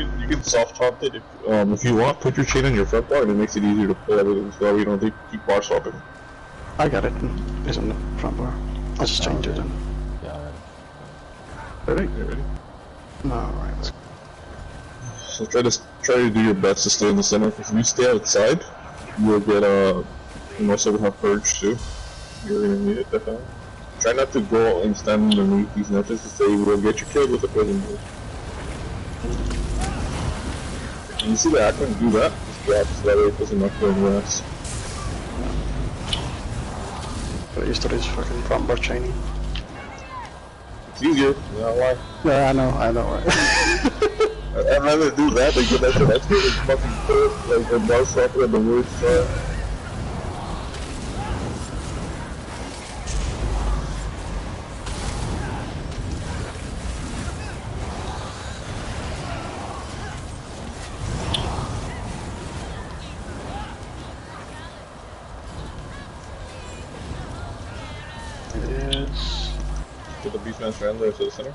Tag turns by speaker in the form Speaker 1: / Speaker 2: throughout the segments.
Speaker 1: can soft top it if you want. Put your chain on your front bar and it makes it easier to pull everything so you don't keep bar swapping.
Speaker 2: I got it. It's on the front bar. I just changed it then.
Speaker 3: Yeah,
Speaker 2: Ready?
Speaker 1: You ready?
Speaker 2: No, alright, let's go.
Speaker 1: So try to do your best to stay in the center. If you stay outside, you'll get you also will have purge too. You're gonna need it definitely. Try not to go and stand underneath these notches to say you will get you killed with a prison move. And you see the Akron do that? Just drop so that way it doesn't knock you on your ass.
Speaker 2: Get used to this fucking front bar chaining.
Speaker 1: It's easier, you know why?
Speaker 2: Yeah, I know, right?
Speaker 1: I'd rather do that than get that shit extra than fucking put like a bar swapper at the worst time. Put the beastman around there to the center.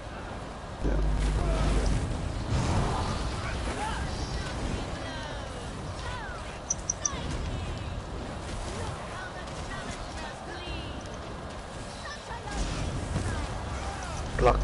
Speaker 2: Yeah. Block.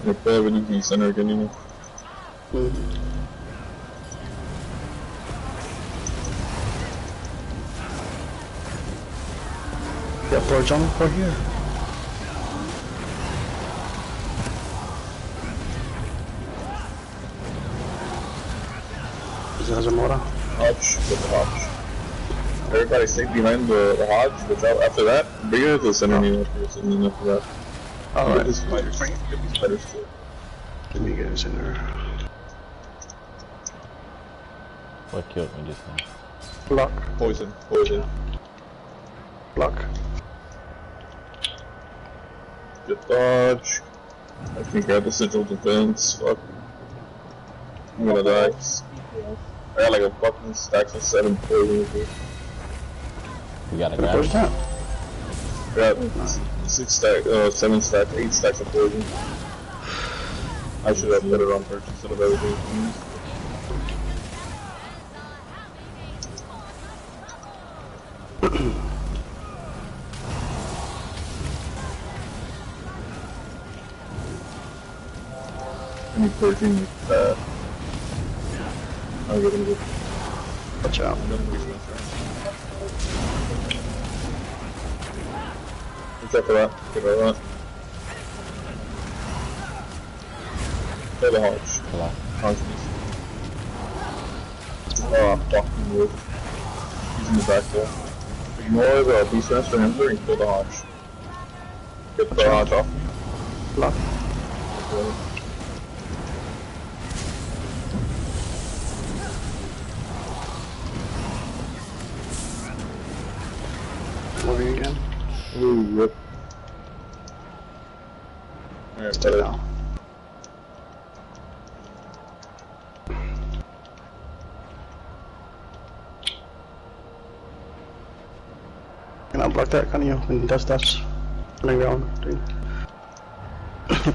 Speaker 1: If they have anything in the center again, you know.
Speaker 2: Yeah, bro, jump over here. There's a Mora.
Speaker 1: Hodge, with the Hodge. Everybody stay behind the Hodge, but after that, bring it to the center, you know, and then after that.
Speaker 2: Alright.
Speaker 1: Get these spiders. Get these spiders too.
Speaker 2: Let me get us in there.
Speaker 3: what killed me just now?
Speaker 2: Block.
Speaker 1: Poison.
Speaker 2: Block.
Speaker 1: Good dodge. I can grab the sigil defense. Fuck. I'm gonna die. I got like a fucking stack of 7 poison.
Speaker 3: You gotta grab it.
Speaker 1: Got 7 stacks, 8 stacks of poison. I should have put it on first instead of everything. Any purging like that. I'm gonna go.
Speaker 2: Watch out.
Speaker 1: Except for that. Get rid of that. Play the Hodge. Hodge, oh, fucking wood. He's in the back there. Ignore the Beastmaster Hemsler and kill the Hodge. Get the Hodge off.
Speaker 2: Block. Moving again.
Speaker 1: Ooh, rip. Alright,
Speaker 2: Stay down. Can I block that, can you? And that's running around.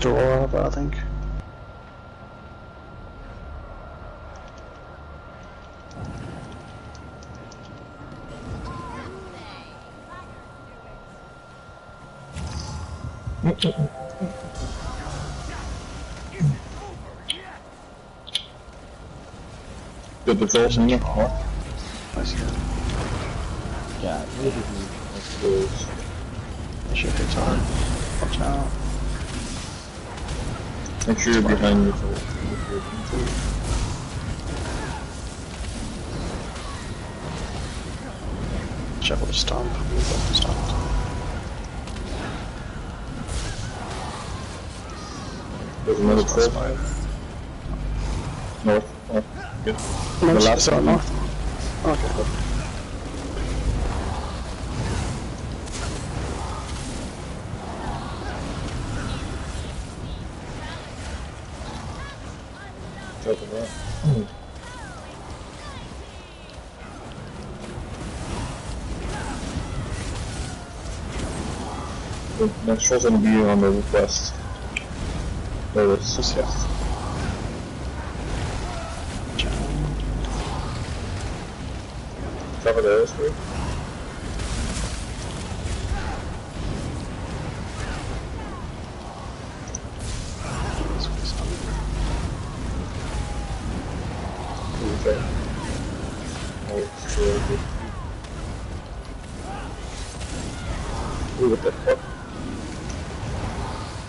Speaker 2: To roll up, I think.
Speaker 1: Good patrol.
Speaker 2: Nice.
Speaker 3: Yeah,
Speaker 1: That's close.
Speaker 2: Shit hits hard. Watch out.
Speaker 1: Make sure you're behind me.
Speaker 2: Check with the stomp.
Speaker 1: There's another troll. North. Oh, good.
Speaker 2: No,
Speaker 1: The last one.
Speaker 2: north. Okay.
Speaker 1: Open that. The next troll's gonna be on the west. Notice.
Speaker 2: Just yeah.
Speaker 1: Cover the airspeed. Okay. Oh, it's really good. Ooh, what the fuck?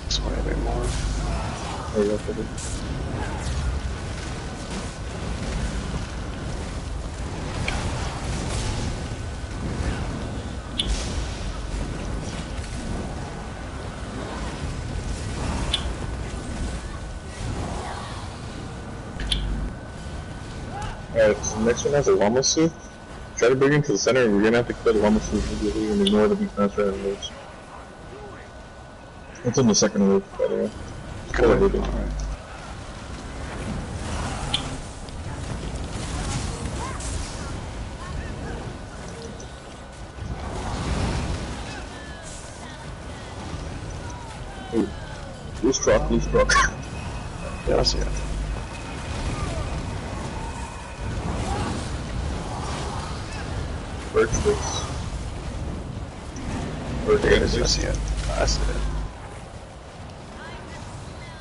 Speaker 2: This way a bit more.
Speaker 1: There you go, buddy. Alright, so the next one has a llama suit. Try to bring him to the center, and we're gonna have to kill the llama suit immediately and ignore the big transfer moves. It's in the second wave, by the way.
Speaker 2: Good.
Speaker 1: Alright. Ooh. Loose truck, loose truck.
Speaker 2: Yeah, I see it.
Speaker 1: Birch fix. Birch
Speaker 2: There it is, I
Speaker 1: again,
Speaker 2: see it. I see it.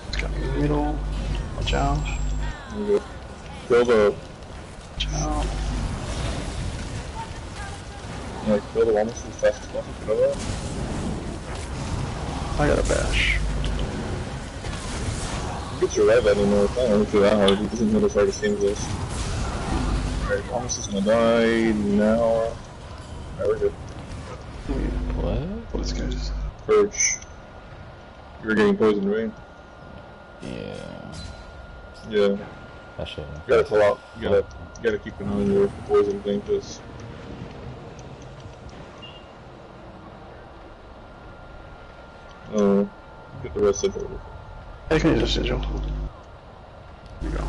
Speaker 2: It's got me in the middle. Watch out.
Speaker 1: please. Kill the,
Speaker 2: Watch out.
Speaker 1: kill the llama suit as fast as possible, you know that?
Speaker 2: I got a bash.
Speaker 1: You can survive that anymore, it's not actually that hard, it doesn't hit as hard as seems this. Alright, llama suit's gonna die now. Alright, we're good.
Speaker 3: What?
Speaker 2: What is guys?
Speaker 1: Purge. You're getting poisoned, right?
Speaker 3: Yeah.
Speaker 1: Yeah.
Speaker 3: That shit.
Speaker 1: You gotta pull out. You gotta keep an eye on your poison thing, cause get the rest of it.
Speaker 2: I can use a sigil. Here you go.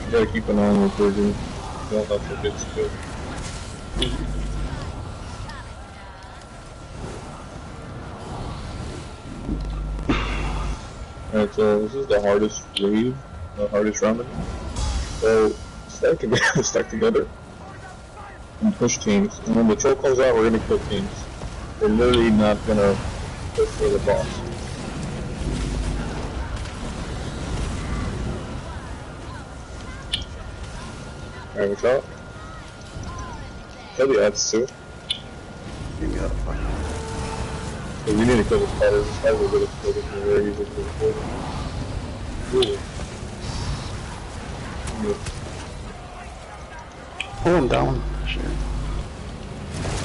Speaker 1: You gotta keep an eye on your poison. You don't have to get good. Alright, so this is the hardest wave, the hardest round. So stack together, stack together, and push teams. And when the troll comes out, we're gonna kill teams. We're literally not gonna push for the boss. Alright, watch out. Kill the ads too.
Speaker 2: Give me that.
Speaker 1: So we need to kill the spiders. The spiders are gonna kill this one very easily for the poison. Ooh. Yeah.
Speaker 2: Pull him down. Shit.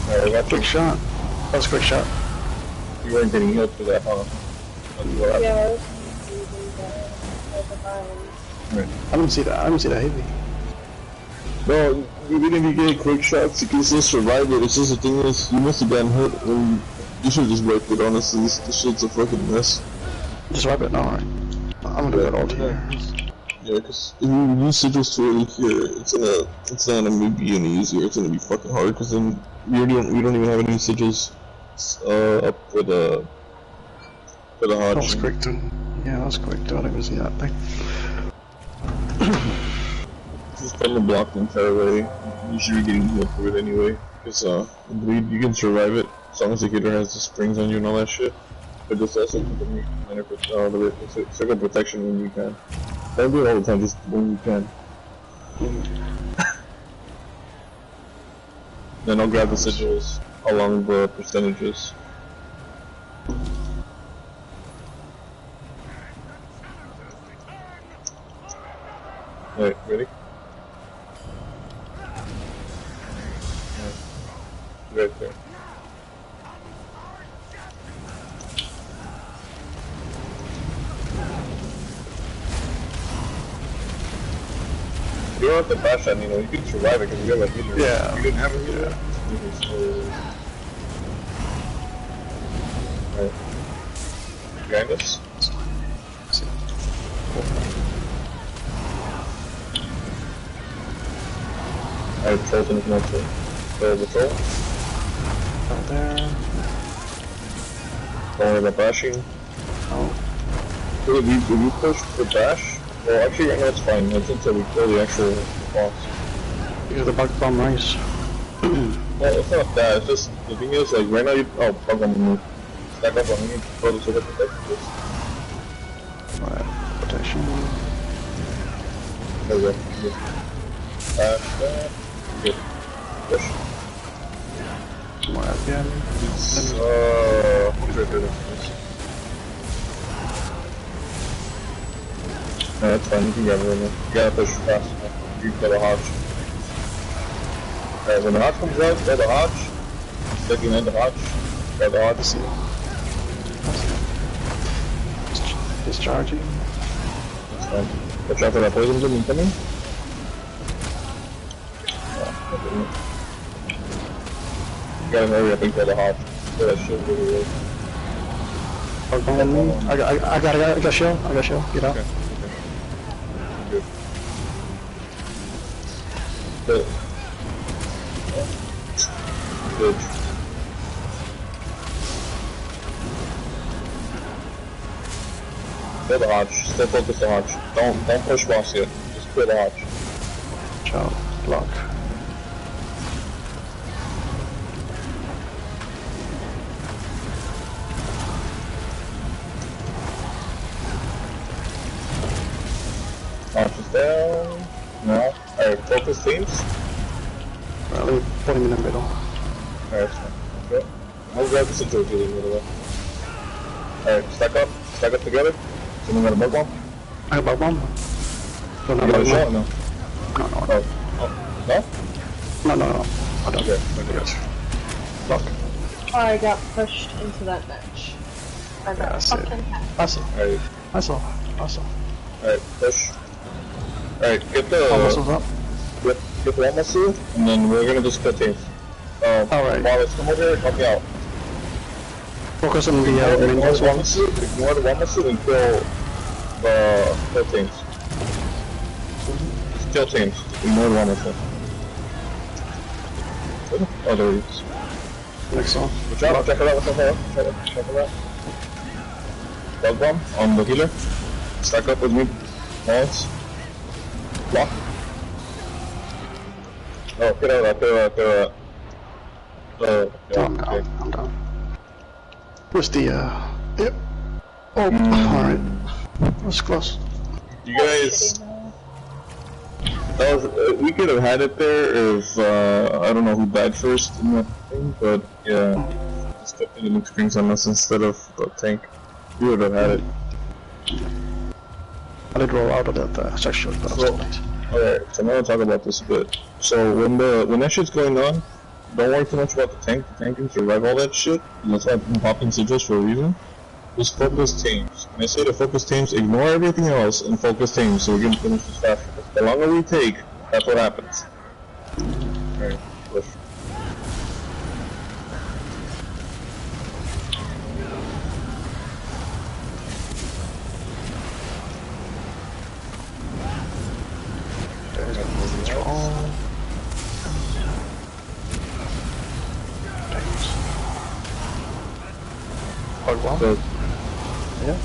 Speaker 1: Alright, I got
Speaker 2: Quick shot. That was a quick shot.
Speaker 1: you weren't getting healed for that, huh? That's what happened.
Speaker 4: Yeah,
Speaker 1: Right.
Speaker 2: I didn't see that. I didn't see that heavy.
Speaker 1: No, even if you get quick shots, you can still survive it. It's just the thing is, you must have gotten hit, and you should just wrecked it, honestly. This shit's a fucking mess.
Speaker 2: Just wipe it now, alright? I'm gonna do that all here.
Speaker 1: Yeah, because if you use sigils too early here, it's not gonna be any easier. It's gonna be fucking hard, because then we don't even have any sigils up for the
Speaker 2: That
Speaker 1: hot.
Speaker 2: was quick too. Yeah, that was quick too. I didn't even see that thing.
Speaker 1: Just trying to block the entire way. You should be getting healed for it anyway. Because bleed, you can survive it as long as the hitter has the springs on you and all that shit. But just also put the circle protection when you can. Don't do it all the time, just when you can. Then I'll grab the sigils along the percentages. Alright, ready? Right there. You don't have to bash that, you know, you can survive it because you have a healer.
Speaker 2: Yeah.
Speaker 1: You didn't have a healer? Alright. Behind us? Alright, trolls in the connection. The troll.
Speaker 2: Out there.
Speaker 1: Don't worry about bashing.
Speaker 2: Oh.
Speaker 1: So if you push the bash, well actually right now it's fine. It's until we kill the actual boss.
Speaker 2: Because the bug bomb rise.
Speaker 1: Well, it's not that, it's just, the thing is, like, right now you, oh, bug bomb move. Stack up on me, throw the super protect this.
Speaker 2: Alright, protection.
Speaker 1: There we go, good. Bash, good. Push.
Speaker 2: More again.
Speaker 1: He's right there. No, that's fine, you can grab it right now. You gotta push fast enough. You can kill a Hodge. Alright, when the Hodge comes out, grab the Hodge. Sticking in the Hodge. Grab the Hodge.
Speaker 2: Discharging.
Speaker 1: That's fine. Watch out for that poison gem incoming. You gotta hurry up and kill the Hodge. Kill that shit really well.
Speaker 2: I got shield. I got shield. Get out.
Speaker 1: Okay. Good. Good. Good. Kill the Hodge. Still focus the Hodge. Don't push boss yet. Just kill the Hodge.
Speaker 2: Ciao. Block.
Speaker 1: Hodge is down. No. Alright, focus teams.
Speaker 2: Alright, let me put him in the middle.
Speaker 1: Alright, so, okay. I'll grab the Central to the middle. Alright, stack up. Stack up together. Someone got a bug bomb?
Speaker 2: I got bug bomb. No, no,
Speaker 1: You got a
Speaker 2: no,
Speaker 1: shot?
Speaker 2: no.
Speaker 1: No.
Speaker 2: No.
Speaker 1: No?
Speaker 2: No. I don't.
Speaker 1: Okay, okay.
Speaker 2: Block.
Speaker 4: I got pushed into that bench. I got
Speaker 2: That's it.
Speaker 4: fucking
Speaker 2: Hustle.
Speaker 1: Alright,
Speaker 2: Hustle. Hustle.
Speaker 1: alright, push. Alright, get the...
Speaker 2: All muscles up.
Speaker 1: Get the one muscle, and then we're gonna just split teams.
Speaker 2: Alright.
Speaker 1: Wallace, come over here, help me out.
Speaker 2: Focus on the main
Speaker 1: Ignore the
Speaker 2: boss
Speaker 1: one
Speaker 2: one.
Speaker 1: muscle, ignore the one muscle and kill the teams. Just kill teams, ignore the one muscle. Oh, there he is.
Speaker 2: Next one.
Speaker 1: Watch out, check it out, check it out. Bug bomb on the healer. Stack up with me. Once. Block. Oh, get out, get out.
Speaker 2: I'm
Speaker 1: Okay.
Speaker 2: down. I'm down. Where's the, yep. Oh, alright. That was close.
Speaker 1: You guys, that was, we could have had it there if, I don't know who died first in that thing, but yeah, just kept hitting the screens on us instead of the tank. We would have had it.
Speaker 2: I did roll out of that section, but I was too late.
Speaker 1: Alright, so now I'll talk about this a bit. So when that shit's going on, don't worry too much about the tank. The tank can survive all that shit. That's why I'm popping sigils for a reason. Just focus teams. When I say to focus teams, ignore everything else and focus teams so we can finish this faster. The longer we take, that's what happens. Alright, push.
Speaker 2: There's a strong. Bug bomb?
Speaker 1: So,
Speaker 2: Yeah.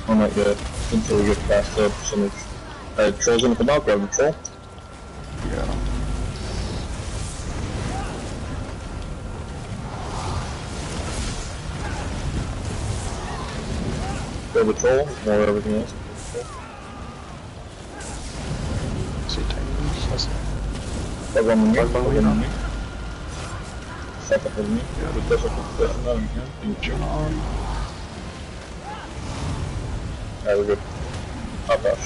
Speaker 1: oh not yet. Until we get past the percentage. Alright, troll's gonna come out, grab the troll.
Speaker 2: Yeah.
Speaker 1: Grab the troll, ignore everything else.
Speaker 2: See, Titans.
Speaker 1: Bug bomb on me,
Speaker 2: Bug bomb on me.
Speaker 1: Stack up with me.
Speaker 2: Yeah.
Speaker 1: The push up, no, you can't.
Speaker 2: Turn on.
Speaker 1: Alright, we're good. Hot dash.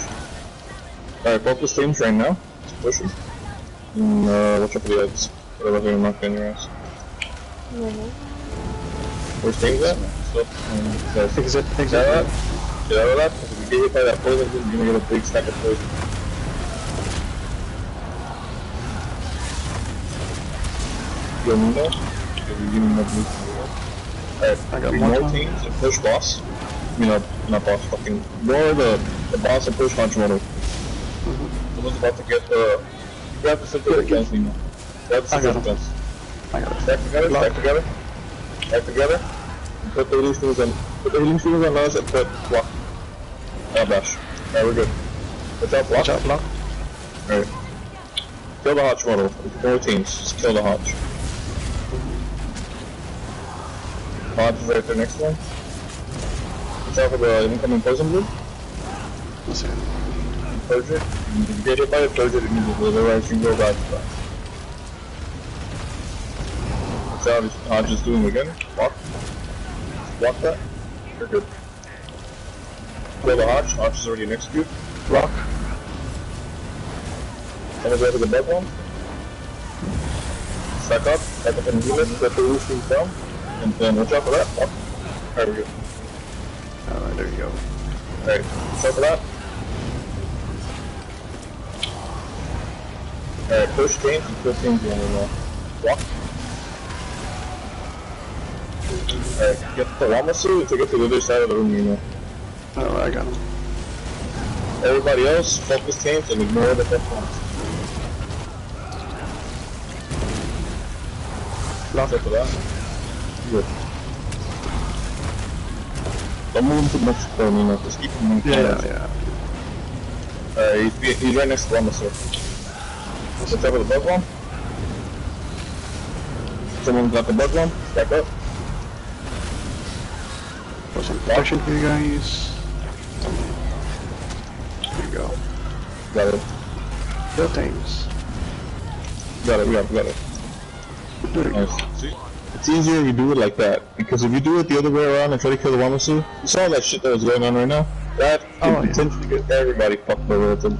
Speaker 1: Alright, focus teams right now. Just push them. And watch out for the eggs. Whatever they're not in your ass. Where's teams at? Still. Guys,
Speaker 2: Exit.
Speaker 1: get out of that. Get out of that. If you get hit by that poison, you're gonna get a big stack of poison. Yo, Nino. Alright,
Speaker 2: I got
Speaker 1: more
Speaker 2: more
Speaker 1: teams and push boss. Not boss, fucking. More the boss and push Hachimoto. Someone's about to get the. Grab the center defense, Nino. Grab the center defense.
Speaker 2: I got it.
Speaker 1: Back together, back together. Back together. And put the healing streams on. Put the healing streams on us and put block. Bash. Alright, we're good. Watch out, block.
Speaker 2: Watch out, block.
Speaker 1: Alright. Kill the Hachimoto. More teams. Just kill the Hach. Hach is right there next one. Watch out for the incoming poison blue.
Speaker 2: Let's see.
Speaker 1: Purge it. If you get hit by it, purge it immediately. Otherwise, you can go back to that. Watch out, Hach is doing it again. Block. Block that. You're good. Kill the Hach. Hach is already next to you.
Speaker 2: Block.
Speaker 1: Someone's over the bug one. Stack up and heal it, get the roof things down, and then watch out for that. Up. Alright, we're good.
Speaker 2: Alright, there you go.
Speaker 1: Alright, watch out for that. Alright, push teams and kill teams one more. Block. Alright, get the Wamasu to get to the other side of the room, you know.
Speaker 2: Alright, I got him.
Speaker 1: Everybody else, focus teams and ignore the first ones.
Speaker 2: Block.
Speaker 1: Watch out for that. Good. Don't move too much for me, no. Just keep him moving.
Speaker 2: Yeah.
Speaker 1: Alright, he's right next to Wamasu. Watch out for the bug one. Someone got the bug one. Back up.
Speaker 2: Put some protection for you guys. There you go.
Speaker 1: Got it.
Speaker 2: Kill things.
Speaker 1: Got it, we got it.
Speaker 2: There you go.
Speaker 1: Nice. See? It's easier if you do it like that, because if you do it the other way around and try to kill the Wamasu, you saw that shit that was going on right now? That could potentially get everybody fucked over with it.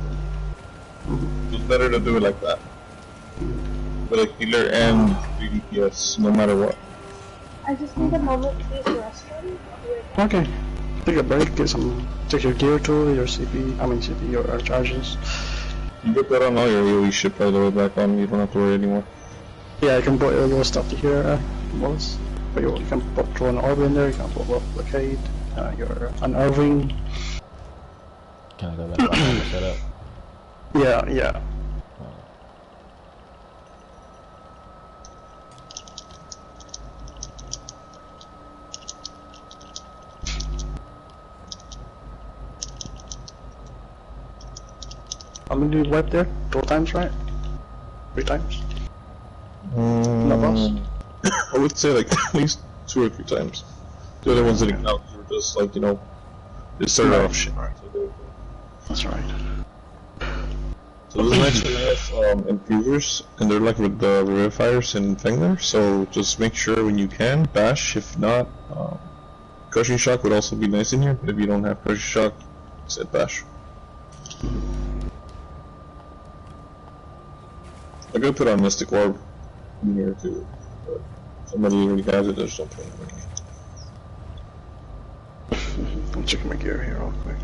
Speaker 1: It's better to do it like that. With a healer and 3 DPS, no matter what.
Speaker 4: I just need a moment to use the restroom.
Speaker 2: Okay. Take a break, take your gear tool, your CP, your charges.
Speaker 1: You get that on all your AoE shit by the way back on, you don't have to worry anymore.
Speaker 2: Yeah, you can put your little stuff here, bullets. But you can throw an orb in there, you can put a blockade, your unnerving.
Speaker 3: Can I go back to the setup?
Speaker 2: Yeah. How many did you wipe there? 2 times, right? 3 times? No boss?
Speaker 1: I would say like at least 2 or 3 times. The other ones didn't count, they were just like, they started off shit.
Speaker 2: That's right.
Speaker 1: So this next one has improvers, and they're like with the revivifiers and thing there, so just make sure when you can, bash. If not, crushing shock would also be nice in here, but if you don't have crushing shock, set bash. I'm gonna put on Mystic Orb in here too, but somebody already has it or something.
Speaker 2: I'm checking my gear here real quick.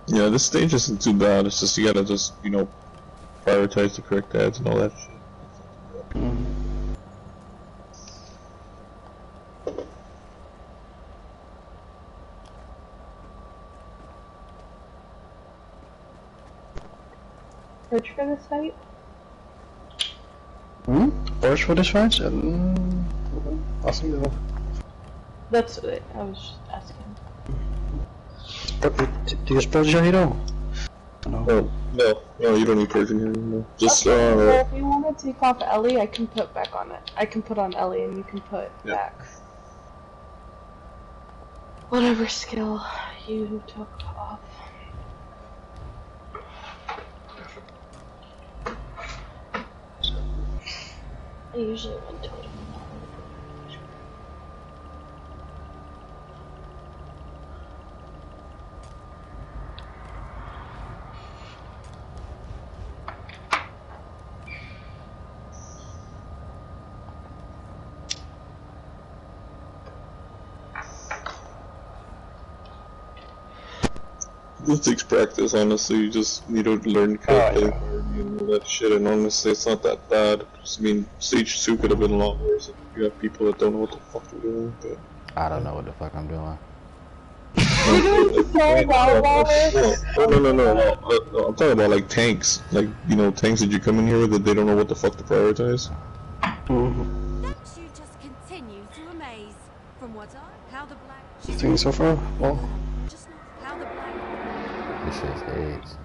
Speaker 1: Yeah, this stage isn't too bad, it's just you gotta just, prioritize the correct ads and all that shit.
Speaker 4: Search for this fight?
Speaker 2: Search for this fight? Awesome.
Speaker 4: That's it. I was just asking.
Speaker 2: Do you suppose your hero? No.
Speaker 1: No, you don't need Persian here anymore. Just,
Speaker 4: okay, well, if you want to take off Ellie, I can put back on it. I can put on Ellie and you can put back whatever skill you took off. I usually went totem.
Speaker 1: This takes practice, honestly. You just need to learn to play and all that shit, and honestly, it's not that bad. I mean, stage 2 could have been a lot worse if you have people that don't know what the fuck they're doing, but...
Speaker 3: I don't know what the fuck I'm doing.
Speaker 1: No, I'm talking about like tanks. Like, you know, tanks that you come in here with that they don't know what the fuck to prioritize.
Speaker 5: Don't you just continue to amaze? From what how the black...
Speaker 2: Thing so far? Well...
Speaker 5: Just not how the black...
Speaker 3: This shit's AIDS.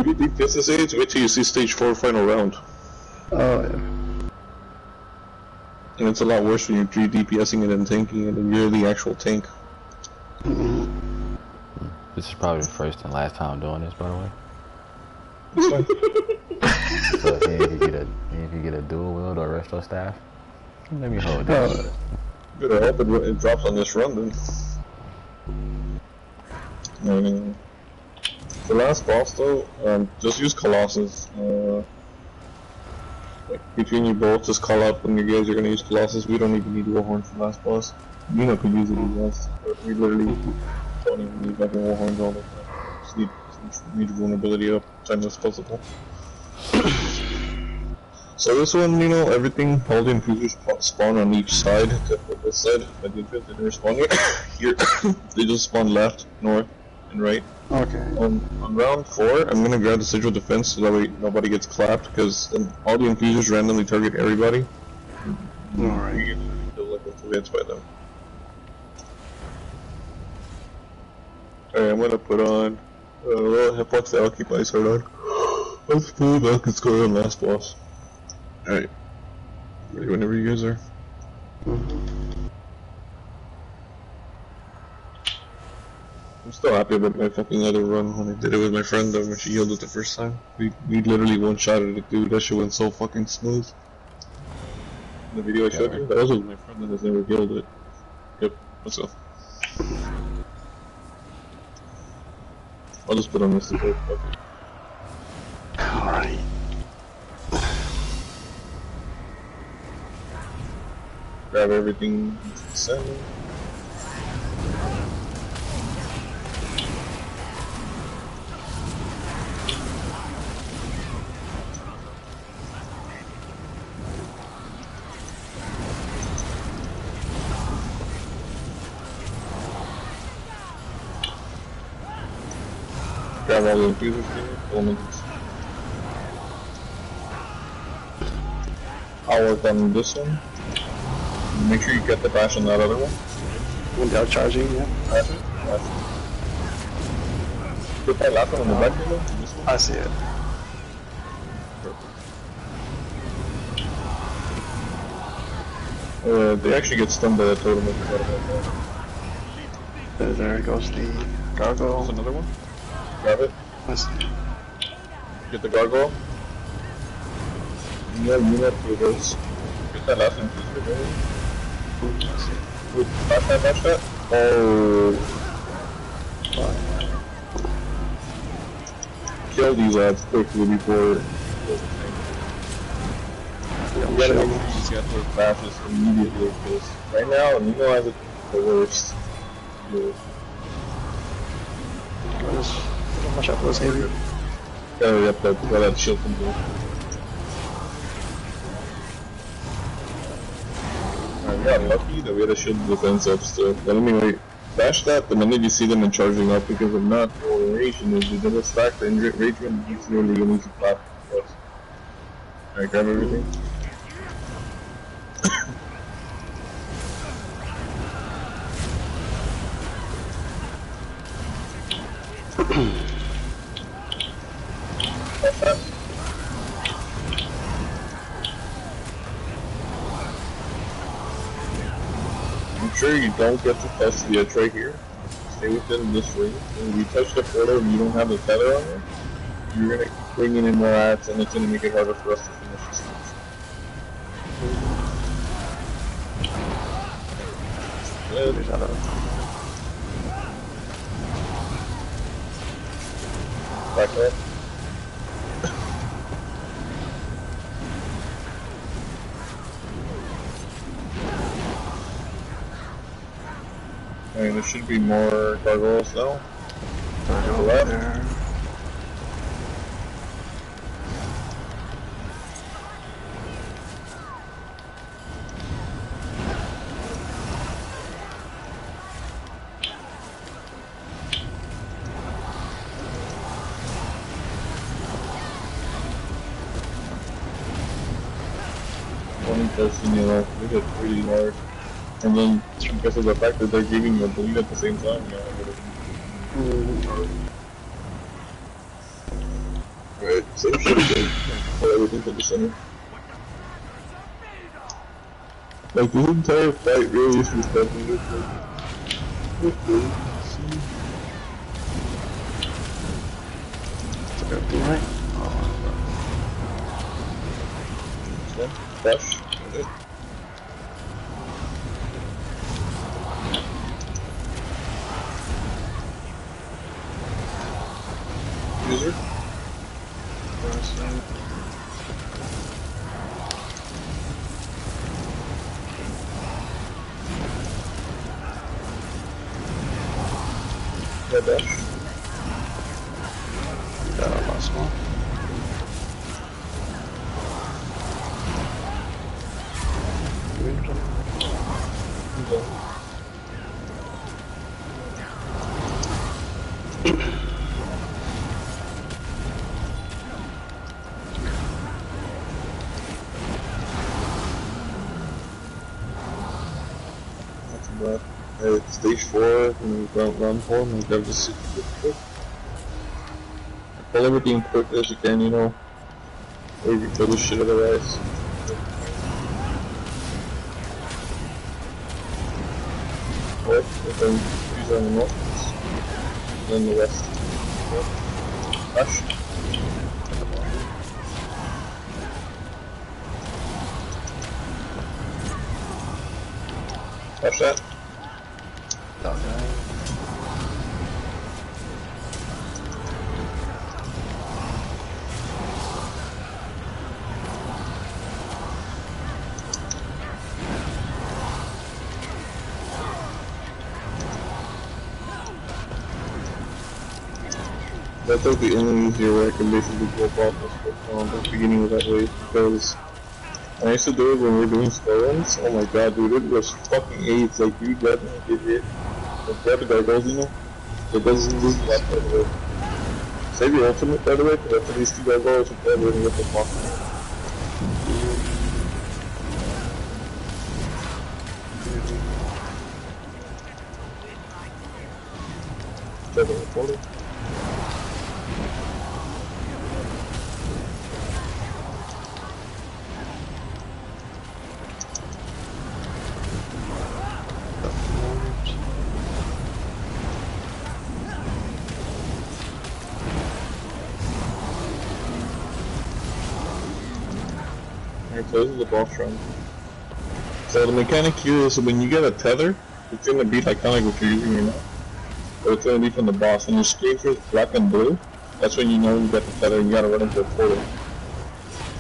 Speaker 1: You think this is AIDS? Wait till you see stage 4 final round.
Speaker 2: Oh, yeah.
Speaker 1: And it's a lot worse when you're 3 DPSing it and tanking it, and you're the actual tank.
Speaker 3: This is probably the first and last time I'm doing this, by the way.
Speaker 1: It's fine.
Speaker 3: So if you get a dual wield or resto staff, let me hold that.
Speaker 1: Good, I hope it drops on this run then. And the last boss though, just use Colossus. Like between you both, just call out when you guys are gonna use Colossus. We don't even need Warhorn for the last boss. Nino could use it if he wants, but we literally don't even need fucking Warhorns all the time. Just need vulnerability up as time as possible. So this one, you know, everything, all the infusers spawn on each side, except for this side. I did fit, they never spawn here. They just spawn left, north, and right.
Speaker 2: Okay.
Speaker 1: On round 4, I'm gonna grab the Sigil Defense so that way nobody gets clapped, because all the infusers randomly target everybody.
Speaker 2: Alright.
Speaker 1: You get killed like with 2 hits by them. Alright, I'm gonna put on Hitbox that I'll keep my sword on. Let's pull back and score on last boss. Alright. Ready whenever you guys are. I'm still happy about my fucking other run when I did it with my friend though, when she healed it the first time. We literally one-shotted it, dude. That shit went so fucking smooth. The video I showed you? That was with my friend that has never healed it. Yep, let's go. I'll just put on this to go.
Speaker 2: Alright.
Speaker 1: Grab everything in the center. Grab all the infusers here, elements. I'll work on this one. Make sure you get the bash on that other one.
Speaker 2: Without charging, yeah.
Speaker 1: Bash it. Get that last one on the back here, this one.
Speaker 2: I see it.
Speaker 1: They actually get stunned by that totem. I forgot about that.
Speaker 2: There goes the gargoyle.
Speaker 1: There's another one. Grab it.
Speaker 2: I see.
Speaker 1: Get the gargoyle. Yeah, you know through this. Get that last infuser, baby. Wait, bash that? Oh. Kill these ads quickly before. You gotta make sure you get those bashes immediately, because right now, Nino has it the worst. Yeah.
Speaker 2: Watch out for those heavy.
Speaker 1: Oh, yep, that shield comes in. We got lucky that we had a shield defense up still. But anyway, bash that the minute you see them and charging up, because if not, the duration is you're gonna stack the enragement and you're gonna need to clap. Alright, grab everything. I'm sure you don't get to touch the edge right here. Stay within this ring. When you touch the portal and you don't have the tether on it, you're gonna keep bringing in more ads and it's gonna make it harder for us to finish this thing. Back up. And there should be more gargoyles now. To the left. person, you know, they get pretty hard. And then, because of the fact that they're giving you a bleed at the same time, you know, Alright, same shit again. Put everything to the center. Like, this entire fight really is just stepping this way.
Speaker 2: Right.
Speaker 1: Fresh. User. Yeah, dash.
Speaker 2: Last one.
Speaker 1: Stage 4, and round 4, and grab the city quick. Pull everything quick as you can, you know. Or you kill the shit otherwise. North, and then use on the north, and then the west. Rush. Rush that. That's like the only easier way I can basically go off the beginning of that race, because when I used to do it when we were doing slow runs, oh my god dude, it was fucking AIDS, like you definitely get hit. Like grab the gargoyles, you know? It doesn't lose left by the way. Save your ultimate by the way, because after these two gargoyles will probably rip them off. Check the recorder. So this is the boss run. So the mechanic here is when you get a tether, it's gonna be like kind of like what you're using right now. But it's gonna be from the boss. When your screen turns black and blue, that's when you know you got the tether and you gotta run into a portal.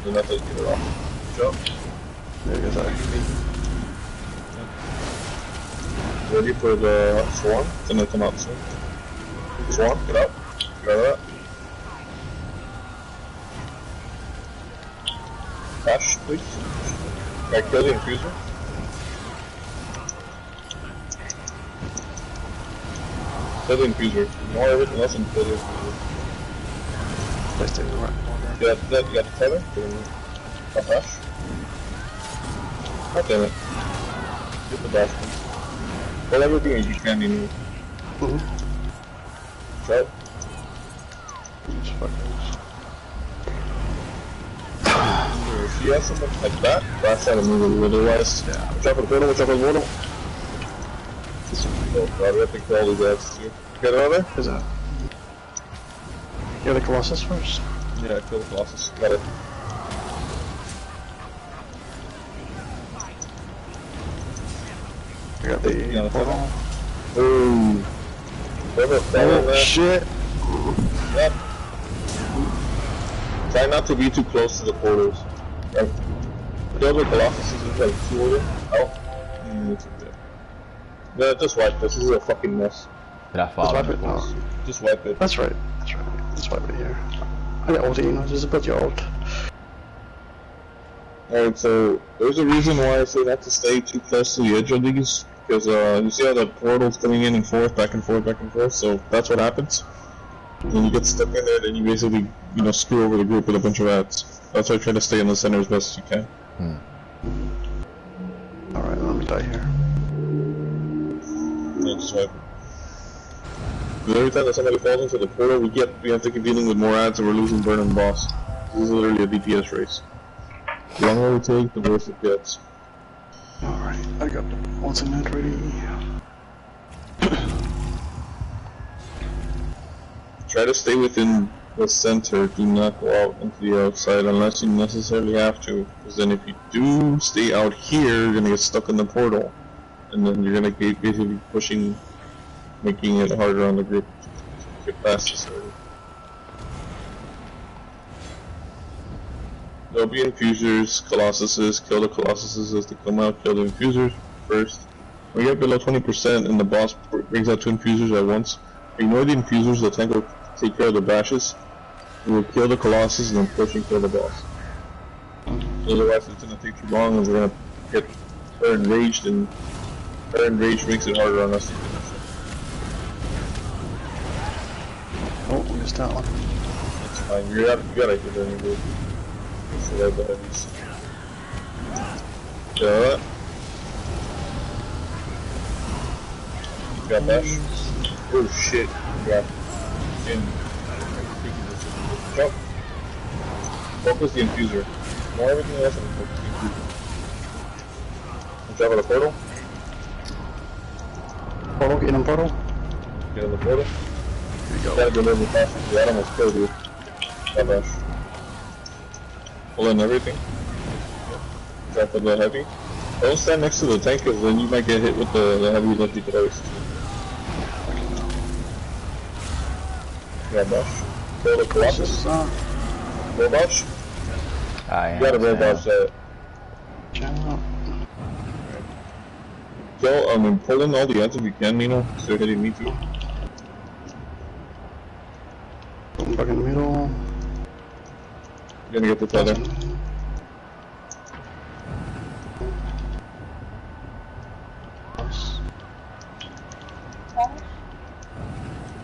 Speaker 1: And that's how you get it off. Jump.
Speaker 2: There you go.
Speaker 1: Ready for the swarm? It's gonna come out soon. Swarm, get out. Get out of that. Crash, please. Can I kill the infuser? Kill the infuser. Ignore everything else and kill the infuser.
Speaker 2: Let's take the right corner.
Speaker 1: You got the tether? A dash? God damn it. Get the dash, please. Pull everything as you can, you know. Try it.
Speaker 2: Just fucking.
Speaker 1: If you have something like that, that's how to move it. Otherwise, watch out for the portal, watch out for the portal. Oh god, we have to kill all these ads too. Get out of there?
Speaker 2: Is that? You're the Colossus first?
Speaker 1: Yeah, kill the Colossus. Got it.
Speaker 2: I got the portal.
Speaker 1: Ooh.
Speaker 2: Oh shit!
Speaker 1: Yep. Try not to be too close to the portals. Right. Kill the Colossus is like 2 of them. Oh. It's okay. Yeah, just wipe this. This is a fucking mess.
Speaker 3: Did I fall?
Speaker 2: Just wipe it. No.
Speaker 1: Just wipe it.
Speaker 2: That's right. That's right. Just wipe it here. I got ult, you know, just put your ult.
Speaker 1: Alright, so there's a reason why I say not to stay too close to the edge of these, because you see how the portal's coming in and forth, back and forth, back and forth, so that's what happens. When you get stuck in there, then you basically, you know, screw over the group with a bunch of ads. That's why I try to stay in the center as best as you can.
Speaker 2: die here.
Speaker 1: That's right. Because every time that somebody falls into the portal, we have to keep dealing with more ads and we're losing burn and boss. This is literally a DPS race. The longer we take, the worse it gets.
Speaker 2: Alright, I got the ultimate ready.
Speaker 1: Try to stay within the center, do not go out into the outside unless you necessarily have to. Because then if you do stay out here, you're gonna get stuck in the portal. And then you're gonna get basically pushing, making it harder on the group to get past this area. There'll be infusers, colossuses, kill the colossuses as they come out, kill the infusers first. When you get below 20% and the boss brings out 2 infusers at once, ignore the infusers, the tank will take care of the bashes. We will kill the colossus and then push and kill the boss. Otherwise it's gonna take too long and we're gonna get her enraged, and her enraged makes it harder on us to finish it.
Speaker 2: Oh, we missed that one.
Speaker 1: That's fine, you gotta hit her anyway. So that's the heavies. Yeah, that. Got dash. Oh shit, yeah. Jump. Focus the infuser. More everything else and focus the infuser. Watch out for the portal.
Speaker 2: Portal, get in portal.
Speaker 1: Get in the portal.
Speaker 2: Here you go.
Speaker 1: Gotta go a little faster because that almost killed you. Got dash. Pull in everything. Drop the heavy. Don't stand next to the tank because then you might get hit with the heavy like you could always. Yeah, dash. Kill the colossus. Roll dodge.
Speaker 3: I
Speaker 1: You gotta roll dodge that.
Speaker 2: Jump.
Speaker 1: Kill, pull in all the ads if you can, Nino. Still hitting me too.
Speaker 2: Going back in the middle.
Speaker 1: You're gonna get the tether.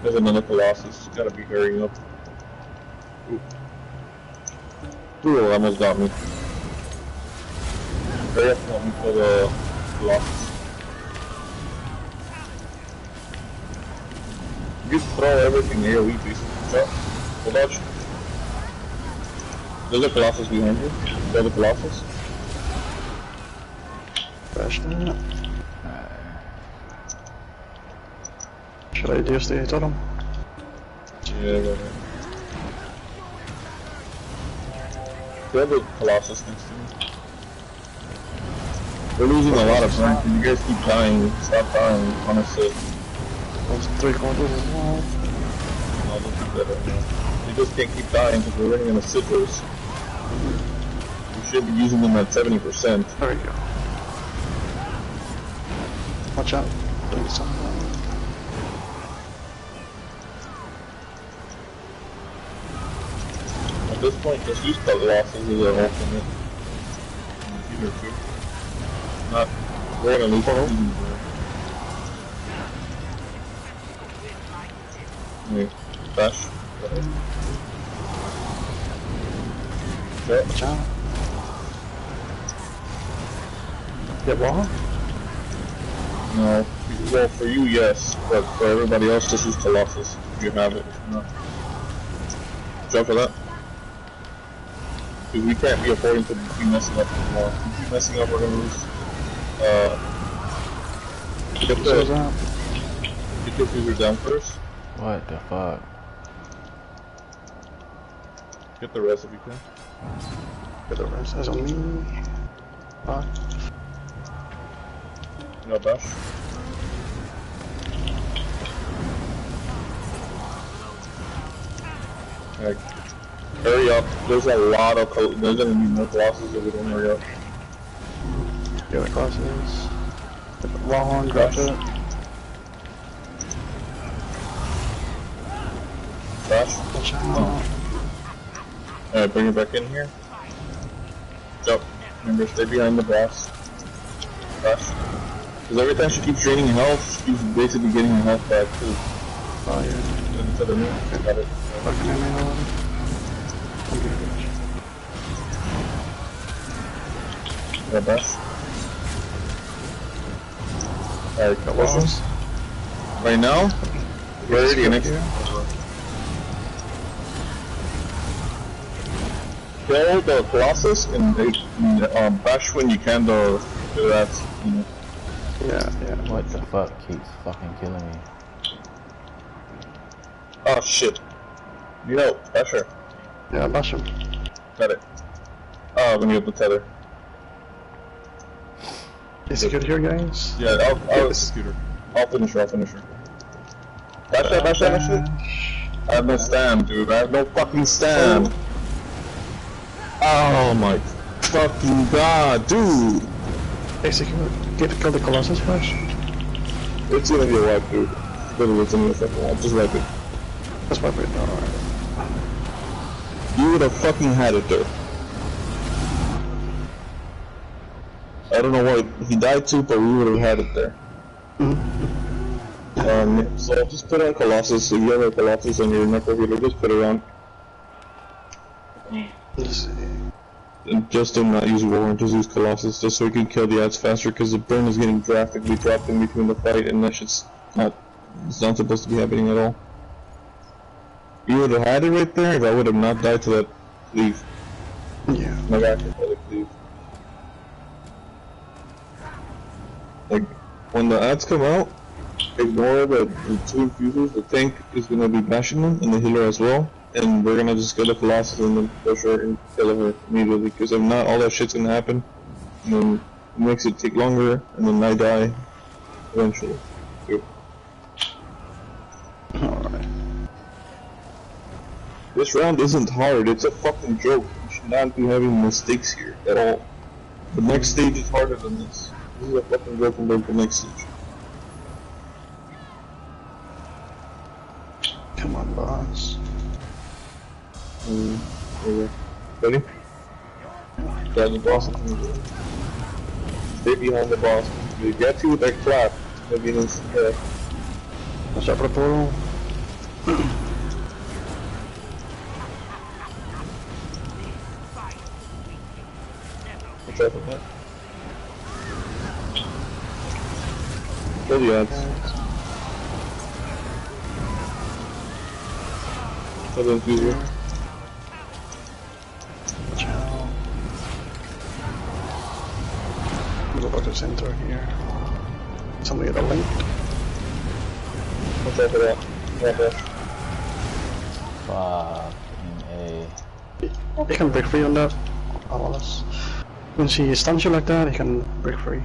Speaker 1: There's another colossus. Gotta be hurrying up. Ooh, almost got me. Hurry up, let me kill the colossus. You just throw everything AoE, please. Shot. Full dodge. There's a colossus behind you. Kill the colossus.
Speaker 2: Bash that. Should I do stay totem?
Speaker 1: Yeah, go ahead. Kill the colossus next to me. We're losing a lot of time. You guys keep dying. Stop dying, honestly.
Speaker 2: Those 3 quarters as well.
Speaker 1: No, don't do that right now. You just can't keep dying because we're running in a citrus. We should be using them at 70%.
Speaker 2: There we go. Watch out. Doing something.
Speaker 1: At this point, just use colossus as an alternate. Either two. Not. We're gonna lose the season, bro. Wait, dash. Go ahead.
Speaker 2: Watch out. Get wall?
Speaker 1: No. Well, for you, yes, but for everybody else, just use colossus if you have it. No. Jump for that. Because we can't be affording to keep messing up anymore. If we keep messing up, we're gonna lose. Get the fuser down first.
Speaker 3: What the fuck?
Speaker 1: Get the rest if you can.
Speaker 2: Get the rest. That's on me.
Speaker 1: No dash. Alright. Hurry up. There's a lot of there's gonna be more colossus if we don't hurry up.
Speaker 2: Get the crosses. Get the wall on, drop it.
Speaker 1: Dash.
Speaker 2: Watch out.
Speaker 1: Alright, bring it back in here. Jump. Remember, stay behind the boss. Dash. Because every time she keeps draining health, she's basically getting her health back too.
Speaker 2: Oh yeah.
Speaker 1: Into the new. Got it.
Speaker 2: Fucking ammo.
Speaker 1: Yeah, dash. Alright, Colossus. Right now, we're already next. Kill the Colossus and bash when you can the rats. You know.
Speaker 2: Yeah.
Speaker 3: What the fuck keeps fucking killing me?
Speaker 1: Oh shit. Need help, bash her.
Speaker 2: Yeah, bash him.
Speaker 1: Got it. Oh, when you have the tether.
Speaker 2: Is he good here, guys?
Speaker 1: Yeah, I'll finish her, Bash that. I have no stand, dude. I have no fucking stand. Oh my fucking god, dude.
Speaker 2: Execute. Kill the Colossus first.
Speaker 1: It's gonna be a wipe, dude. Literally, it's gonna be a fucking wipe. Just wipe it.
Speaker 2: That's my point. Alright.
Speaker 1: You would have fucking had it there. I don't know why he died too, but we would have had it there. So just put on Colossus. If you have a Colossus on your Necro Healer, just put it on.
Speaker 2: Let's see.
Speaker 1: And just do not use Warren, just use Colossus, just so we can kill the ads faster, because the burn is getting drastically dropped in between the fight, and that shit's not, it's not supposed to be happening at all. You would have had it right there if I would have not died to that cleave.
Speaker 2: Yeah.
Speaker 1: My guy can play the cleave. Like, when the ads come out, ignore the two infusers. The tank is gonna be bashing them, and the healer as well. And we're gonna just get a Colossus and then push her and kill her immediately. Because if not, all that shit's gonna happen. And then it makes it take longer, and then I die eventually. Too.
Speaker 2: Alright.
Speaker 1: This round isn't hard, it's a fucking joke. You should not be having mistakes here at all. The next stage is harder than this. This is a fucking joke compared to the next stage.
Speaker 2: Come on, boss.
Speaker 1: Okay. Ready? Got the boss. Stay behind the boss. If you get you with that clap, maybe an instant death.
Speaker 2: Watch out for the portal.
Speaker 1: Watch out for that. Kill the ads. Kill the infuser.
Speaker 2: Watch out. Go back to the center here. Somebody get a link.
Speaker 1: Watch out for that. Yeah,
Speaker 3: Fucking A.
Speaker 2: He can break free on that. Almost. When she stuns you like that, he can break free.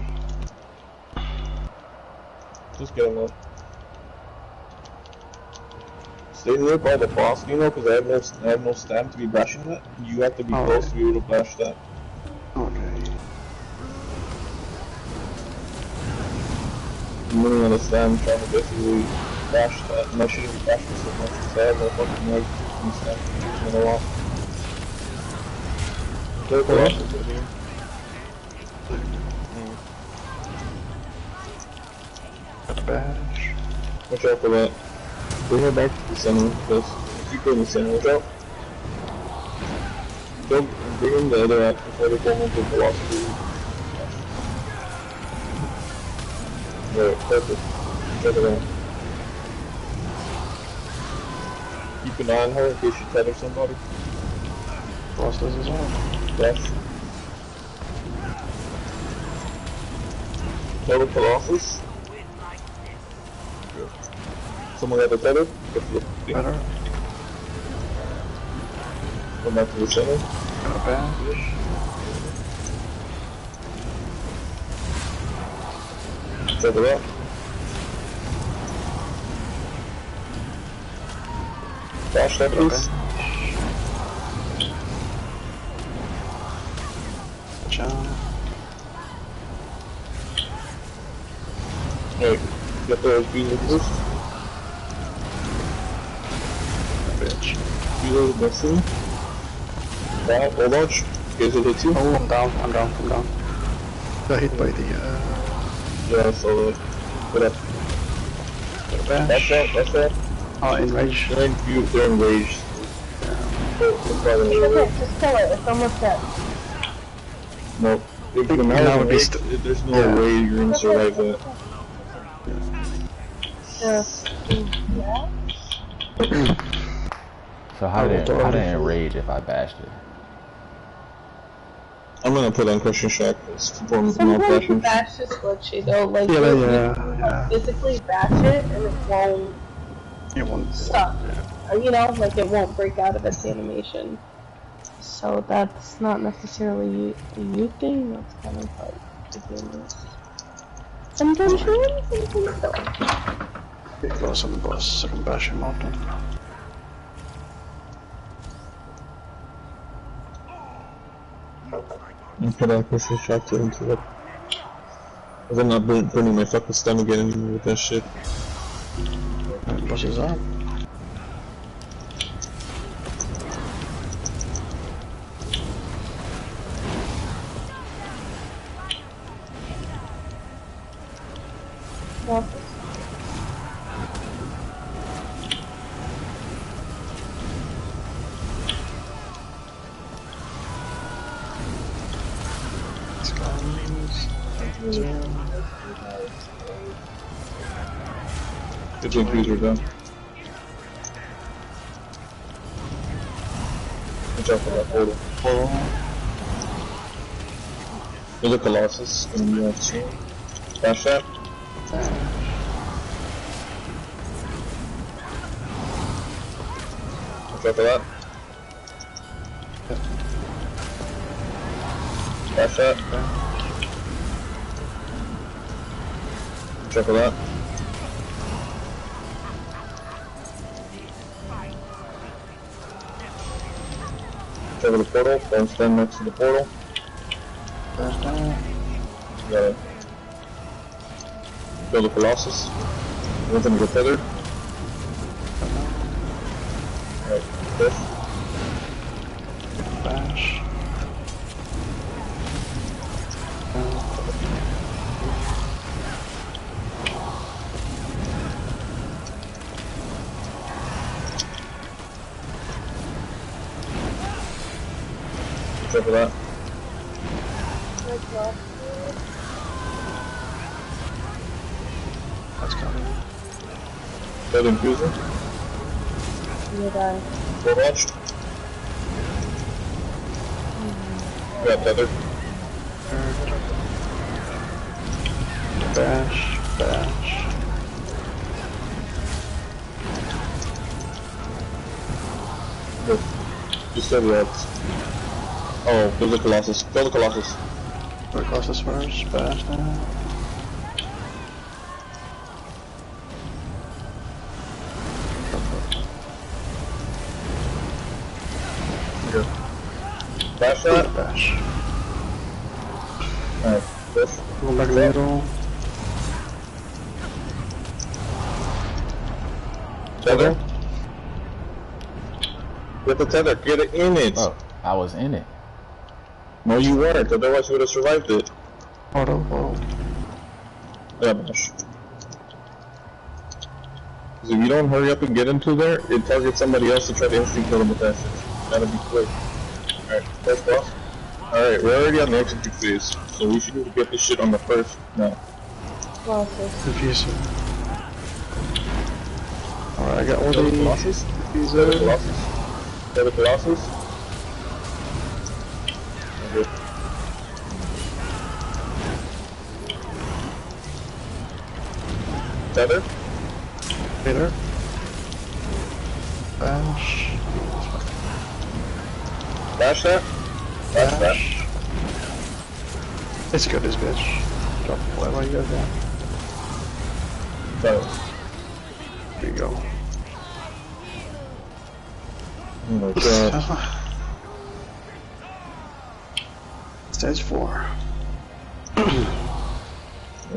Speaker 1: just get him up. Stay near by the boss, you know, because I have no stamp to be bashing that. You have to be close to be able to bash that.
Speaker 2: Okay.
Speaker 1: I'm running on a stand trying to basically bash that, and I shouldn't be bashing so much because I have no fucking leg in stand in a lot. Take a lot of here.
Speaker 2: Bash.
Speaker 1: Watch out for that. Bring her back to the center, because if you go in the center, watch out. Don't bring in the other act before they go into velocity. Right, perfect. Check it out. Keep an eye on her in case she tethers somebody.
Speaker 2: Boss does his own.
Speaker 1: Yes. Kill the Colossus. Good. Someone got the tether?
Speaker 2: Better.
Speaker 1: Come back to the center.
Speaker 2: Bash.
Speaker 1: Check it out. Bash that piece.
Speaker 2: Jump.
Speaker 1: Hey, get the beat first.
Speaker 2: Bitch.
Speaker 1: Beat the missing. Wow, hold on. Guys, will hit you.
Speaker 2: Oh, I'm down. Got hit by the,
Speaker 1: Yeah, so, put up.
Speaker 2: bash.
Speaker 1: That's that.
Speaker 2: Oh, enrage.
Speaker 1: They're enraged.
Speaker 4: Okay, just kill it. It's almost dead.
Speaker 1: No. If the
Speaker 2: Now
Speaker 1: now
Speaker 2: would be
Speaker 1: there's no way you're gonna survive that.
Speaker 4: Yeah.
Speaker 3: So how did it enrage if I bashed it?
Speaker 1: I'm gonna put on Christian shock. It's performance
Speaker 4: Sometimes the bash is glitchy though, like you can physically bash it and it won't stop. You know, like it won't break out of its animation. So that's not necessarily a you thing, that's kind of how the game is. Sometimes you win, sometimes don't.
Speaker 2: Close on the boss, so I can bash him out then.
Speaker 1: And put on Christian shock to into it. Cause I'm not burning my fucking stomach again anymore with that shit.
Speaker 2: Alright, boss is up.
Speaker 4: Well,
Speaker 1: Get the infuser down. Watch out for that portal. There's a Colossus in the soon. Dash that. Watch out for that. Dash that. Watch out for that. Over the portal, don't stand next to the portal. Gotta kill the Colossus. Want them to get tethered. Alright, this.
Speaker 2: Bash.
Speaker 1: Check for that.
Speaker 2: That's coming.
Speaker 1: Dead infuser.
Speaker 4: you're done.
Speaker 1: Well watched. Got tethered.
Speaker 2: Bash. Bash.
Speaker 1: Good. Just said that. Oh, there's the Colossus. Kill the Colossus.
Speaker 2: We're closest first. Bash now.
Speaker 1: Here. Bash that.
Speaker 2: Bash.
Speaker 1: Alright, this.
Speaker 2: Go back middle.
Speaker 1: Tether. Get the tether. Get it in it.
Speaker 3: Oh, I was in it.
Speaker 1: No, you weren't. Otherwise, you would have survived it.
Speaker 2: Auto.
Speaker 1: Yeah, Bash. Because if you don't hurry up and get into there, it targets somebody else to try to instant kill them with that shit. Gotta be quick. Alright, first boss. Alright, we're already on the execute phase, so we should need to get this shit on the first now.
Speaker 2: Diffuser. Alright, I got all
Speaker 1: Kill the
Speaker 2: the
Speaker 1: Colossus. Kill the Colossus. Kill the Colossus. Good. Tether.
Speaker 2: Hitter. Bash.
Speaker 1: Bash that. Bash that.
Speaker 2: Bash. Let's go this bitch. Drop whatever you guys want.
Speaker 1: Tether.
Speaker 2: There you go.
Speaker 1: Oh my god.
Speaker 2: Stage 4.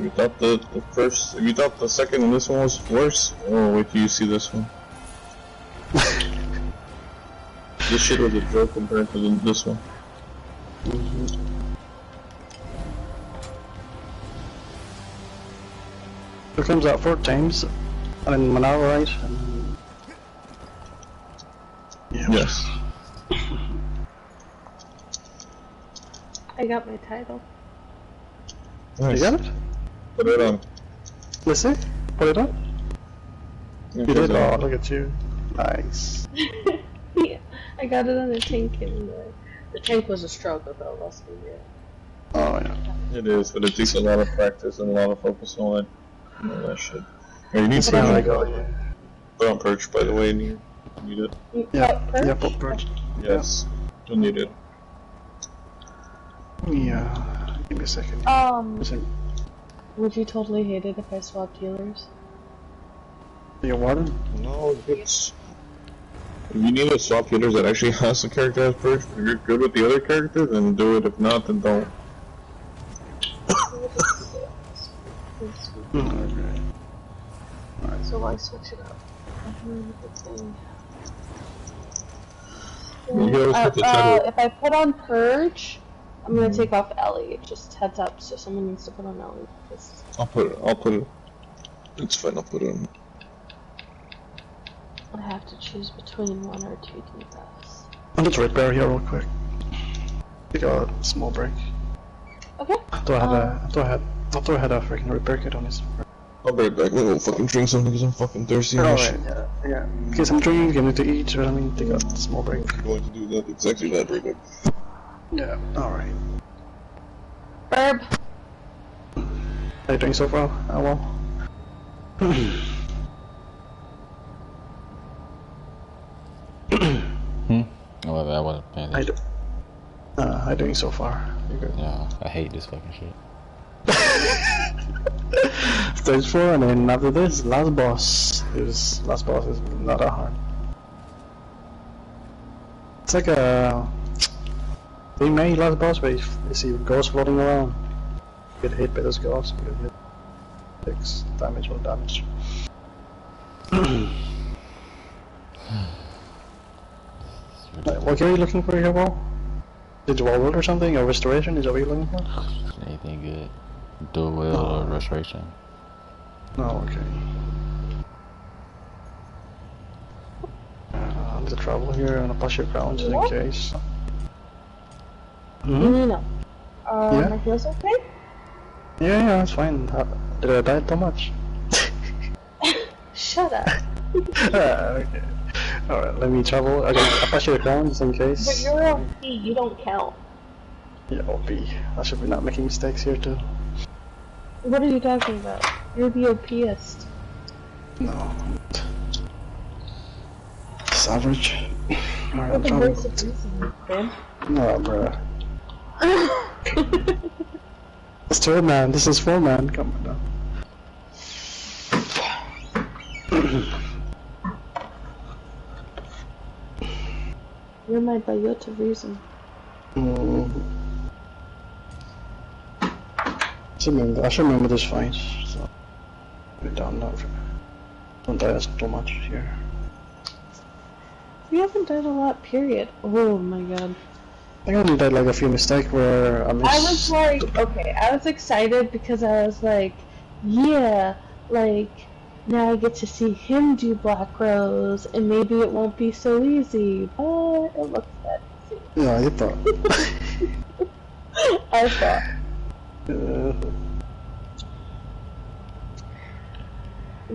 Speaker 1: You thought the first, you thought the second and this one was worse? Oh, wait till you see this one. This shit was a joke compared to this one.
Speaker 2: It comes out 4 times. I mean, Manara, right? And... yeah.
Speaker 1: Yes.
Speaker 4: I got my title.
Speaker 1: Nice.
Speaker 2: You got it?
Speaker 1: Put it on.
Speaker 2: Let's see. Put it on. You did? Oh, look at you. Nice.
Speaker 4: Yeah, I got it on the tank and the tank was a struggle though, let's be real.
Speaker 2: Oh yeah.
Speaker 1: It is, but it takes a lot of practice and a lot of focus on all that shit. Hey, you need to
Speaker 2: Yeah, I got it.
Speaker 1: put on perch, by the way, and you need it.
Speaker 2: Yeah, yeah, put perch.
Speaker 1: Yes, you'll need it.
Speaker 2: Yeah, give me a second.
Speaker 4: Would you totally hate it if I swapped healers?
Speaker 2: You want it?
Speaker 1: No, it's... If you need to swap healers that actually has the character as perch, if you're good with the other character, then do it. If not, then don't.
Speaker 2: Okay.
Speaker 4: Alright, so why switch it up? If I put on Purge, I'm gonna take off Ellie. Just heads up, so someone needs to put on Ellie.
Speaker 1: I'll put it. It's fine, I'll put it on.
Speaker 4: I have to choose between one or two debuffs.
Speaker 2: I'll just repair here real quick. Take a small break.
Speaker 4: Okay.
Speaker 2: I thought I had a freaking repair kit on this.
Speaker 1: I'll be right back. I'm gonna fucking drink something because I'm fucking thirsty.
Speaker 2: Alright, yeah. Because I'm drinking, getting to eat, so I mean, take a small break.
Speaker 1: I'm going to do that, exactly that right now.
Speaker 2: Yeah, alright.
Speaker 4: Herb!
Speaker 2: How you doing so far? Oh well.
Speaker 3: Oh, I wasn't paying attention.
Speaker 2: How you doing so far? You good?
Speaker 3: Yeah, I hate this fucking shit.
Speaker 2: Stage 4, and then after this, last boss is not that hard. It's like a remade last boss where you see ghosts floating around. You get hit by those ghosts, you get 6 damage or damage. What are you looking for here, Wall? Did you wall or something, or restoration? Is that what you're looking for?
Speaker 3: Anything good? Dual will or restoration?
Speaker 2: Oh, okay. I'll just travel here and I'll pass your crown just in case.
Speaker 4: No.
Speaker 2: Yeah?
Speaker 4: My heal's okay?
Speaker 2: Yeah, that's fine. Did I die too much?
Speaker 4: Shut up.
Speaker 2: Okay. Alright, let me travel. Okay, I'll pass you the crown just in case.
Speaker 4: But you're OP, you don't count.
Speaker 2: Yeah, OP. I should be not making mistakes here too.
Speaker 4: What are you talking about? You're the OPest.
Speaker 2: No. It's average. Alright, I'm
Speaker 4: The
Speaker 2: traveling.
Speaker 4: voice of reason, man.
Speaker 2: No, bruh. It's 3rd man, this is 4 man, come on now.
Speaker 4: You're my biota reason.
Speaker 2: I should remember this fight, so don't die too much here.
Speaker 4: We haven't done a lot, period. Oh my god.
Speaker 2: I think I only did like a few mistakes where I missed.
Speaker 4: I was like, okay, I was excited because I was like, yeah, like, now I get to see him do Black Rose, and maybe it won't be so easy, but it looks that easy.
Speaker 2: Yeah, you thought.
Speaker 4: I thought.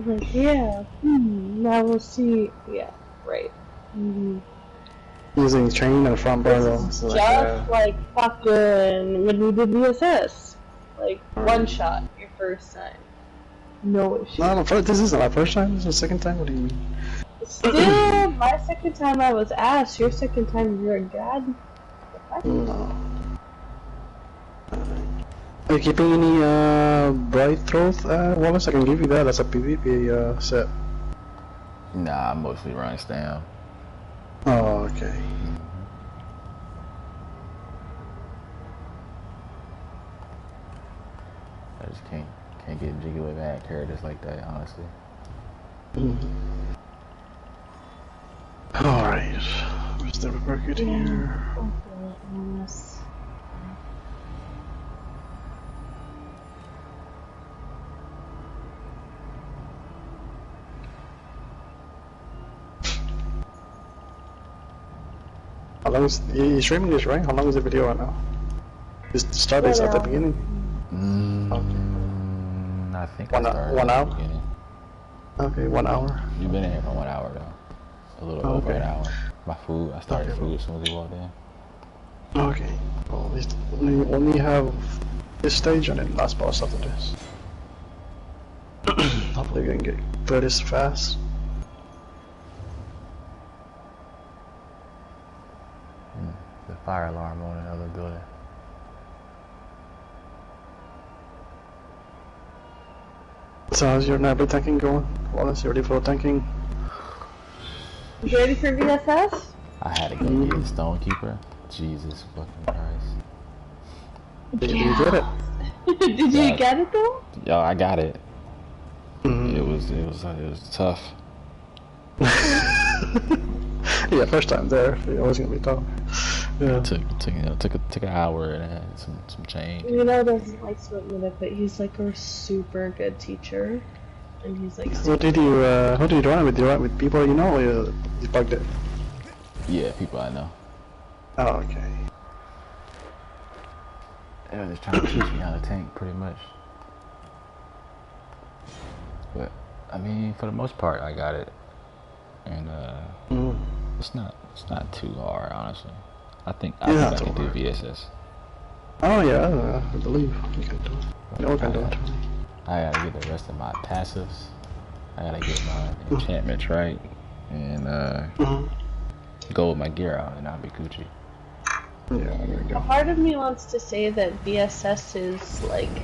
Speaker 4: Like, yeah, now we'll see, yeah, right.
Speaker 2: Using chain and front barrel.
Speaker 4: This is just like fucking when we did VSS. Like, one shot your first time. No issue.
Speaker 2: No, this isn't my first time, this is the second time? What do you mean?
Speaker 4: Still, my second time I was ass, your second time you're a god.
Speaker 2: No. Are you keeping any Bright Throat, Wallace? I can give you that as a PvP set.
Speaker 3: Nah, I mostly run stam.
Speaker 2: Oh, okay.
Speaker 3: I just can't get jiggy with bad characters like that, honestly.
Speaker 2: Alright. Where's the record here? How long is you streaming this, right? How long is the video right now? Is the start is at the beginning?
Speaker 3: I think I started
Speaker 2: 1
Speaker 3: at
Speaker 2: hour?
Speaker 3: the beginning.
Speaker 2: Okay, 1 hour.
Speaker 3: You've been in here for 1 hour though. A little over an hour. My food, I started food as soon as we walked in.
Speaker 2: Okay. Well, at least we only have this stage and then last boss after this. Hopefully we can get clear this fast.
Speaker 3: The fire alarm on another building.
Speaker 2: So how's your neighbor tanking going? Wallace, you ready for tanking?
Speaker 4: You ready for VSS?
Speaker 3: I had to go get the Stonekeeper. Jesus fucking Christ.
Speaker 2: Did you get it?
Speaker 4: Did you get it though?
Speaker 3: Yo, I got it. It was tough.
Speaker 2: Yeah, first time there. It was gonna be tough. Yeah.
Speaker 3: Took an hour and some change.
Speaker 4: You know, doesn't like to admit it, but he's like a super good teacher, and he's like.
Speaker 2: What did you run with? Did you run with people you know, or you bugged it?
Speaker 3: Yeah, people I know.
Speaker 2: Oh, okay.
Speaker 3: They were just trying to teach me how to tank, pretty much. But I mean, for the most part, I got it, and it's not too hard, honestly. I think I can do VSS.
Speaker 2: Oh yeah, I believe you can do it. You can do it.
Speaker 3: I gotta get the rest of my passives. I gotta get my enchantments right, and go with my gear out, and I'll be Gucci.
Speaker 2: Yeah, there we go.
Speaker 4: A part of me wants to say that VSS is like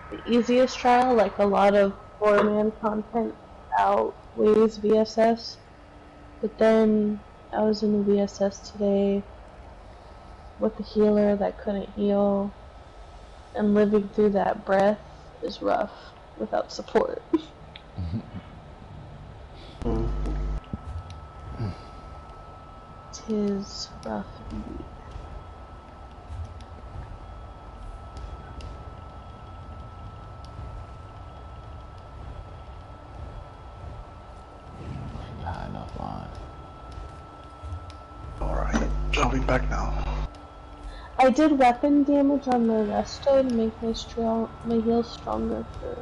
Speaker 4: the easiest trial, like a lot of 4-man content outweighs VSS. But then I was in the VSS today with a healer that couldn't heal, and living through that breath is rough without support. Tis rough indeed.
Speaker 3: Got enough on.
Speaker 2: Alright, jumping back now.
Speaker 4: I did weapon damage on the resto to make my heals stronger for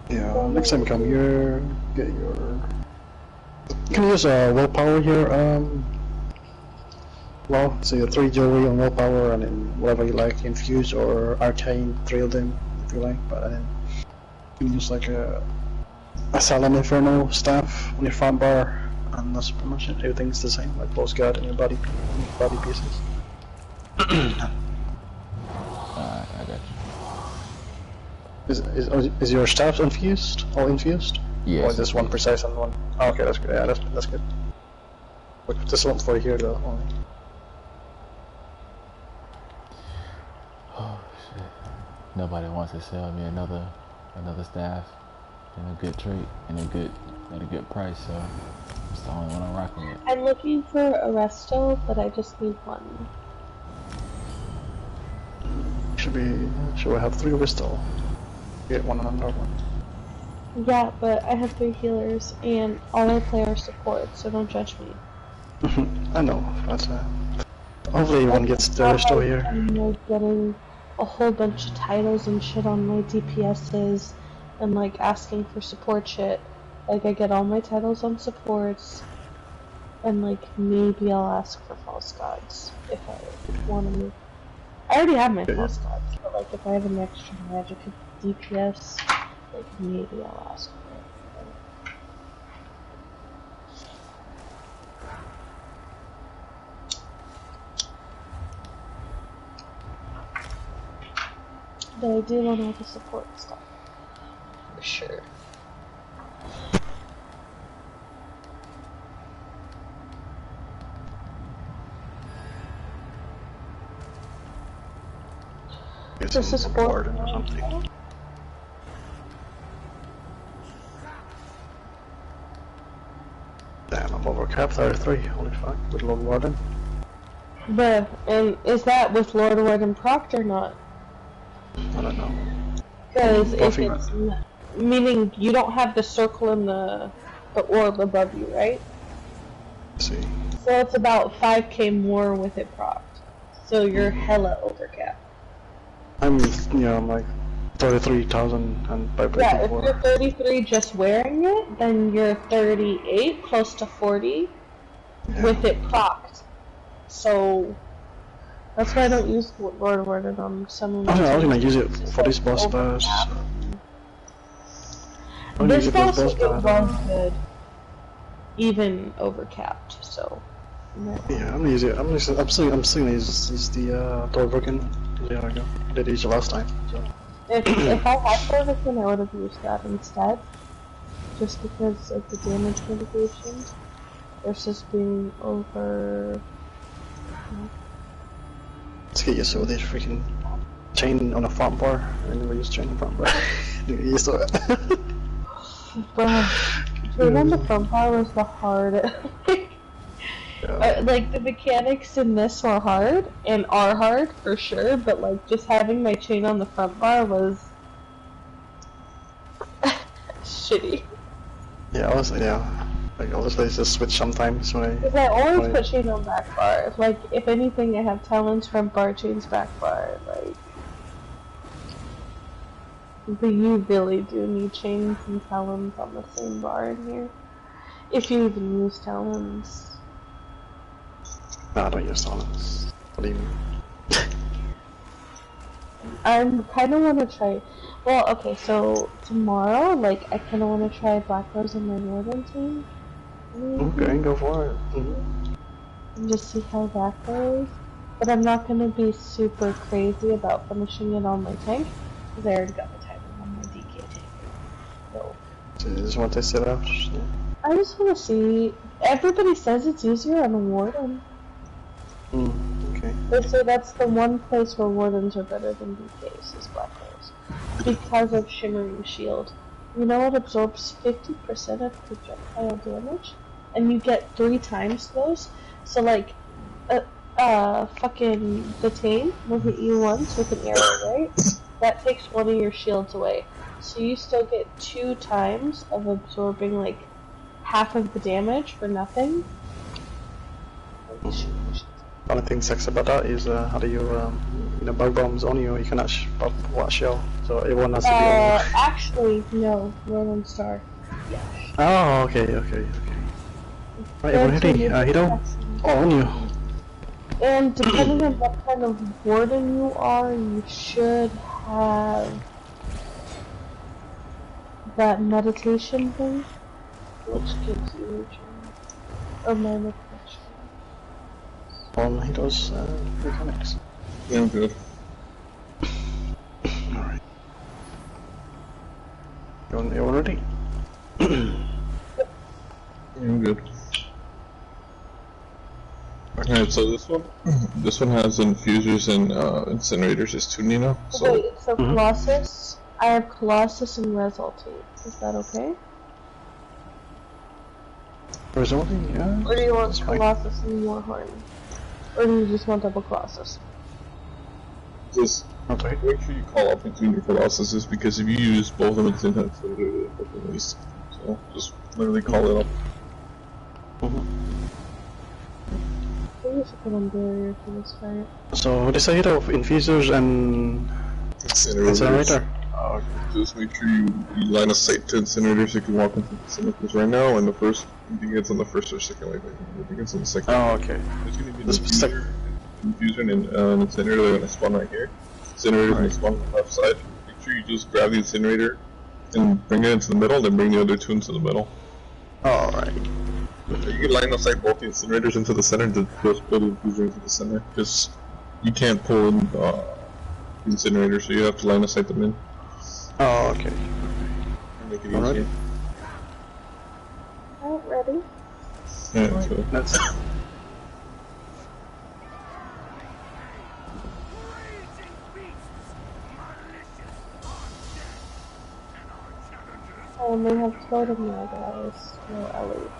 Speaker 2: Yeah, next time you come here, get your... You can use willpower here, well, so your 3 jewelry on willpower and then whatever you like, infuse or arcane, 3 of them if you like, but then you can use like a Silent Inferno staff on your farm bar, and that's pretty much it. Everything's the same, like close guard and your body pieces.
Speaker 3: I got you.
Speaker 2: Is your staff infused? All infused?
Speaker 3: Yes.
Speaker 2: Or is this one precise and one? Oh, okay, that's good. Yeah, that's good. Look, this one for here though. Only.
Speaker 3: Oh shit! Nobody wants to sell me another staff in a good trait at a good price, so it's the only one I'm rocking with.
Speaker 4: I'm looking for a resto, but I just need one.
Speaker 2: Should we have 3 Ristal? Get one on another one.
Speaker 4: Yeah, but I have 3 healers, and all I play are support, so don't judge me.
Speaker 2: I know, but hopefully one gets the Ristal here.
Speaker 4: I'm like getting a whole bunch of titles and shit on my DPSs, and like asking for support shit. Like I get all my titles on supports, and like maybe I'll ask for false gods if I want to move. I already have my false gods, but like if I have an extra magic DPS, like maybe I'll ask for it. But I do want all the support stuff. For sure. This is support
Speaker 2: or something. Damn, I'm over cap 33. Holy fuck, with Lord Warden.
Speaker 4: But, and is that with Lord Warden procced or not?
Speaker 2: I don't know.
Speaker 4: Because if it's meaning you don't have the circle in the orb above you, right?
Speaker 2: Let's see.
Speaker 4: So it's about 5k more with it procced. So you're hella overcapped.
Speaker 2: I'm like 33,000 and by
Speaker 4: Yeah, if
Speaker 2: 4.
Speaker 4: you're 33 just wearing it, then you're 38, close to 40, with it procced. So that's why I don't use Lord Warden on some of my
Speaker 2: I was gonna use it
Speaker 4: teams.
Speaker 2: for this boss bash.
Speaker 4: This boss it was good, even overcapped. So
Speaker 2: yeah, I'm gonna use it. I'm still gonna use the Torbergen. There we go. I did use it last time. So.
Speaker 4: If I had Torbergen, I would have used that instead, just because of the damage mitigation versus being over.
Speaker 2: Let's get used to this freaking chain on a front bar. I never used chain on the front bar. Get used to it.
Speaker 4: Chain on the front bar was the hard. Like the mechanics in this were hard and are hard for sure, but like just having my chain on the front bar was shitty.
Speaker 2: Yeah, like obviously just switch sometimes when I.
Speaker 4: Because I always put chain on back bar. Like if anything, I have talons front bar, chains back bar. Like, but you really do need chains and talons on the same bar in here, if you even use talons.
Speaker 2: No, I don't use talents. What do you mean?
Speaker 4: I kind of want to try. Well, okay, so tomorrow, like, I kind of want to try Black Rose and my Warden team.
Speaker 2: Okay, go for it.
Speaker 4: And just see how that goes. But I'm not going to be super crazy about finishing it on my tank, because I already got the timer on my DK tank. So
Speaker 2: you just want to test it out? Yeah.
Speaker 4: I just want to see. Everybody says it's easier on a Warden.
Speaker 2: Okay.
Speaker 4: They say that's the one place where Wardens are better than DKs, is Black Rose. Because of Shimmering Shield. You know it absorbs 50% of projectile damage? And you get 3 times those? So like, fucking the Tame will hit you once with an arrow, right? That takes one of your shields away. So you still get 2 times of absorbing like half of the damage for nothing.
Speaker 2: The only thing sucks about that is how do you, bug bombs on you, you cannot pop what shell, so everyone has to be on you.
Speaker 4: Actually, no, Roland Star. Yeah.
Speaker 2: Oh, okay. Right, everyone ready? Hito? Oh, on you.
Speaker 4: And depending on what kind of warden you are, you should have that meditation thing, which gives you a minor protection.
Speaker 2: On Hito's mechanics.
Speaker 1: Yeah, I'm good.
Speaker 2: Alright. You ready?
Speaker 1: Yeah, I'm good. Alright, so this one has infusers and incinerators as two, Nino. So
Speaker 4: wait, so Colossus, I have Colossus and Resultate. Is that okay?
Speaker 2: Resulting, yeah.
Speaker 4: Or do you want Colossus and Warhorn? Or do you just want double Colossus?
Speaker 1: just make sure you call out between your Colossuses, because if you use both of them at the same time, it's literally a fucking waste. So just literally call it up.
Speaker 4: I used to put on barrier for this fight.
Speaker 2: So what is a hit of infusers and incinerator?
Speaker 1: Just make sure you line of sight to incinerators so you can walk into the incinerators right now, and the first, I think it's on the first or second wave, I think it's on the second.
Speaker 2: Oh, okay.
Speaker 1: There's gonna be an infuser and an incinerator, they're gonna spawn right here. Incinerator's gonna spawn on the left side. Make sure you just grab the incinerator and bring it into the middle, then bring the other two into the middle.
Speaker 2: Alright.
Speaker 1: You can line of sight both the incinerators into the center to just pull the infuser into the center, because you can't pull in the incinerator, so you have to line of sight them in.
Speaker 2: Oh, okay.
Speaker 1: Make it easier.
Speaker 4: Alright, ready?
Speaker 1: Yeah, so
Speaker 2: That's
Speaker 4: Oh, and they have totem now, guys. No, Ellie.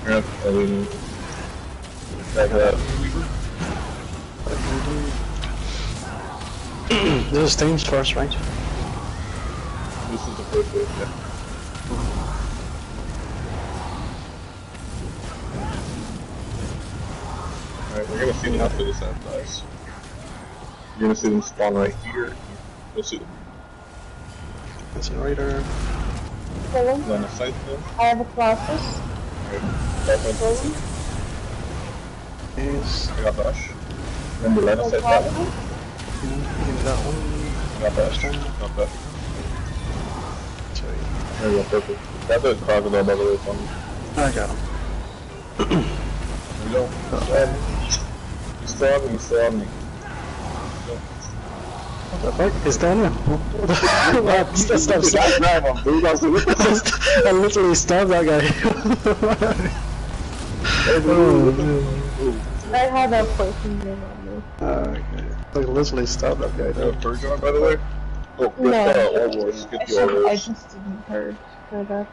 Speaker 1: yeah, Ellie. Back up.
Speaker 2: this is things first, right?
Speaker 1: This is the first wave, yeah. Alright, we're gonna see after this end, guys. You're gonna see them spawn right here. You'll see them.
Speaker 2: Incinerator.
Speaker 1: Line of sight there.
Speaker 4: I have a Colossus.
Speaker 1: Okay.
Speaker 2: Yes.
Speaker 1: I got Bash. Remember line of sight that one?
Speaker 2: Give that one.
Speaker 1: Got Bash. Got Bash. There you go, perfect. Got the crocodile by the way, for me.
Speaker 2: I got him.
Speaker 1: There we go. He's still on me, he's still on me.
Speaker 2: What the fuck? He's down there. Stop.
Speaker 1: Grab him, dude.
Speaker 2: I literally stabbed that guy.
Speaker 4: I had a poison ring on me.
Speaker 2: Okay. I literally stabbed that guy though.
Speaker 1: Purge on, by the way? Oh,
Speaker 4: No.
Speaker 1: get the Ouroboros. Get the
Speaker 4: I
Speaker 1: Ouroboros.
Speaker 4: just didn't purge. My bad.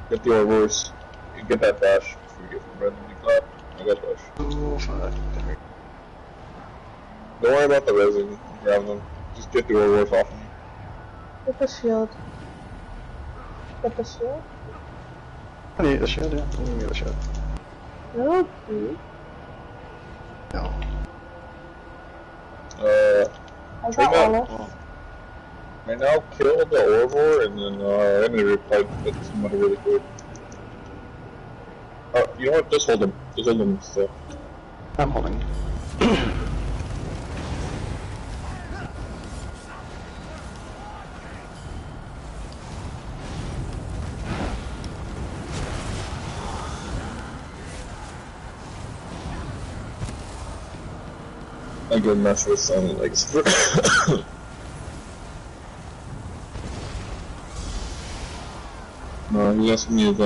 Speaker 1: Get the Ouroboros. Get that Bash before you get from randomly clap. I got Bash.
Speaker 2: Oh fuck.
Speaker 1: Don't worry about the resin. Grab them. Just get the Ouroboros off of me.
Speaker 4: Get the shield. Get the shield?
Speaker 2: I need the shield, yeah. I need the shield.
Speaker 4: No, please.
Speaker 2: No.
Speaker 4: I got all
Speaker 1: Right now, kill the Ouroboros and then I'm gonna reply to somebody really quick. You know what? Just hold them. Just hold them still.
Speaker 2: I'm holding.
Speaker 1: I go mess with some legs. No, he asked me if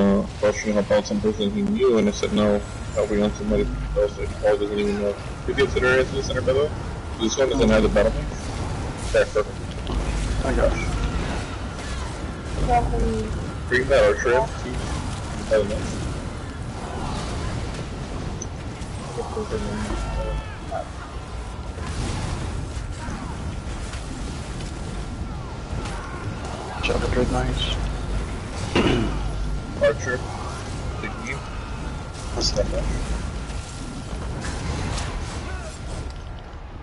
Speaker 1: I should help out some person he knew, and I said no. Helping out somebody else that Paul doesn't even know. Did you consider it as the center, by the way? This one doesn't have the battle link. Okay, perfect.
Speaker 2: I got you.
Speaker 1: Bring that archer in, too. I don't know.
Speaker 2: Shot the Dread Knights.
Speaker 1: Archer. Taking you. Step back.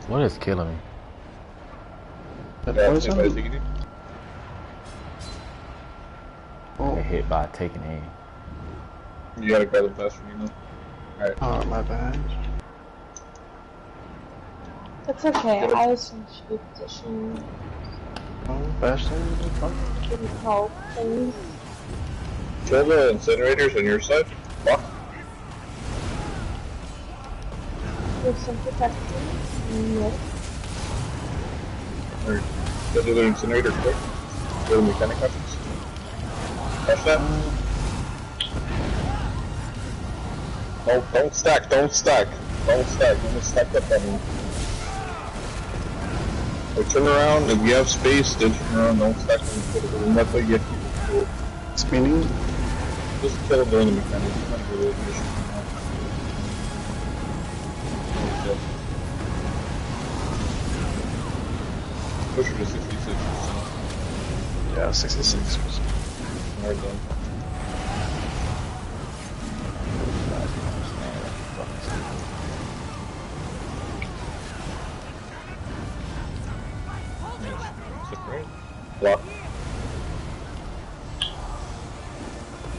Speaker 3: What is killing me?
Speaker 2: That
Speaker 1: Yeah,
Speaker 2: poison?
Speaker 1: anybody taking you?
Speaker 2: Oh.
Speaker 3: Get hit by taking aim.
Speaker 1: You gotta grab the faster, you know? Alright.
Speaker 2: Oh, my bad.
Speaker 4: It's okay, I was in shape position.
Speaker 2: Oh, bastard. Fuck.
Speaker 4: Didn't help things.
Speaker 1: Kill the incinerators on your side. Fuck.
Speaker 4: There's some protection. Yes.
Speaker 1: Or kill the other incinerator quick. Kill the mechanic weapons. Catch that. Don't stack, don't stack. Don't stack, you just stack up on me. Or turn around, if you have space, then turn around, don't stack them. That's how you get people.
Speaker 2: Spinning.
Speaker 1: Just kill the enemy mechanic, it's not really an issue. Push her to 66%.
Speaker 2: Yeah, 66%.
Speaker 1: More done. Block.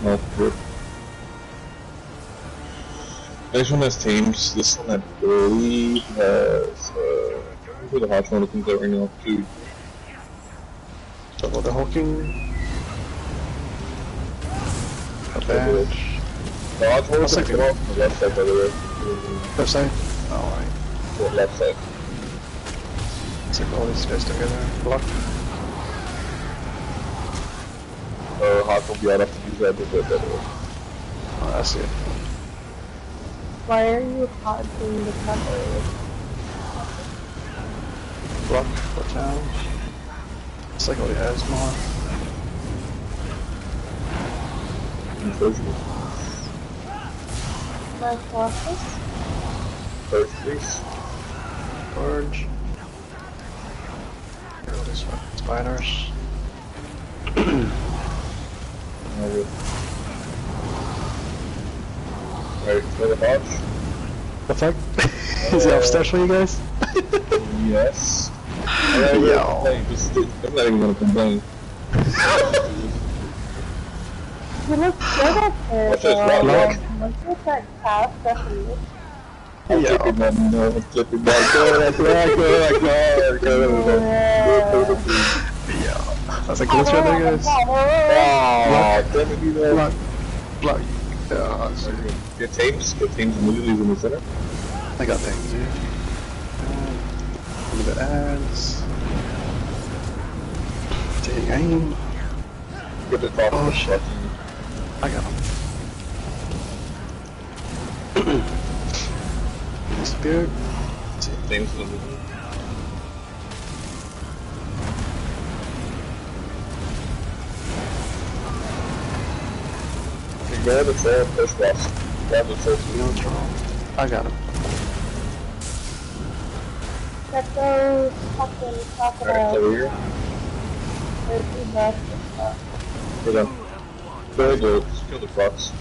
Speaker 1: No, good. Next one has teams. This one I believe has who the hot one looking at right now too.
Speaker 2: Double the hulking. A badge.
Speaker 1: The hot one looking come off the left side by the way.
Speaker 2: Left side? Alright.
Speaker 1: Yeah, left side.
Speaker 2: Let's take all these guys together. Block.
Speaker 1: Hot will be out after these guys a bit better.
Speaker 2: Oh, I see it.
Speaker 4: Why are you hodging the cover?
Speaker 2: Block. Watch out. It's like all he has more.
Speaker 4: My Colossus?
Speaker 1: First, please.
Speaker 2: Gorge. Here are all these fucking spiders.
Speaker 1: Alright, kill the Hodge.
Speaker 2: The fuck? Is he upstairs for you guys?
Speaker 1: Yes. Yo. I'm not even gonna complain.
Speaker 4: You look good up there, though. Look at that cast definition.
Speaker 1: I'm flipping that, I'm flipping that.
Speaker 2: Yeah. That's a glitch right there, guys.
Speaker 1: Oh, damn it, you know.
Speaker 2: Block. Yeah,
Speaker 1: Get tames immediately in the center.
Speaker 2: I got things here. Look at the ads. Take aim.
Speaker 1: Get the top.
Speaker 2: Oh shit. I got him. Disappeared.
Speaker 1: Tames in the middle. Go to the trail, push west. Grab the trail.
Speaker 2: No trouble. I got him.
Speaker 4: Check those fucking crocodiles.
Speaker 1: Alright, over here.
Speaker 4: There's two bucks and stuff.
Speaker 1: Get them. Go ahead, go. Just kill the fox.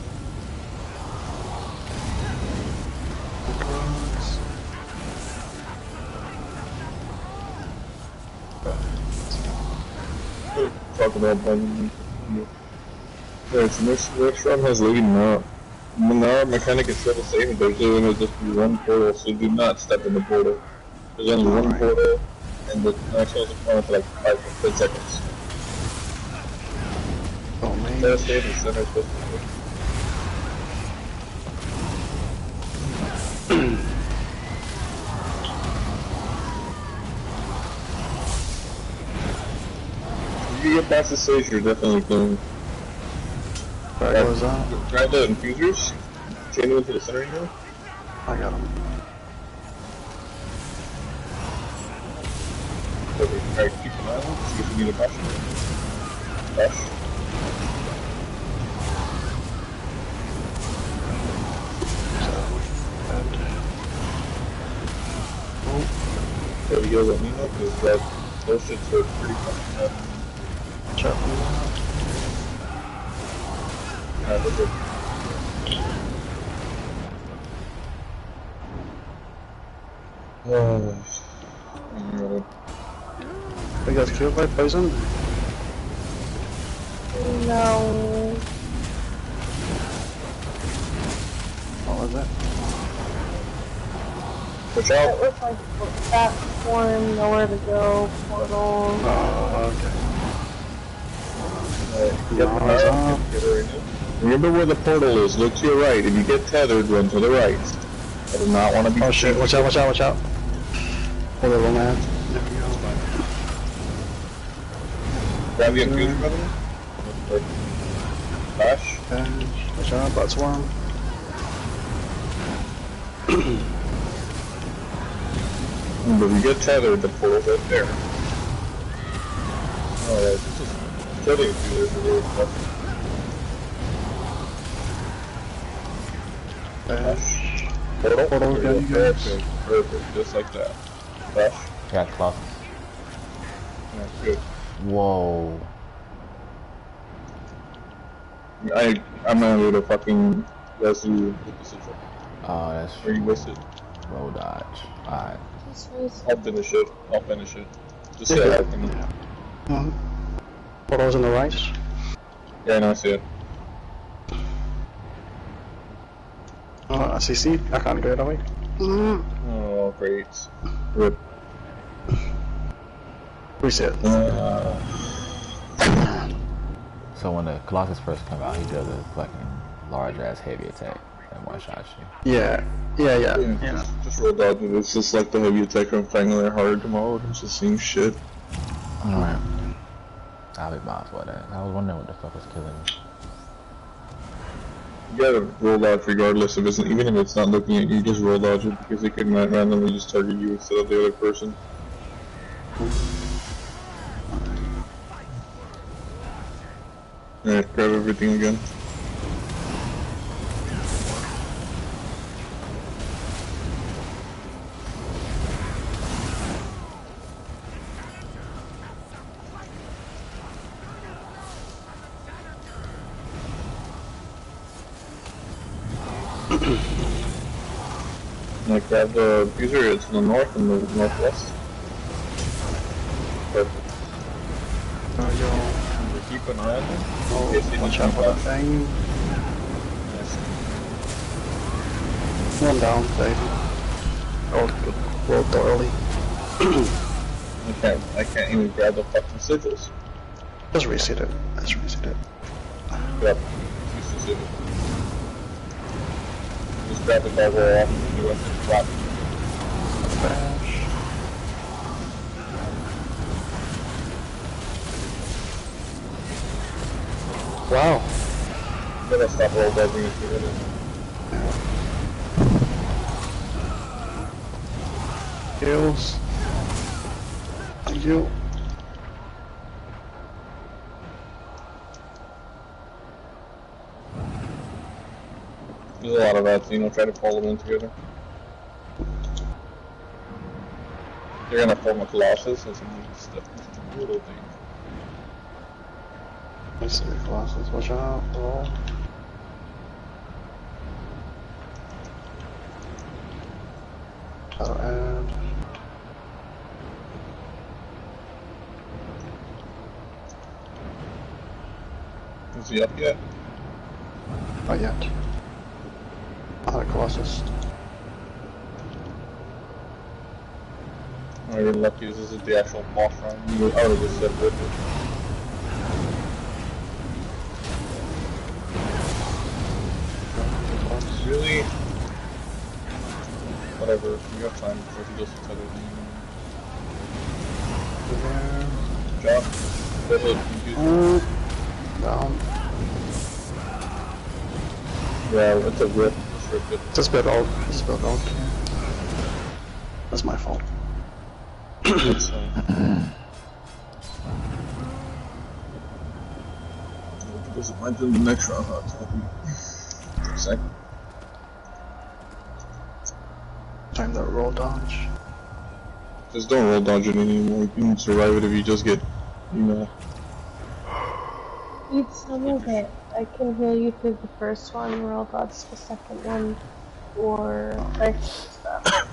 Speaker 1: Crocodile button. Yeah, so next run has leading up. Now our mechanic is still the same, there's only just be one portal, so do not step in the portal. There's only one portal, and the next one's going for like 5 to 10 seconds.
Speaker 2: Oh man.
Speaker 1: Gotta stay in the center, supposed If you get past the stage, you're definitely going.
Speaker 2: Where goes up?
Speaker 1: Try the infusers. Chain them into the center here.
Speaker 2: I got him.
Speaker 1: Okay, alright, keep an eye on it. See if you need a bash. Bash. There we go, let me know, because those shits are pretty fucking up.
Speaker 2: Chop me out. We got killed by poison?
Speaker 4: No.
Speaker 2: What was that?
Speaker 1: Watch out!
Speaker 4: It looks like that form, nowhere to go, portal.
Speaker 2: Oh, okay.
Speaker 1: Remember where the portal is, look to your right. If you get tethered, run to the right. I do not want to be.
Speaker 2: Oh shit, watch out, watch out, watch out. Hold it, man. There we go.
Speaker 1: Grab the infuser, by the way. Bash.
Speaker 2: Watch out, butt swarm.
Speaker 1: But if you get tethered, the portal's right there. Alright, this is killing infusers for really tough. Bash. Portal,
Speaker 2: got you guys.
Speaker 1: Perfect, just like that. Bash.
Speaker 3: Got clock.
Speaker 1: Yeah, good.
Speaker 3: Whoa.
Speaker 1: I'm not able to fucking residue with the situation.
Speaker 3: Oh, that's
Speaker 1: Or you wasted.
Speaker 3: roll dodge. Alright.
Speaker 1: I'll finish it. I'll finish it. Just say I can.
Speaker 2: Portal's on the right.
Speaker 1: Yeah, no, I see it.
Speaker 2: Oh, CC. I can't go that way.
Speaker 1: Oh, great. Rip.
Speaker 2: Reset.
Speaker 3: So when the Colossus first come out, he does a fucking large ass heavy attack and one shot you.
Speaker 2: Yeah.
Speaker 1: Just roll dodge it. It's just like the heavy attack from Triangular Hard mode. It's the same shit.
Speaker 3: Alright. I'll be bound for that. I was wondering what the fuck was killing me.
Speaker 1: You gotta roll dodge regardless if it's even if it's not looking at you, just roll dodge it because it can randomly just target you instead of the other person. Alright, grab everything again. Like grab the diffuser, it's in the north and the northwest. Perfect. Keep an eye on them.
Speaker 2: Oh, watch out for that thing.
Speaker 1: Nice.
Speaker 2: One down, baby. Oh, rolled early.
Speaker 1: I can't even grab the fucking sigils.
Speaker 2: Just reset it. Let's reset it.
Speaker 1: Yep. Just grab the dog roll off and do it flat.
Speaker 2: Bash. Wow.
Speaker 1: I'm gonna stop roll dodging if you hit it.
Speaker 2: Kills. Thank you.
Speaker 1: There's a lot of that, you know, try to pull them in together. You're gonna form a Colossus and some stuff. Little thing.
Speaker 2: I see the Colossus, watch out, roll. Shadow add.
Speaker 1: Is he up yet?
Speaker 2: Not yet. Another Colossus.
Speaker 1: Oh, you're lucky this isn't the actual boss run. I would have just said with it. Really? Whatever, we got time before he does this other thing. Drop. Hit it.
Speaker 2: Down.
Speaker 1: Yeah, it's a rip. Just ripped it.
Speaker 2: Just build out. Just build out. That's my fault.
Speaker 1: It's doesn't mind in the next round, huh? It's gonna be second.
Speaker 2: Time to roll dodge.
Speaker 1: Just don't roll dodge it anymore. You can survive it if you just get, you know.
Speaker 4: Eat some of it. I can heal you through the first one, roll dodge the second one, or extra stuff.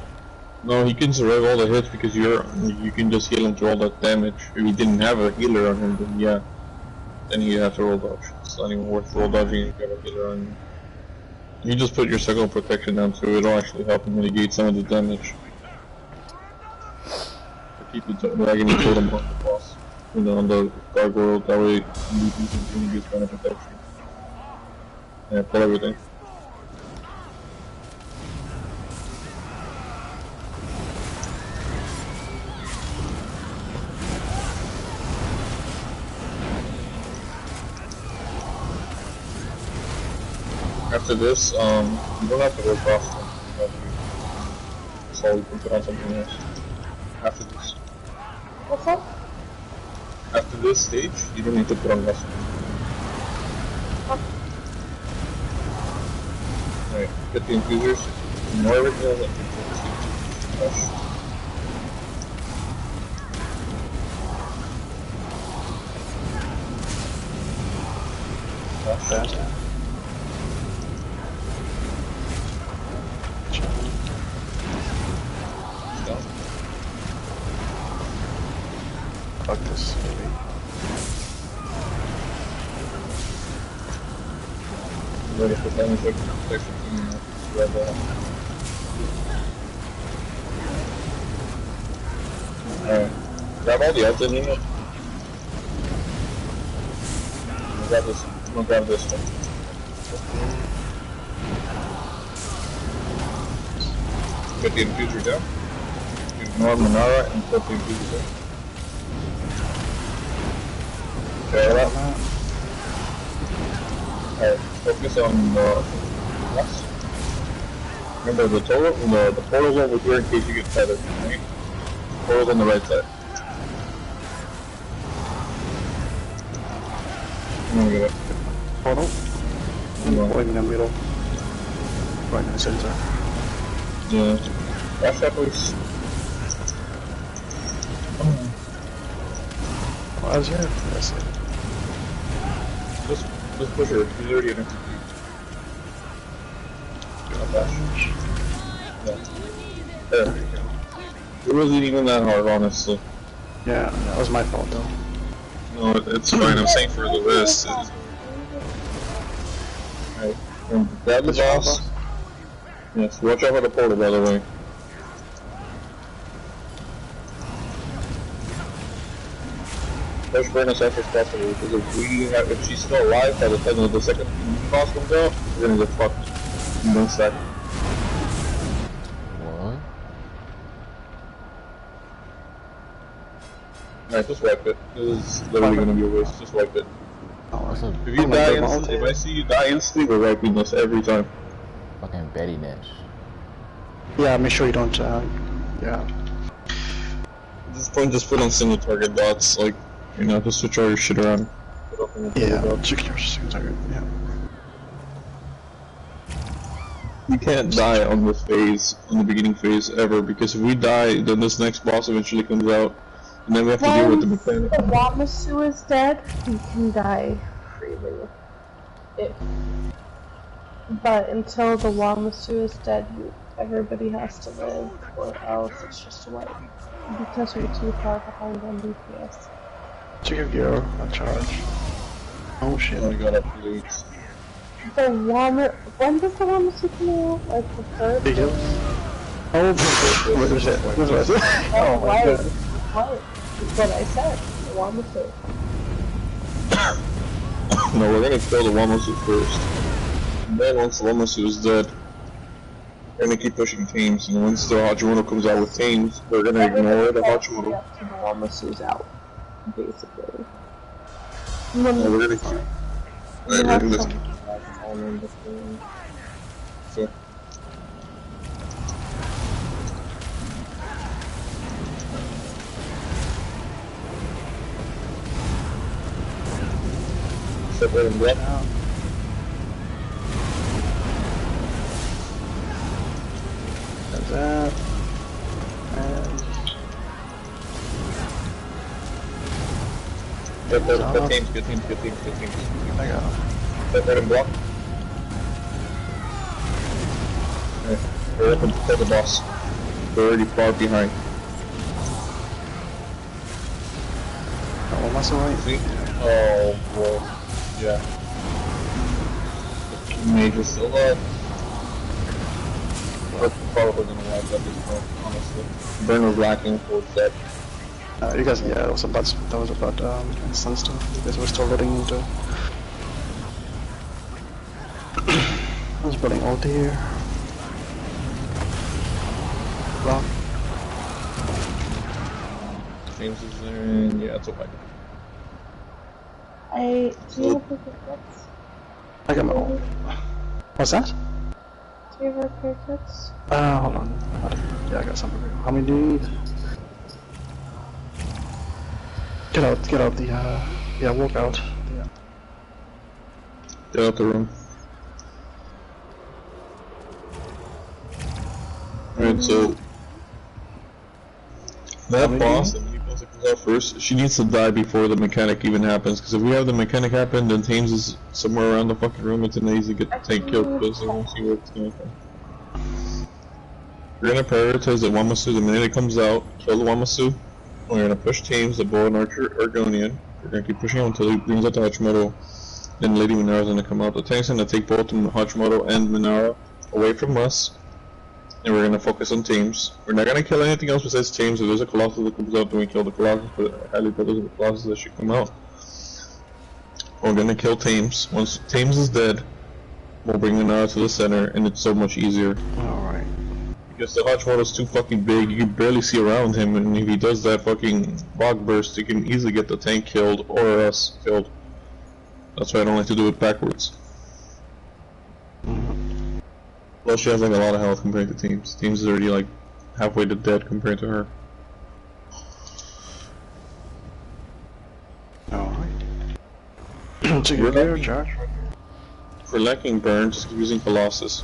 Speaker 1: No, he can survive all the hits because you can just heal him through all that damage. If he didn't have a healer on him, then yeah. Then you have to roll dodge. It's not even worth roll dodging if you have a healer on you. You just put your circle protection down so it'll actually help him mitigate some of the damage. To keep the dragon and totem on the boss. You know, on the gargoyle, that way you can get kind of protection. Yeah, pull everything. After this, you don't have to work off them. So you can put on something else. After this.
Speaker 4: What's up?
Speaker 1: After this stage, you don't need to put on muscle. Alright, get the infusers. More original than
Speaker 2: Fast. Fuck this, maybe.
Speaker 1: ready for damage protection from red ball. Alright. Grab all the outs in here. I'm gonna grab this one. Put the infuser down. Ignore Manara and put the infuser down. Okay, that. Alright, focus on the west. Remember the total, the portal's over here in case you get feathered, right? The portal's on the right side. I'm gonna get it.
Speaker 2: Portal? Right in the middle. Right in the center.
Speaker 1: Yeah. Dash that please.
Speaker 2: Oh, that's it. That's it.
Speaker 1: Just push her. She's already in her. Dash. Yeah. There. It wasn't even that hard, honestly.
Speaker 2: Yeah, that was my fault though.
Speaker 1: No, it's fine. I'm saying for the rest. Alright, grab the boss. Yes, watch out for the portal, by the way. Push Burn as fast as possible, because if she's still alive by the time the second boss comes out, we're gonna get fucked in 1 second.
Speaker 3: What?
Speaker 1: Alright, just wipe it. This is literally gonna be a waste. Just wipe it. If you die instantly, if I see you die instantly, we're wiping this every time.
Speaker 3: Fucking Betty Mitch.
Speaker 2: Yeah, make sure you don't, yeah.
Speaker 1: At this point, just put on single target dots, like, you know, just switch all your shit around.
Speaker 2: Yeah, check your single target, yeah.
Speaker 1: You can't die on this phase, on the beginning phase, ever, because if we die, then this next boss eventually comes out, and then we have to deal with the mechanic.
Speaker 4: Once the Wamasu is dead, he can die freely. But until the Wamasu is dead, everybody has to live, or else it's just a wipe. Because we're too far behind on DPS.
Speaker 2: Check your gear, I'll charge. Oh shit.
Speaker 1: Oh my god, I bleed.
Speaker 4: When does the Wamasu come out? Like the third?
Speaker 2: Oh, what is it? What is it?
Speaker 4: Oh my god. What? That's what I said. The Wamasu.
Speaker 1: No, we're gonna kill the Wamasu first. And then once the Wamasu is dead, we're gonna keep pushing teams, and once the Hachimoto comes out with teams, we're gonna ignore the Hachimoto.
Speaker 4: Up to the Wamasu's out, basically.
Speaker 1: No, we're gonna keep... Alright, we're gonna keep... So. Separate and block.
Speaker 2: There's that. And...
Speaker 1: Good teams. I got him. Separate and block. Alright, we're open to kill the boss. We're already far behind.
Speaker 2: Oh, that's alright.
Speaker 1: See? Oh, well, yeah. Mage is still alive. We're probably gonna wipe at this point, honestly. Burn was lacking for dead.
Speaker 2: You guys, yeah, that was about sun stuff. You guys were still getting into. I was putting ult here. Block.
Speaker 1: James is there, and yeah, it's okay.
Speaker 4: Do you have kits?
Speaker 2: I got my ult. What's that?
Speaker 4: Do you have repair kits?
Speaker 2: Hold on. Yeah, I got some. How many do you need? Get out the, yeah, walk out. Yeah.
Speaker 1: Get out the room. Alright, so... That boss, the mini boss that comes out first, she needs to die before the mechanic even happens, because if we have the mechanic happen, then Thames is somewhere around the fucking room, it's an easy to get the tank killed, because you won't see what's gonna happen. We're gonna prioritize the Wamasu the minute it comes out, kill the Wamasu. We're gonna push teams, the Bow and Argonian. We're gonna keep pushing him until he brings out the Hachimoto. Then Lady Minara's gonna come out. The tank's gonna take both Hachimoto and Minara away from us. And we're gonna focus on teams. We're not gonna kill anything else besides teams. If there's a Colossus that comes out, then we kill the Colossus, but I highly doubt there's a Colossus that should come out. We're gonna kill teams. Once teams is dead, we'll bring Minara to the center, and it's so much easier.
Speaker 2: Alright.
Speaker 1: Because the Hachimoto's too fucking big, you can barely see around him, and if he does that fucking bog burst, he can easily get the tank killed, or us killed. That's why I don't like to do it backwards. Plus she has like a lot of health compared to Teams. Teams is already like halfway to dead compared to her.
Speaker 2: Alright. So you're there, charge?
Speaker 1: For lacking burn, just keep using Colossus.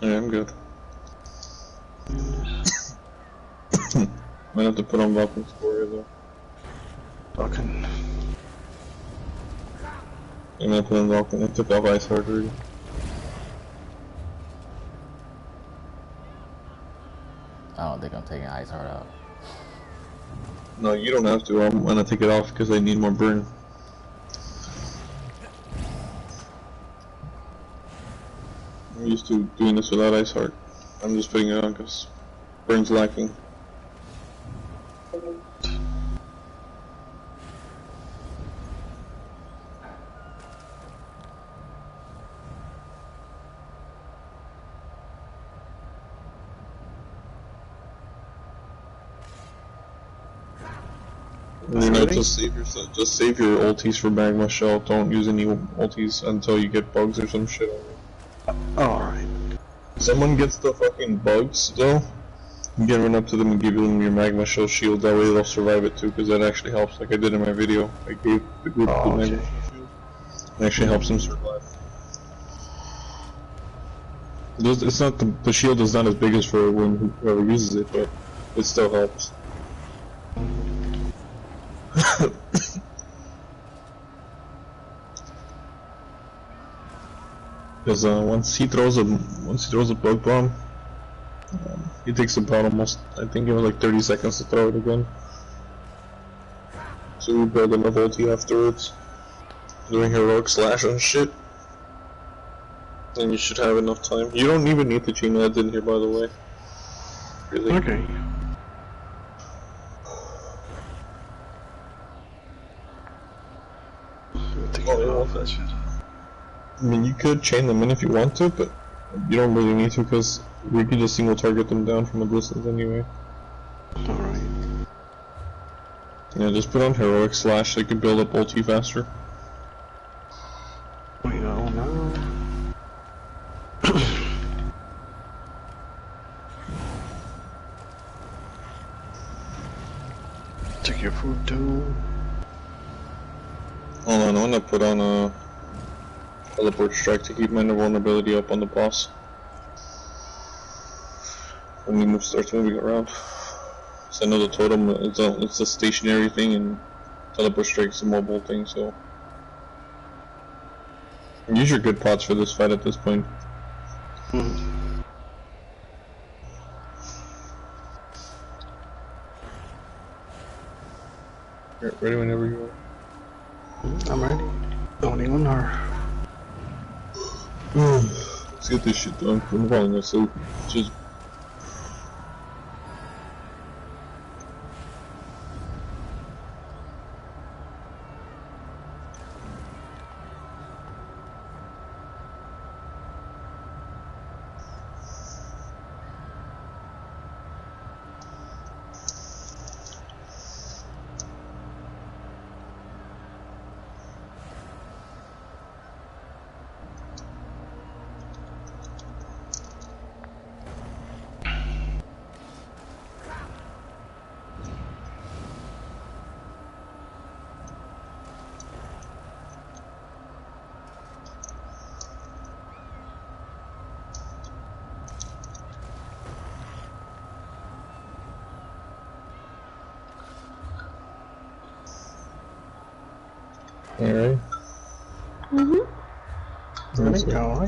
Speaker 1: Yeah, I'm good. Might have to put on Vulcan's Warrior though.
Speaker 2: Vulcan.
Speaker 1: And I put in rock and I took off ice hard already.
Speaker 3: I don't think I'm taking ice hard out.
Speaker 1: No, you don't have to. I'm gonna take it off because I need more burn. I'm used to doing this without ice heart. I'm just putting it on because burn's lacking. You know, just save your ultis for magma shell. Don't use any ultis until you get bugs or some shit on it.
Speaker 2: Alright.
Speaker 1: Someone gets the fucking bugs though, you can run up to them and give them your magma shell shield. That way they'll survive it too, because that actually helps. Like I did in my video, I gave the group the magma shell shield. It actually helps them survive. It's not the shield is not as big as for when whoever uses it, but it still helps. Because once he throws a bug bomb, it takes about almost, I think it was like 30 seconds to throw it again. So we build enough ulti afterwards, doing heroic slash and shit. Then you should have enough time. You don't even need the chain ads in here, by the way. Really.
Speaker 2: Okay.
Speaker 1: I mean, you could chain them in if you want to, but you don't really need to because we can just single target them down from a distance anyway.
Speaker 2: Alright.
Speaker 1: Yeah, just put on heroic slash so you can build up ulti faster.
Speaker 2: We don't know. Take your food too.
Speaker 1: Hold on, I'm gonna put on a teleport strike to keep my vulnerability up on the boss when he starts moving around. So I know the totem it's a stationary thing and teleport strike's a mobile thing, so use your good pots for this fight at this point. You're ready whenever you are.
Speaker 2: I'm ready. Only one hour.
Speaker 1: Let's get this shit done. I'm falling asleep. Just alright.
Speaker 2: Let's go.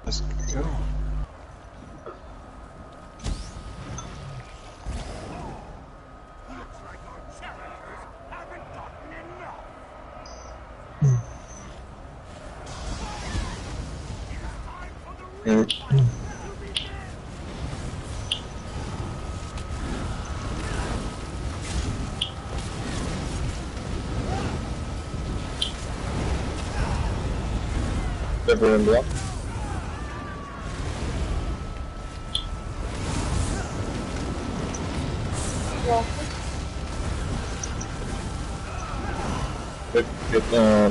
Speaker 2: Let's go.
Speaker 1: Never in block. Get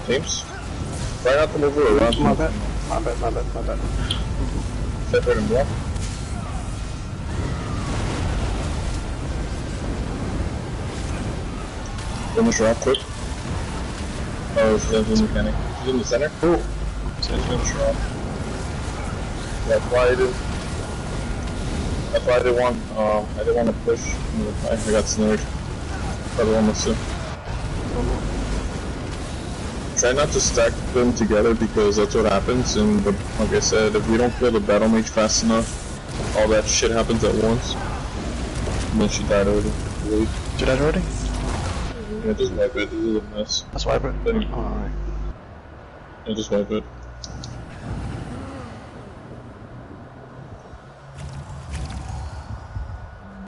Speaker 1: teams. Try not to move around.
Speaker 2: My bad.
Speaker 1: Separate and block. Finish her off quick. Oh, she's in the mechanic. She's in the center.
Speaker 2: Oh.
Speaker 1: Finish her off. That's why I didn't. That's why I didn't want. I didn't want to push. I got snared. Probably almost soon. Try not to stack them together because that's what happens, and like I said, if we don't kill the battle mage fast enough, all that shit happens at once. And then she died already.
Speaker 2: She died already?
Speaker 1: Yeah, just wipe it, this is a mess.
Speaker 2: Let's wipe it. Alright.
Speaker 1: Yeah, just wipe it.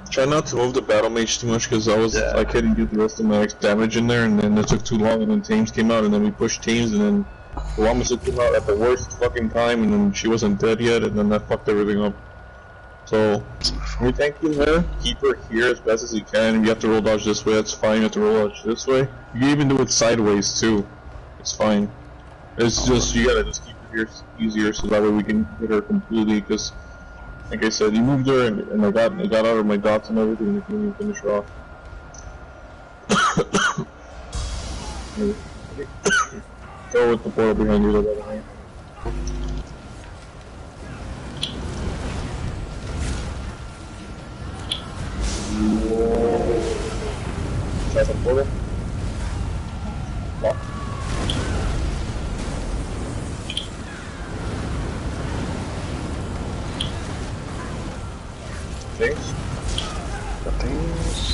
Speaker 1: Try not to move the battle mage too much because I couldn't get the rest of my damage in there, and then it took too long, and then Tames came out, and then we pushed Tames, and then the Lamasa came out at the worst fucking time, and then she wasn't dead yet, and then that fucked everything up. So, when you're tanking her, keep her here as best as you can. If you have to roll dodge this way, that's fine. You have to roll dodge this way. You can even do it sideways too. It's fine. It's just, you gotta just keep it here easier so that way we can hit her completely, because like I said, you moved her and I got out of my dots and everything, and you can even finish her off. Go with the portal behind you, the other way. Try the portal. Lock. Things.
Speaker 2: Got things.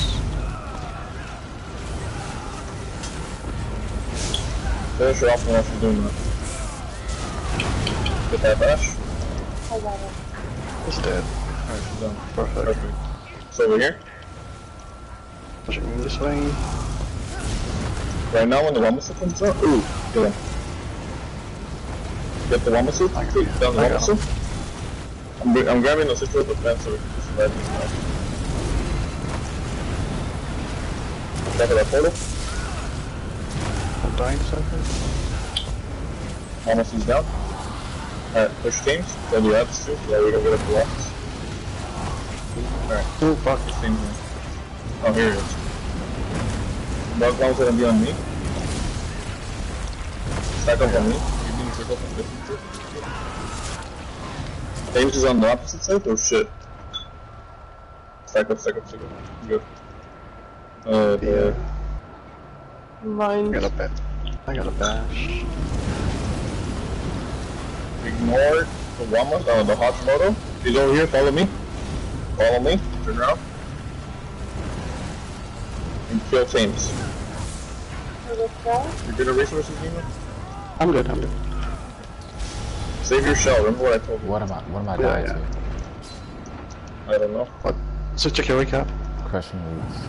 Speaker 1: Finish her off while she's doing that. Get that bash.
Speaker 4: I got it.
Speaker 2: It's dead.
Speaker 1: Alright, she's done.
Speaker 2: Perfect.
Speaker 1: So over here.
Speaker 2: Pushing me this way.
Speaker 1: Right now when the Wamasu comes out, ooh, get him. Get the Wamasu, take down the Wamasu. I'm grabbing the Citro with the fence so we can just let these guys. Check that portal.
Speaker 2: I'm dying something.
Speaker 1: Wamasu's down. Alright, push teams. Go the abs too, so that we don't get up the walls. Alright.
Speaker 2: Oh fuck.
Speaker 1: This team's in. Oh, here it is. Bug bomb's gonna be on me. Stack up on me. You're being circled from distance. Tames is on the opposite side? Oh shit. Stack up. Good.
Speaker 2: Yeah.
Speaker 4: Mine.
Speaker 2: I got a bash.
Speaker 1: Ignore the Wama, the Hashimoto. He's over here, follow me. Follow me, turn around. And kill Tames. You're gonna resources, Nemo?
Speaker 2: I'm good.
Speaker 1: Save your shell, remember what I told you.
Speaker 3: What am I dying to?
Speaker 1: I don't know.
Speaker 2: What? So check your recap.
Speaker 3: Crushing roots.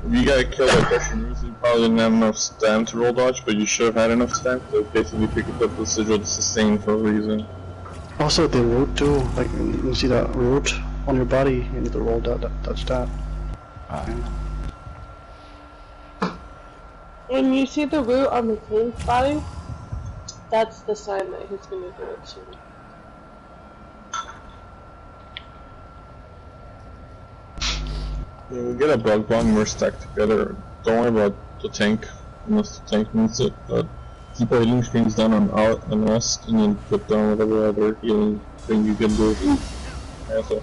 Speaker 1: You gotta kill that Crushing Roots, you probably didn't have enough stam to roll dodge, but you should have had enough stam to basically pick up the sigil to sustain for a reason.
Speaker 2: Also the root too, like you see that root on your body, you need to roll touch that.
Speaker 4: When you see the root on the king's body, that's the sign that he's gonna do it soon.
Speaker 1: Yeah, we get a bug bomb, we're stacked together. Don't worry about the tank, unless the tank needs it, but keep our healing screens down on out and rest, and then put down whatever other healing thing you can do. Yeah, so.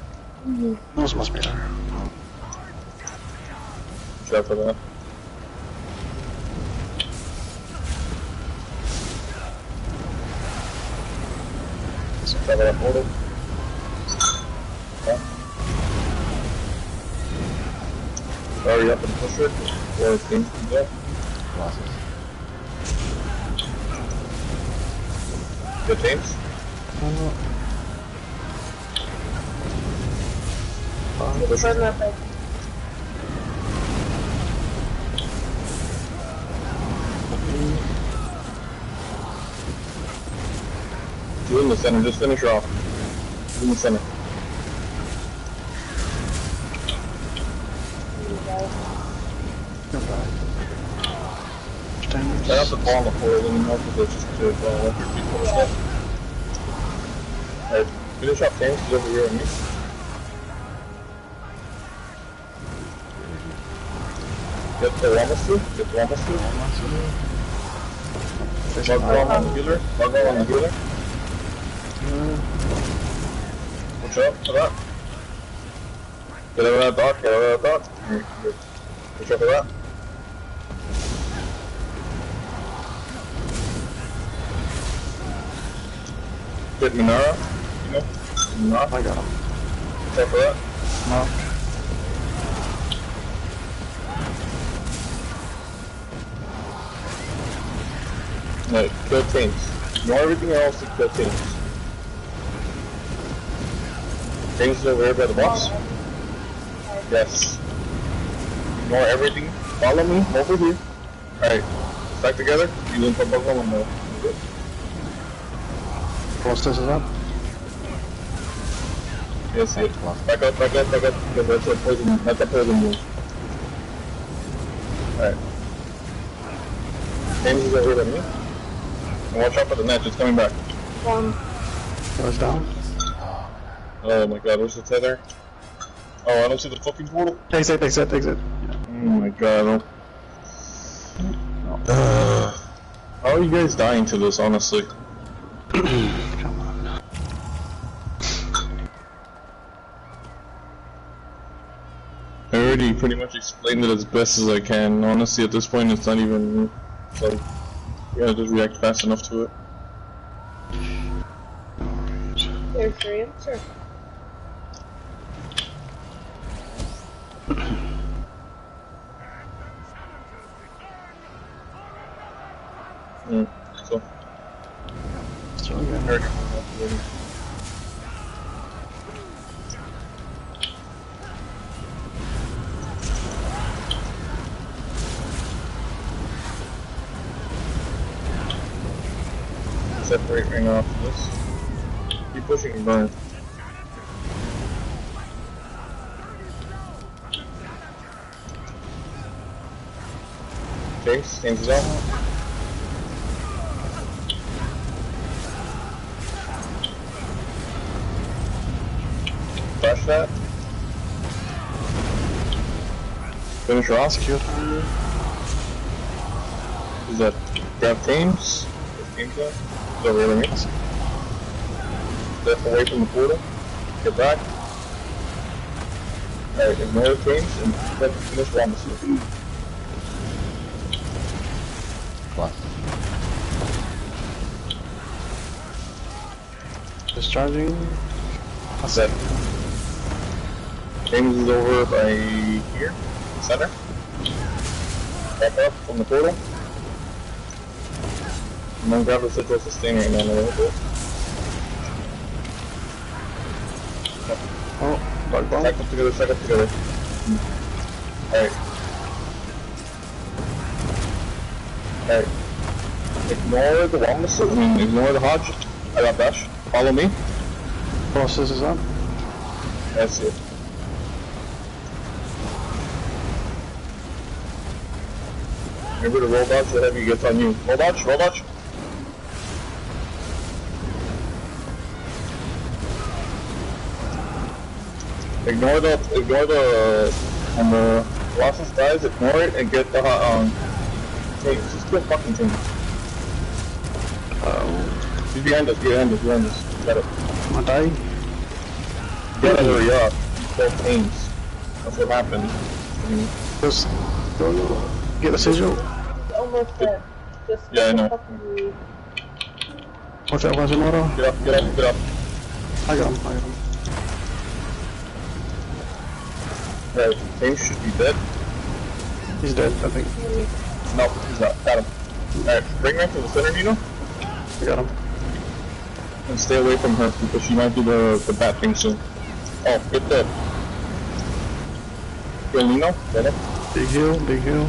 Speaker 2: Those must be there.
Speaker 1: Try for that. Try that portal. Yeah. Hurry up and push it, or things can go.
Speaker 3: Losses.
Speaker 1: Good teams? Push it. You in the center, just finish her off. You in the center. Try not to fall on the floor anymore because it's just to let your feet pull stuff. Alright, finish off James, he's over here with me. Get the Wamasu. Bug bomb on the healer. Watch out for that. Get out of that dock, get out of that dock. Here, here. Watch out for that. Get Minara, you know? Minara.
Speaker 2: I got him.
Speaker 1: Watch out for that.
Speaker 2: No.
Speaker 1: No, kill teams. Ignore everything else and kill teams. James is over here by the boss. Yes. Ignore everything. Follow me over here. Alright. Back together. You didn't put both of them. Good.
Speaker 2: Process is up.
Speaker 1: Yes, yes. Back up, back up, back up. Because that's a poison. That's a poison move. Alright. James is over here with me. And watch out for the net. It's coming back.
Speaker 2: Goes down.
Speaker 1: Oh my god, where's the tether? Oh, I don't see the fucking portal.
Speaker 2: Exit, exit, exit.
Speaker 1: Oh my god. How are you guys dying to this, honestly?
Speaker 2: Come on.
Speaker 1: I already pretty much explained it as best as I can. Honestly, at this point, it's not even like you gotta just react fast enough to it.
Speaker 4: There's your answer.
Speaker 1: So.
Speaker 2: So again.
Speaker 1: Separate ring off this. Keep pushing and burn. James, James is out. Flash that. Finish her off.
Speaker 2: Secure.
Speaker 1: Is that grab teams? Teams up? Is that really me? Step away from the portal. Get back. Alright, ignore the teams and let finish Ramesses.
Speaker 3: Plus.
Speaker 2: Discharging.
Speaker 1: That's it. James is over by here, center. Back up from the portal. I'm gonna grab the Citral Sustain right now a little bit.
Speaker 2: Oh, bug bomb.
Speaker 1: Stack up together, stack up together. Alright. Alright. Ignore the Walnuts, ignore the Hodge. I got Dash. Follow me.
Speaker 2: Process is up.
Speaker 1: That's it. Remember the roll dodge, the heavy gets on you. Roll dodge, roll dodge. Ignore the, when the Colossus dies, ignore it and get the, tanks. Just kill fucking tanks. He's behind us, behind us, behind us. Got it.
Speaker 2: Am I dying?
Speaker 1: You gotta hurry up. Kill tanks. That's what happened.
Speaker 2: Just go, get the sigil.
Speaker 4: Almost dead. Just
Speaker 1: Yeah, I know.
Speaker 2: Watch out, Quasimodo.
Speaker 1: Get up, get up, get up.
Speaker 2: I got him, I got him.
Speaker 1: Alright, tanks should be dead.
Speaker 2: He's dead, I think.
Speaker 1: No, he's not. Got him. Alright, bring her to the center, Nino.
Speaker 2: I got him.
Speaker 1: And stay away from her because she might do the bat thing soon. Oh, get dead. Kill Nino. Get him.
Speaker 2: Big heal, big heal.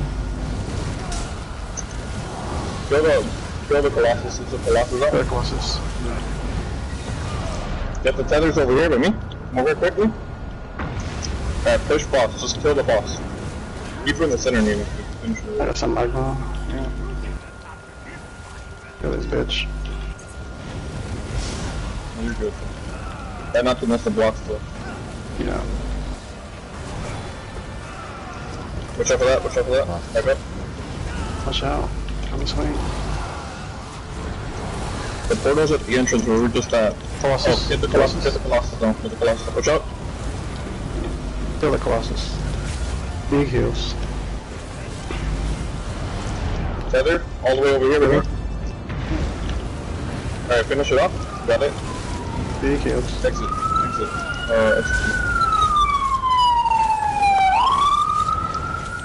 Speaker 1: Kill the Colossus. It's a Colossus up.
Speaker 2: Red Colossus.
Speaker 1: Get the tethers over here by me. Come over here quickly. Alright, push boss. Just kill the boss. Keep her in the center, Nino.
Speaker 2: I got some magcro. Yeah. Kill this bitch.
Speaker 1: You're good. Try not to miss the blocks though.
Speaker 2: Yeah.
Speaker 1: Watch out for that, watch out for that. Back up.
Speaker 2: Watch out. Come this way.
Speaker 1: The portal's at the entrance where we're just at.
Speaker 2: Colossus.
Speaker 1: Oh, hit the Colossus, hit the Colossus zone. Hit the Colossus. Watch out.
Speaker 2: Kill the Colossus. Big heals.
Speaker 1: Tether, all the way over here, baby. Alright, finish it off. Got it.
Speaker 2: Big heals.
Speaker 1: Exit. Execute.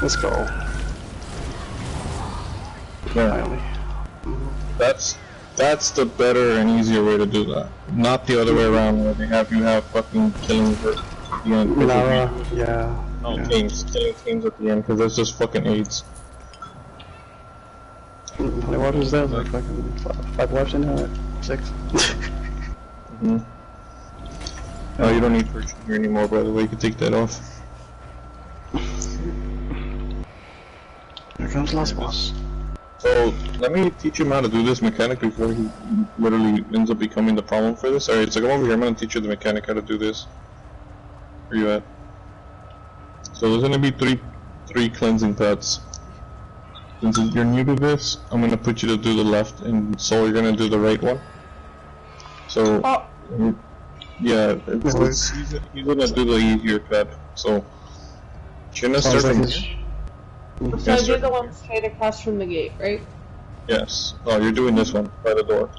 Speaker 2: Let's go.
Speaker 1: Yeah. That's the better and easier way to do that. Not the other way around where they have you have fucking killing at the end.
Speaker 2: Yeah.
Speaker 1: No, teams. Killing teams at the end because that's just fucking AIDS.
Speaker 2: How many waters is that? Like fucking 5 lives in there? 6?
Speaker 1: Oh, you don't need purchase here anymore, by the way. You can take that off.
Speaker 2: Here comes last boss.
Speaker 1: So, let me teach him how to do this mechanic before he literally ends up becoming the problem for this. Alright, so come over here, I'm gonna teach you the mechanic how to do this. Where you at? So there's gonna be three cleansing pads. Since you're new to this, I'm gonna put you to do the left, and so you're gonna do the right one. So, yeah, he's gonna do the easier pad. So, you're gonna start from here.
Speaker 4: So I do the one straight across from the gate, right?
Speaker 1: Yes. Oh, you're doing this one by the door.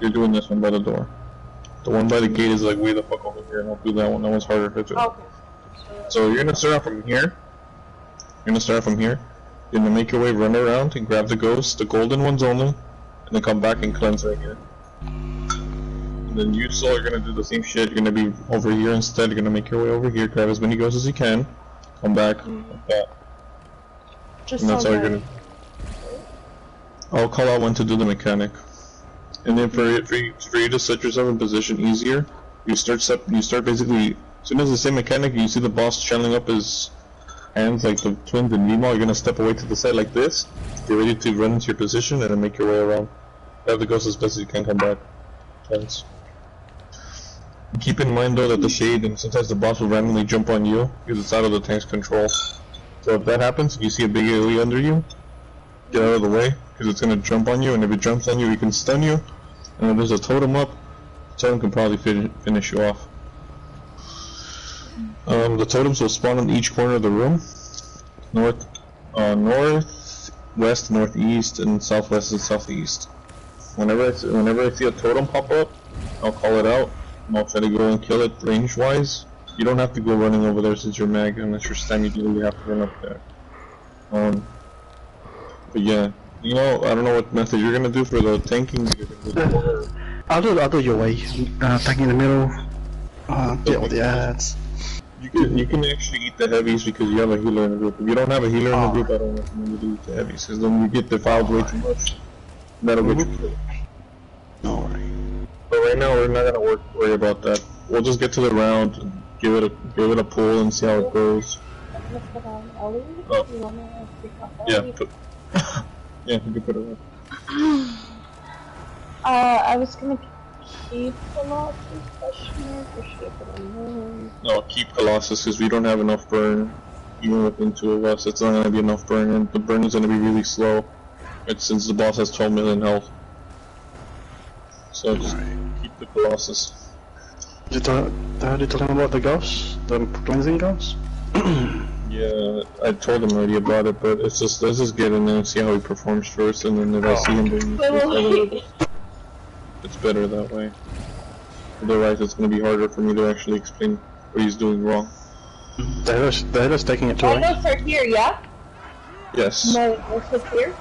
Speaker 1: You're doing this one by the door. The one by the gate is like way the fuck over here. Don't do that one. That one's harder to do.
Speaker 4: Okay.
Speaker 1: So you're gonna start out from here. You're gonna make your way, run around, and grab the ghosts, the golden ones only, and then come back and cleanse right here. And then you, Soul, you're gonna do the same shit. You're gonna be over here instead. You're gonna make your way over here, grab as many ghosts as you can, come back like that. And that's how you're gonna. I'll call out when to do the mechanic. And then for you to set yourself in position easier, you start basically. As soon as the same mechanic, you see the boss channeling up his hands like the twins in Nemo, you're gonna step away to the side like this, get ready to run into your position, and then make your way around. Grab the ghost as best as you can, come back. Thanks. Keep in mind though that the shade and sometimes the boss will randomly jump on you because it's out of the tank's control. So if that happens, if you see a big AoE under you, get out of the way because it's gonna jump on you, and if it jumps on you, it can stun you. And if there's a totem up, the totem can probably finish you off. The totems will spawn in each corner of the room. North, west, northeast, and southwest and southeast. Whenever I see a totem pop up, I'll call it out, and I'll try to go and kill it range-wise. You don't have to go running over there since you're mag, unless you're STEM, you really have to run up there. But yeah, you know, I don't know what method you're gonna do for the tanking.
Speaker 2: I'll do your way. Tank in the middle. Deal with the ads.
Speaker 1: You can actually eat the heavies because you have a healer in the group. If you don't have a healer in the group, I don't recommend you to eat the heavies because then you get defiled way too much. That'll get you killed.
Speaker 2: Alright.
Speaker 1: But right now, we're not gonna worry about that. We'll just get to the round, and give it a pull, and see how it goes.
Speaker 4: Oh.
Speaker 1: Yeah. Yeah, you can put it on.
Speaker 4: I was gonna keep Colossus question mark or should I put on
Speaker 1: No, keep Colossus because we don't have enough burn. Even within 2 of us, it's not gonna be enough burn, and the burn is gonna be really slow. It's since the boss has 12 million health. So just keep the Colossus.
Speaker 2: Did you tell him about the ghosts? The cleansing ghosts?
Speaker 1: Yeah, I told him already about it, but it's just let's just get in there and see how he performs first, and then if I see him doing it's better that way. Otherwise, it's going to be harder for me to actually explain what he's doing wrong.
Speaker 2: They're just taking it to
Speaker 4: my notes are here, yeah?
Speaker 1: Yes.
Speaker 4: My notes are here?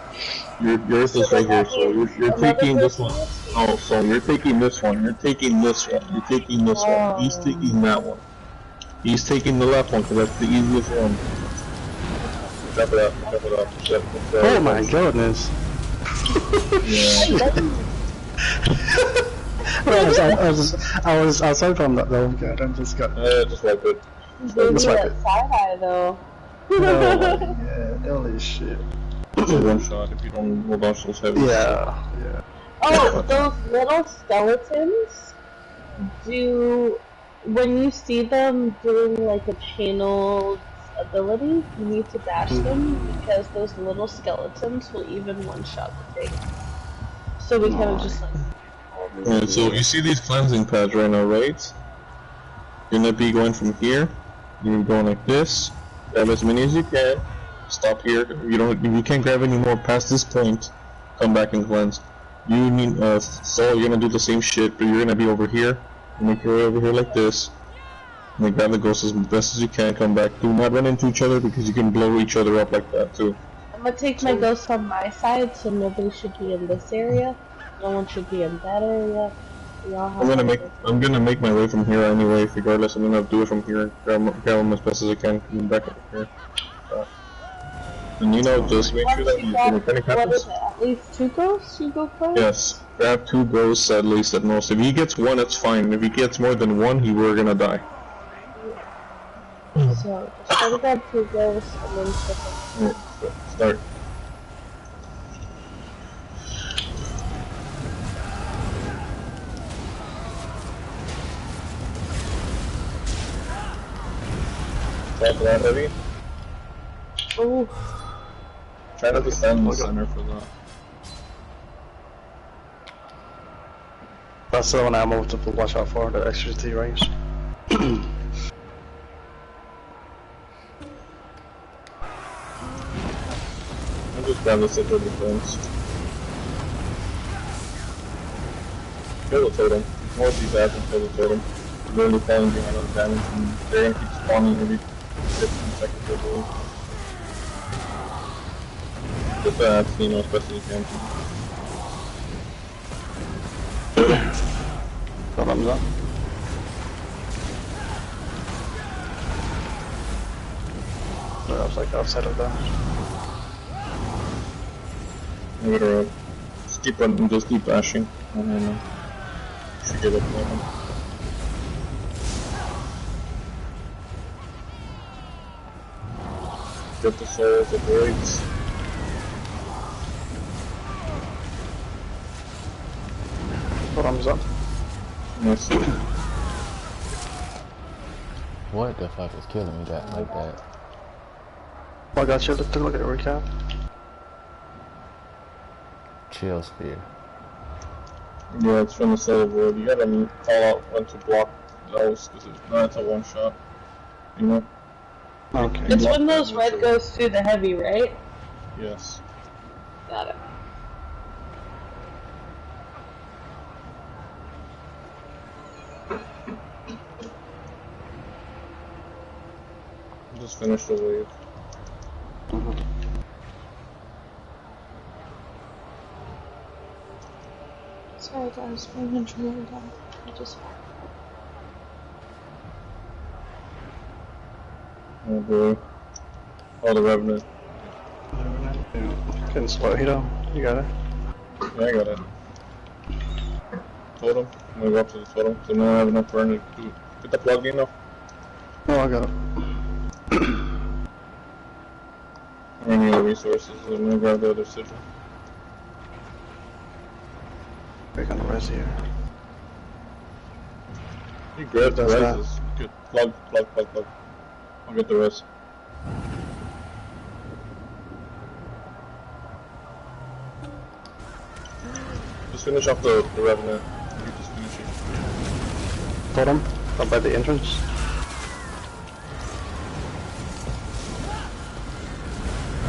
Speaker 1: Yours is right here, so you're taking this one. Oh, so you're taking this one, you're taking this one, you're taking this one, he's taking that one. He's taking the left one, because that's the easiest one. Chop it up, chop it up, chop it up.
Speaker 2: Oh my goodness.
Speaker 1: Yeah.
Speaker 2: I was outside from that though, God, I just got...
Speaker 1: just wipe it.
Speaker 4: Just wipe it. Side-eye though.
Speaker 2: Yeah, holy shit.
Speaker 1: It's a one shot if you don't hold on to those heavy.
Speaker 2: Yeah.
Speaker 4: Oh, those little skeletons when you see them doing like a channeled ability, you need to dash them because those little skeletons will even one-shot the thing. So we kind of just like...
Speaker 1: Alright, so you see these cleansing pads right now, right? You're gonna be going from here, You're going like this. Grab as many as you can. Stop here. You can't grab any more past this point. Come back and cleanse. You need so you're gonna do the same shit, but you're gonna be over here. You make your way over here like this. And then grab the ghost as best as you can. Come back. Do not run into each other because you can blow each other up like that too.
Speaker 4: I'm gonna take my ghost on my side, so nobody should be in this area. No one should be in that area.
Speaker 1: I'm gonna make my way from here anyway. Regardless, I'm gonna do it from here. Grab them as best as I can. Come back up here. And just make sure that you mechanic happens.
Speaker 4: At least 2 ghosts you go for?
Speaker 1: Yes, grab 2 ghosts at least at most. If he gets 1, it's fine. If he gets more than 1, we're gonna die.
Speaker 4: So, just try to grab 2 ghosts and then
Speaker 1: Start. Try for that heavy.
Speaker 4: Ooh.
Speaker 1: Try not to stand in the center for that.
Speaker 2: That's the one I'm to watch out for, the extra T range.
Speaker 1: I'll just grab the center of the fence. Kill the totem. More of these ads and kill the totem. They're really falling behind on damage and they're gonna keep spawning every 15 seconds or so. Just as best as you can.
Speaker 2: Thumbs up. No, I was like outside of that.
Speaker 1: Move it around. Just keep running, just keep bashing. Should get up now. Get the souls, the voids.
Speaker 2: Thumbs up.
Speaker 1: Nice.
Speaker 3: What the fuck is killing me like that?
Speaker 2: I got you. Look at the recap.
Speaker 3: Chill spear.
Speaker 1: Yeah, it's from the soul void. You gotta call out when to block those, because if not, it's a one shot. You know?
Speaker 2: Okay.
Speaker 4: It's when those red goes through the heavy, right?
Speaker 1: Yes.
Speaker 4: Got it.
Speaker 1: Just finish the wave.
Speaker 4: Sorry guys, my inventory down. I just...
Speaker 1: Oh boy. Oh, the Revenant.
Speaker 2: Getting slow, Hito. You got it.
Speaker 1: Yeah, I got it. Totem. I'm gonna go up to the totem, so now I have enough burn to do it. Get the plug in now.
Speaker 2: Oh, I got it.
Speaker 1: I'm running out of resources, so I'm gonna grab the other sigil.
Speaker 2: Back on the res here.
Speaker 1: You grab the reses. Good. Plug. I'll get the res. Just finish off the Revenant. You just finish it.
Speaker 2: Totem. Up by the entrance.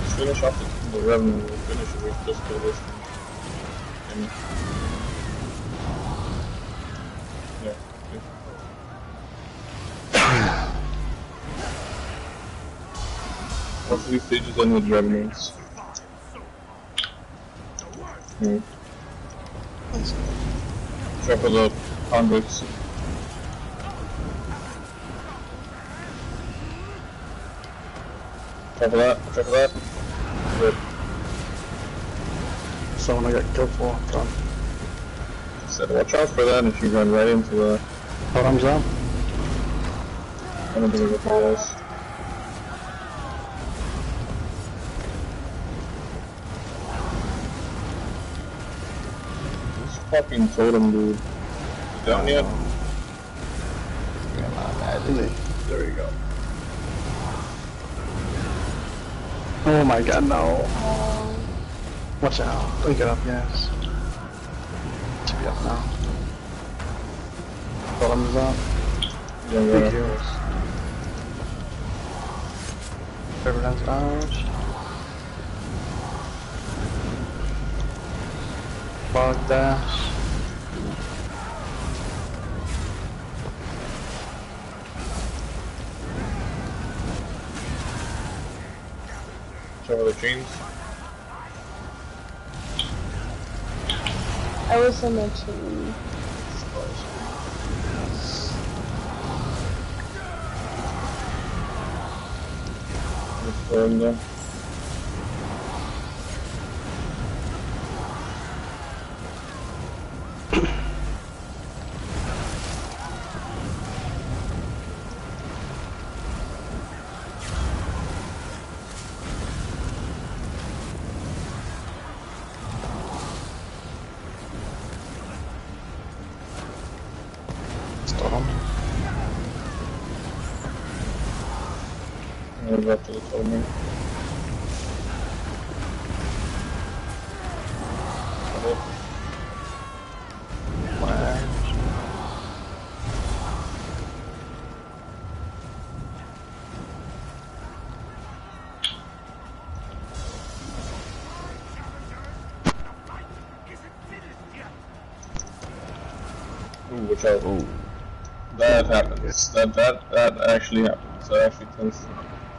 Speaker 1: Just finish off the Revenant. We'll finish it with just kill this. And yeah. Most of these stages end with Revenants. Try for the convicts. Try for that. Good.
Speaker 2: Someone I got killed for. Done.
Speaker 1: Said watch out for that if you run right into the...
Speaker 2: Bottoms up.
Speaker 1: I don't think I got the walls. This fucking totem dude. Down yet?
Speaker 2: There you go. Oh my god, no. Watch out. Don't get up, yes. To be up now. Bottoms up.
Speaker 1: Yeah,
Speaker 2: Big heals. Everyone's out. Bog dash.
Speaker 1: Some of the chains.
Speaker 4: I was in the chain.
Speaker 1: Burn them.
Speaker 2: Storm.
Speaker 1: And back to the tournament. Ooh, watch out.
Speaker 3: Ooh.
Speaker 1: That happens. That actually happens. That actually tends to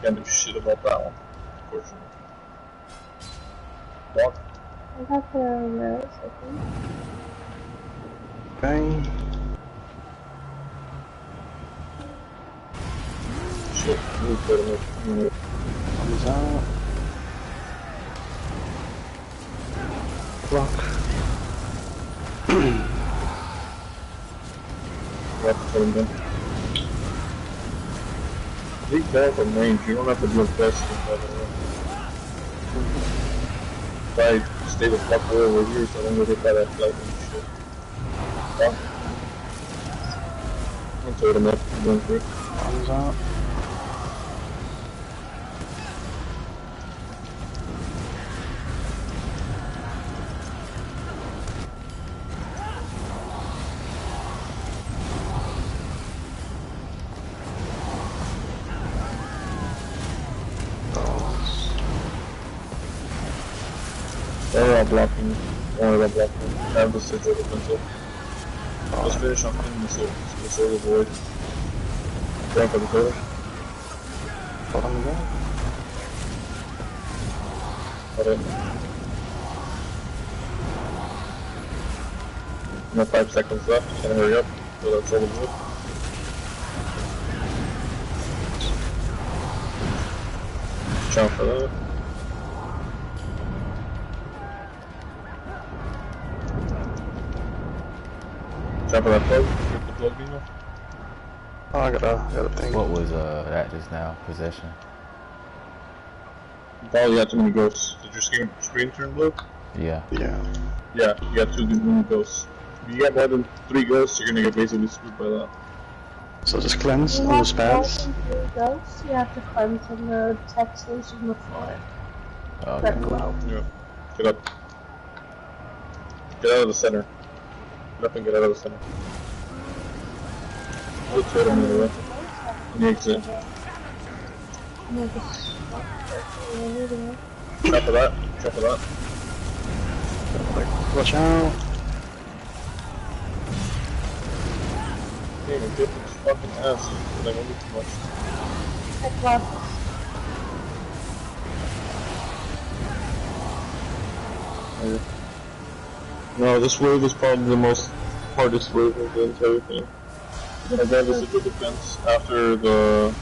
Speaker 1: kind of shit about that one, unfortunately. Walk.
Speaker 4: I got the rose, I think.
Speaker 2: Bang.
Speaker 1: Shit, move better, move.
Speaker 2: Comes out. Block.
Speaker 1: Walk the totem down. Take that from range, you don't have to do a best by the way. Try to stay the fuck over here so I don't get hit by that lightning shit. Walk. I'm totem up, I'm going for it.
Speaker 2: Comes out.
Speaker 1: They're all blocking. One of them blocking. I have the sigil defensive. Let's finish off in the solar void. Going for the totem.
Speaker 2: Bottom again.
Speaker 1: Got it. We have 5 seconds left. Just gotta hurry up. So that's solar void. Jump for that. Jump for that plug. Get the plug beam off.
Speaker 2: Oh, I got a thing.
Speaker 3: What was that just now? Possession.
Speaker 1: You probably got too many ghosts. Did your screen turn blue?
Speaker 3: Yeah.
Speaker 2: Yeah.
Speaker 1: Yeah, you got too many ghosts. If you get more than 3 ghosts, you're gonna get basically screwed by that.
Speaker 2: So just cleanse
Speaker 4: You
Speaker 2: all the
Speaker 4: have
Speaker 2: spells.
Speaker 4: ghosts, you have to cleanse on the textures on the floor. That
Speaker 3: Okay.
Speaker 4: glow.
Speaker 1: Yeah. Get up. Get out of the center. Get up and get out of the center. Put the totem in the way. On the exit. Jump for that. Jump for that.
Speaker 2: Watch out.
Speaker 1: Damn, get this fucking ass. I won't do too much.
Speaker 4: I lost.
Speaker 1: Okay. No, this wave is probably the most hardest wave of the entire thing. I got the sigil defense after the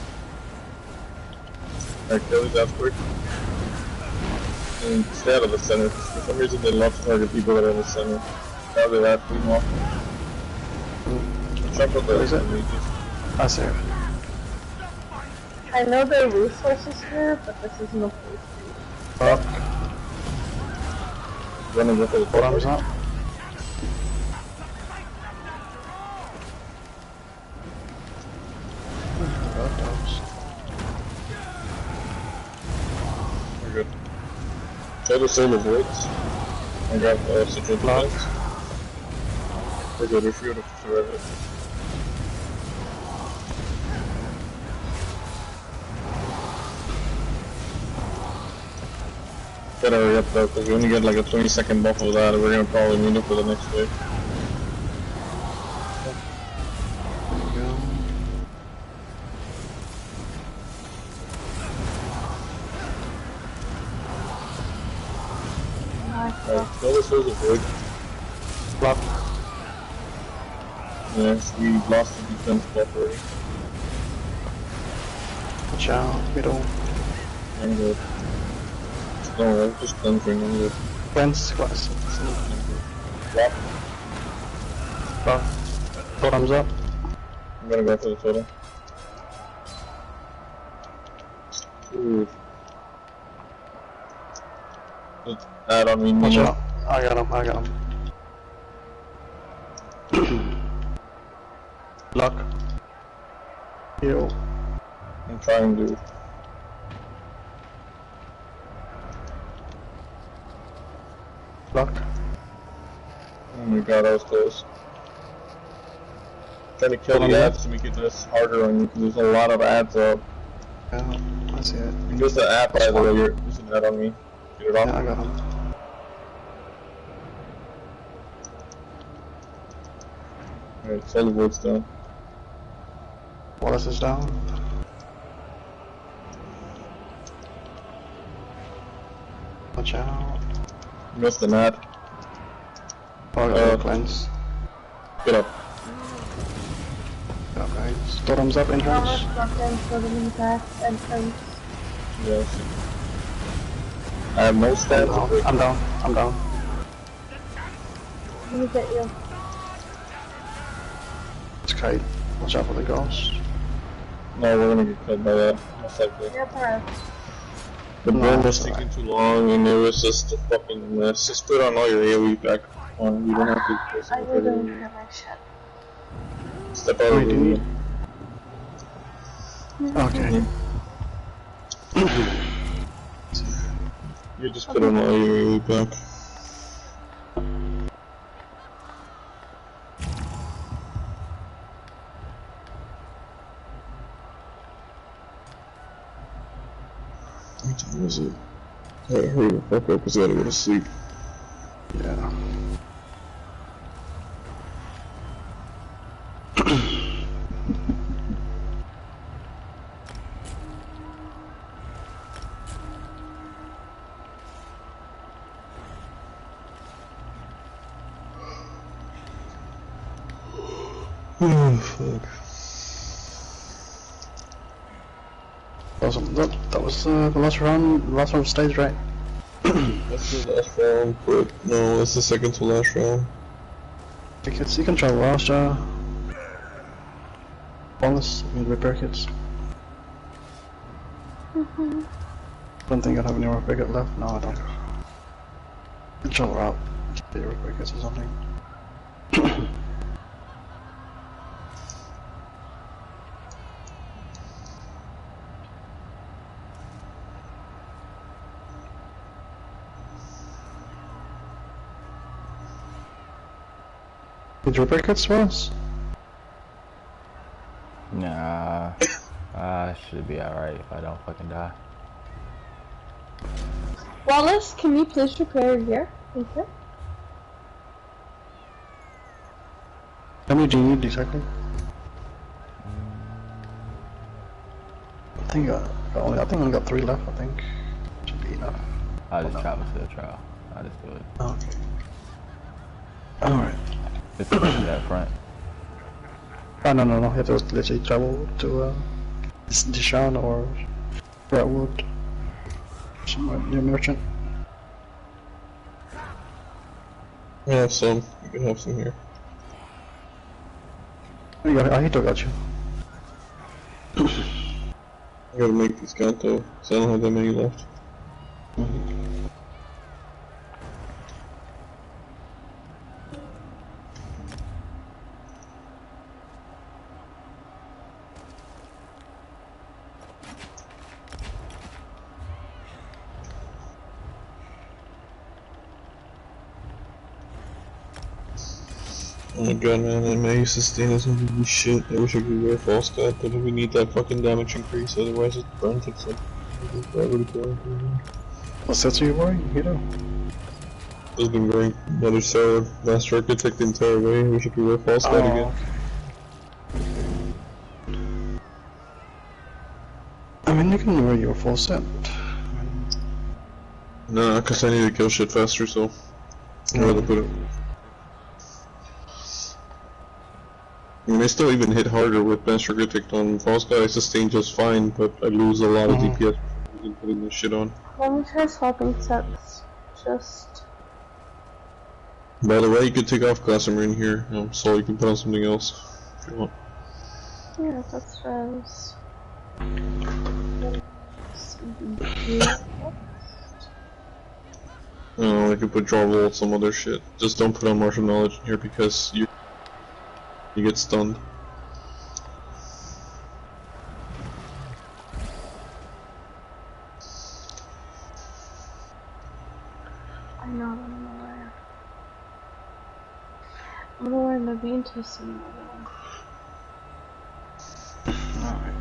Speaker 1: Achilles afterward. And stay out of the center. For some reason they love to target people that are in the center. Now they have to off. Jump up there.
Speaker 2: Is it? I see it.
Speaker 4: I know there are resources here, but this is no place to
Speaker 2: Fuck.
Speaker 1: Running with the
Speaker 2: Bottom's up.
Speaker 1: We're good. Try to solar voids. I got sigil defense. We're good, we're free to survive it. Gotta hurry up though, because we only get like a 20-second buff of that, and we're gonna probably need it for the next wave. Alright, kill this was a void.
Speaker 2: Block.
Speaker 1: Yes, we lost the defense buff already.
Speaker 2: Watch out, middle.
Speaker 1: I'm good. Don't worry, just cleansing, I'm good.
Speaker 2: Cleanse, glass.
Speaker 1: Block.
Speaker 2: Block. Bottoms up.
Speaker 1: I'm gonna go for the total. Ooh. Just add on me.
Speaker 2: Watch out. I got him, I got him. Block. Heal.
Speaker 1: I'm trying to.
Speaker 2: Block.
Speaker 1: Oh my god, I was close. Trying to kill the ads to make it just harder on you, because there's a lot of ads up.
Speaker 2: Yeah, I see it.
Speaker 1: And there's an ad, by the way, there's an ad on me. Get it off?
Speaker 2: Yeah, I got him.
Speaker 1: Alright, Solar Void's down.
Speaker 2: Wallace is down. Watch out.
Speaker 1: Missed an ad.
Speaker 2: Oh, I got cleanse.
Speaker 1: Get up.
Speaker 2: Okay, storms up entrance.
Speaker 1: Yes. I have no stats.
Speaker 2: I'm down. I'm down.
Speaker 4: Let me get you.
Speaker 2: It's Kite. Watch out for the ghost.
Speaker 1: No, we're gonna get killed by that. Most likely.
Speaker 4: You're correct.
Speaker 1: The
Speaker 2: No,
Speaker 1: burn was
Speaker 2: it's
Speaker 1: taking too long, and it was just a fucking mess. Just put on all your AoE back on. You don't have to.
Speaker 4: I really don't have my shit.
Speaker 1: Step out of the room.
Speaker 2: Okay.
Speaker 1: You just put on all your AoE back. What time is it? I gotta hurry the fuck up because I gotta go to sleep.
Speaker 2: Yeah.
Speaker 1: Oh, fuck.
Speaker 2: Awesome. That was the last round stage, right?
Speaker 1: That's the last round, but no, that's the second to last round.
Speaker 2: You can try last, bonus, I mean repair kits. Don't think I have any repair kit left. No, I don't. You can try out. Get your repair kits or something. Did you repair kits once?
Speaker 3: Nah. I should be alright if I don't fucking die.
Speaker 4: Wallace, can you please repair here? Thank you.
Speaker 2: How many do you need exactly? I think I only got 3 left. I think should be enough.
Speaker 3: I'll just travel to the trial. I'll just do it.
Speaker 2: Okay. All right.
Speaker 3: Just to that front.
Speaker 2: Oh no. You have to literally travel to Deshaun or Brentwood, somewhere near Merchant.
Speaker 1: I have some. You can have some here.
Speaker 2: Oh, I hit got you.
Speaker 1: I gotta make this count though, because I don't have that many left. Oh my god, man, that May sustain is gonna be shit. I wish I could wear false cut, but we need that fucking damage increase, otherwise it burns itself.
Speaker 2: What sets are you wearing, Hito?
Speaker 1: I've been wearing Mother Sarah, Master Architect the entire way. We should wear False God again.
Speaker 2: Okay. I mean, you can wear your full set.
Speaker 1: Nah, cause I need to kill shit faster, so I'd rather put it. I mean, I still even hit harder with Master Architect on False God. I sustain just fine, but I lose a lot of DPS from putting this shit on.
Speaker 4: Let me try swapping sets. Just.
Speaker 1: By the way, you could take off Class Marine here, so you can put on something else if you want.
Speaker 4: Yeah, that's nice.
Speaker 1: I could put Draw Roll, some other shit. Just don't put on Martial Knowledge in here because you get stunned.
Speaker 4: I know what I'm gonna wear. I'm gonna wear Naveen to see my
Speaker 2: Alright.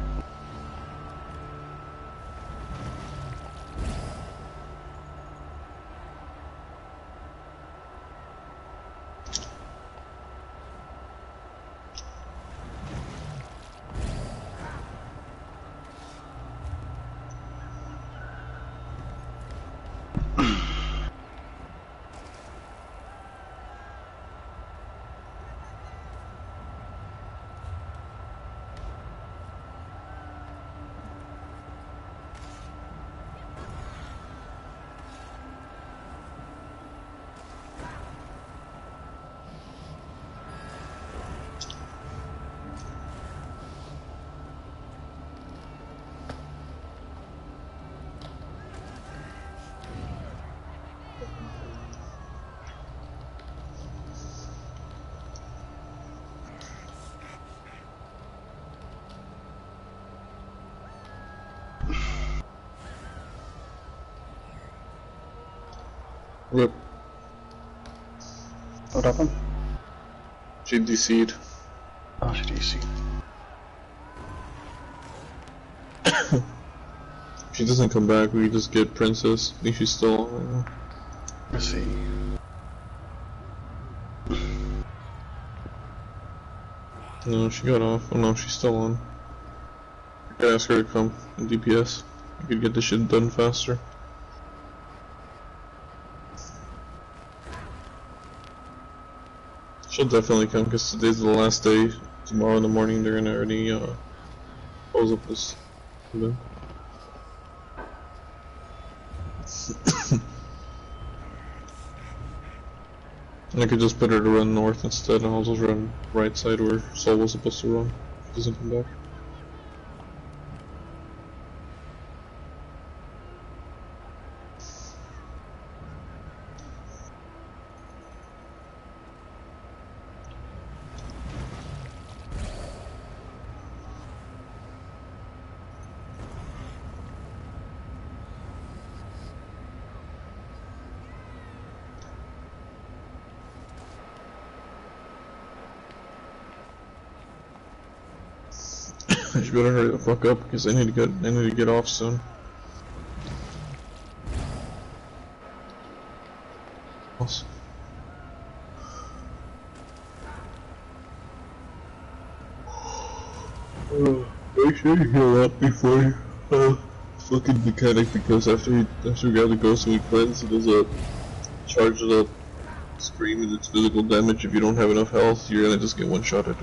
Speaker 1: Rip.
Speaker 2: What happened?
Speaker 1: She DC'd.
Speaker 2: Oh, she DC.
Speaker 1: If she doesn't come back, we just get Princess. I think she's still on right now.
Speaker 2: Let's see.
Speaker 1: No, she got off. Oh no, she's still on. I could ask her to come in DPS. I could get this shit done faster. She'll definitely come because today's the last day. Tomorrow in the morning they're gonna already close up this event. I could just put her to run north instead, and I'll just run right side where Sol was supposed to run. If he doesn't come back. I should better hurry the fuck up because I need to get off soon. Awesome. Make sure you heal up before you fucking mechanic because after we grab the ghost and we cleanse, it does a charge up screen and its physical damage. If you don't have enough health, you're gonna just get one-shotted.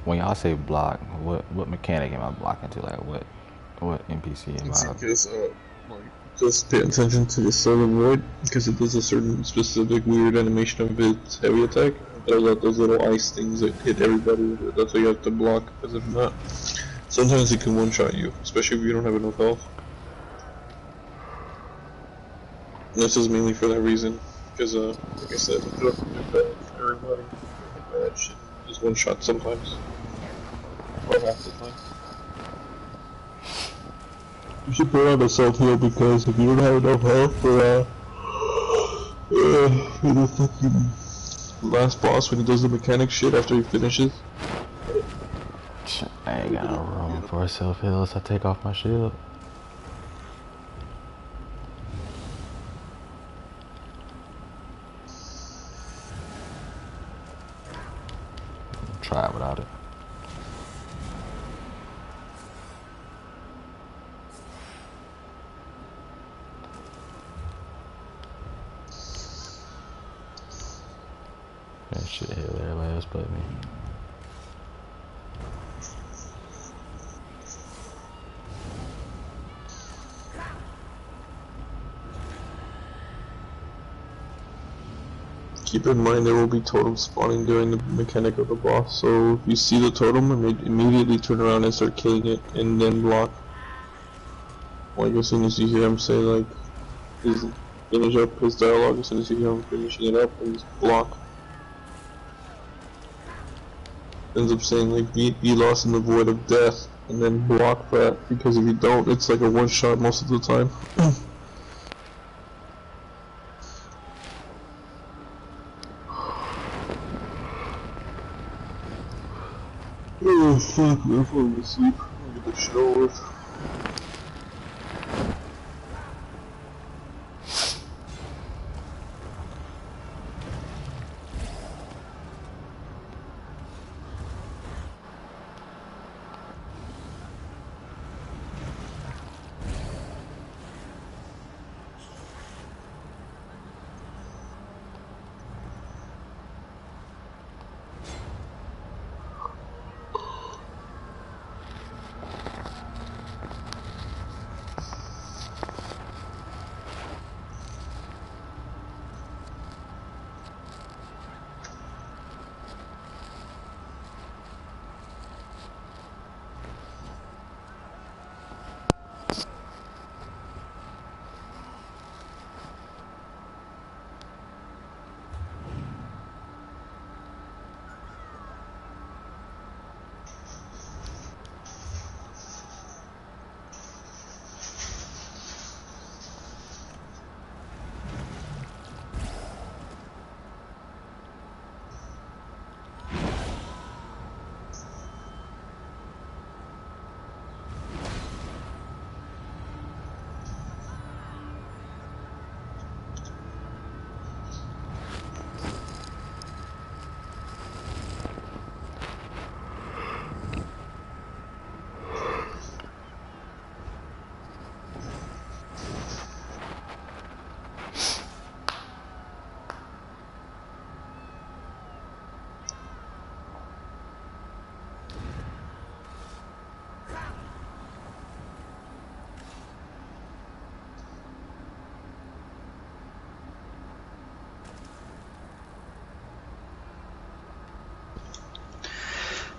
Speaker 3: When y'all say block, what mechanic am I blocking to? Like what NPC am I?
Speaker 1: Because just pay attention to the Southern Void because it does a certain specific weird animation of its heavy attack. It does out those little ice things that hit everybody. That's why you have to block. Because if not, sometimes it can one-shot you, especially if you don't have enough health. And this is mainly for that reason. Because like I said, it does everybody. That shit just one-shot sometimes. Or half the time. You should put on a self-heal because if you don't have enough health for the fucking last boss when he does the mechanic shit after he finishes.
Speaker 3: I ain't got no room for a self-heal, so I take off my shield. Try it without it. That shit hit everybody else but me.
Speaker 1: Keep in mind there will be totems spawning during the mechanic of the boss, so if you see the totem, immediately turn around and start killing it, and then block. Like as soon as you hear him say like, finish up his dialogue, as soon as you hear him finishing it up, and just block. Ends up saying like, be lost in the void of death, and then block that, because if you don't, it's like a one-shot most of the time. Oh fuck, I'm falling asleep. I'll get this shit over with.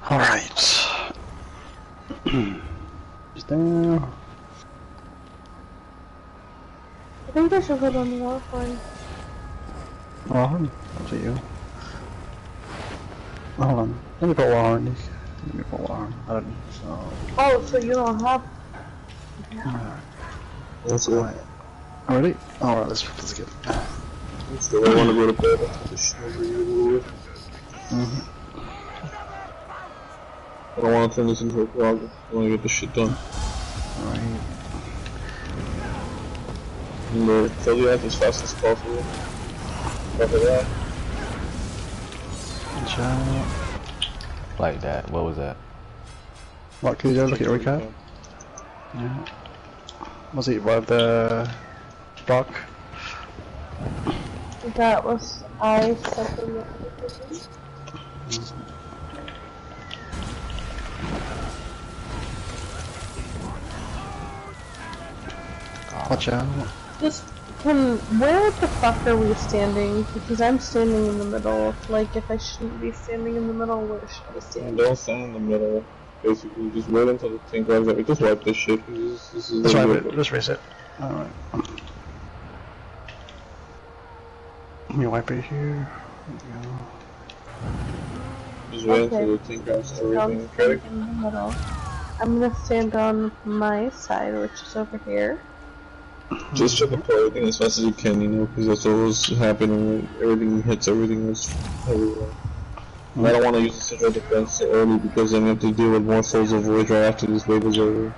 Speaker 2: Alright. Is there...
Speaker 4: I think I should put on the Warhorn.
Speaker 2: Warhorn? Up to you. Hold on. Let me put Warhorn. Let me put Warhorn. I don't know. So...
Speaker 4: Oh, so you don't have...
Speaker 2: Alright.
Speaker 1: Let's go.
Speaker 2: Already? Alright, let's get it.
Speaker 1: Still, I want to go to bed after this shit over here a little bit. I don't want to turn this into a vlog. I want to get this shit done.
Speaker 2: Alright.
Speaker 1: Remember, kill the ads as fast as possible. Cover that.
Speaker 2: Watch out.
Speaker 3: Like that. What was that?
Speaker 2: What, can you look at your recap? Yeah. Was it what the block?
Speaker 4: That was I something.
Speaker 2: Watch out.
Speaker 4: Just where the fuck are we standing? Because I'm standing in the middle. Like, if I shouldn't be standing in the middle, where should I stand?
Speaker 1: Don't stand in the middle. Basically, just wait until the tank runs out. Just wipe this shit. This is
Speaker 2: Let's wipe it. Let's race it. Alright. Let me wipe it here.
Speaker 1: Just wait until the tank runs everything. Okay?
Speaker 4: In the middle. I'm gonna stand on my side, which is over here.
Speaker 1: Just try to pull everything as fast as you can, you know, because that's what was happening when everything hits everything was everywhere. I don't want to use the central defense so early because then we have to deal with more Souls of Void right after this wave is over.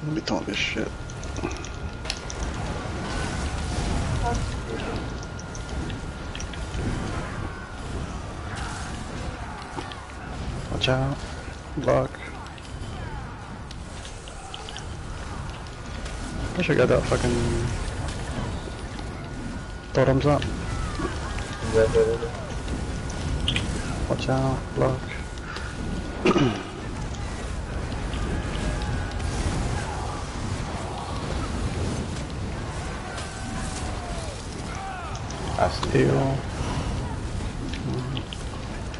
Speaker 2: Let me talk this shit. Watch out. Block. I should get that fucking totems up. Watch out. Block.
Speaker 3: I steal.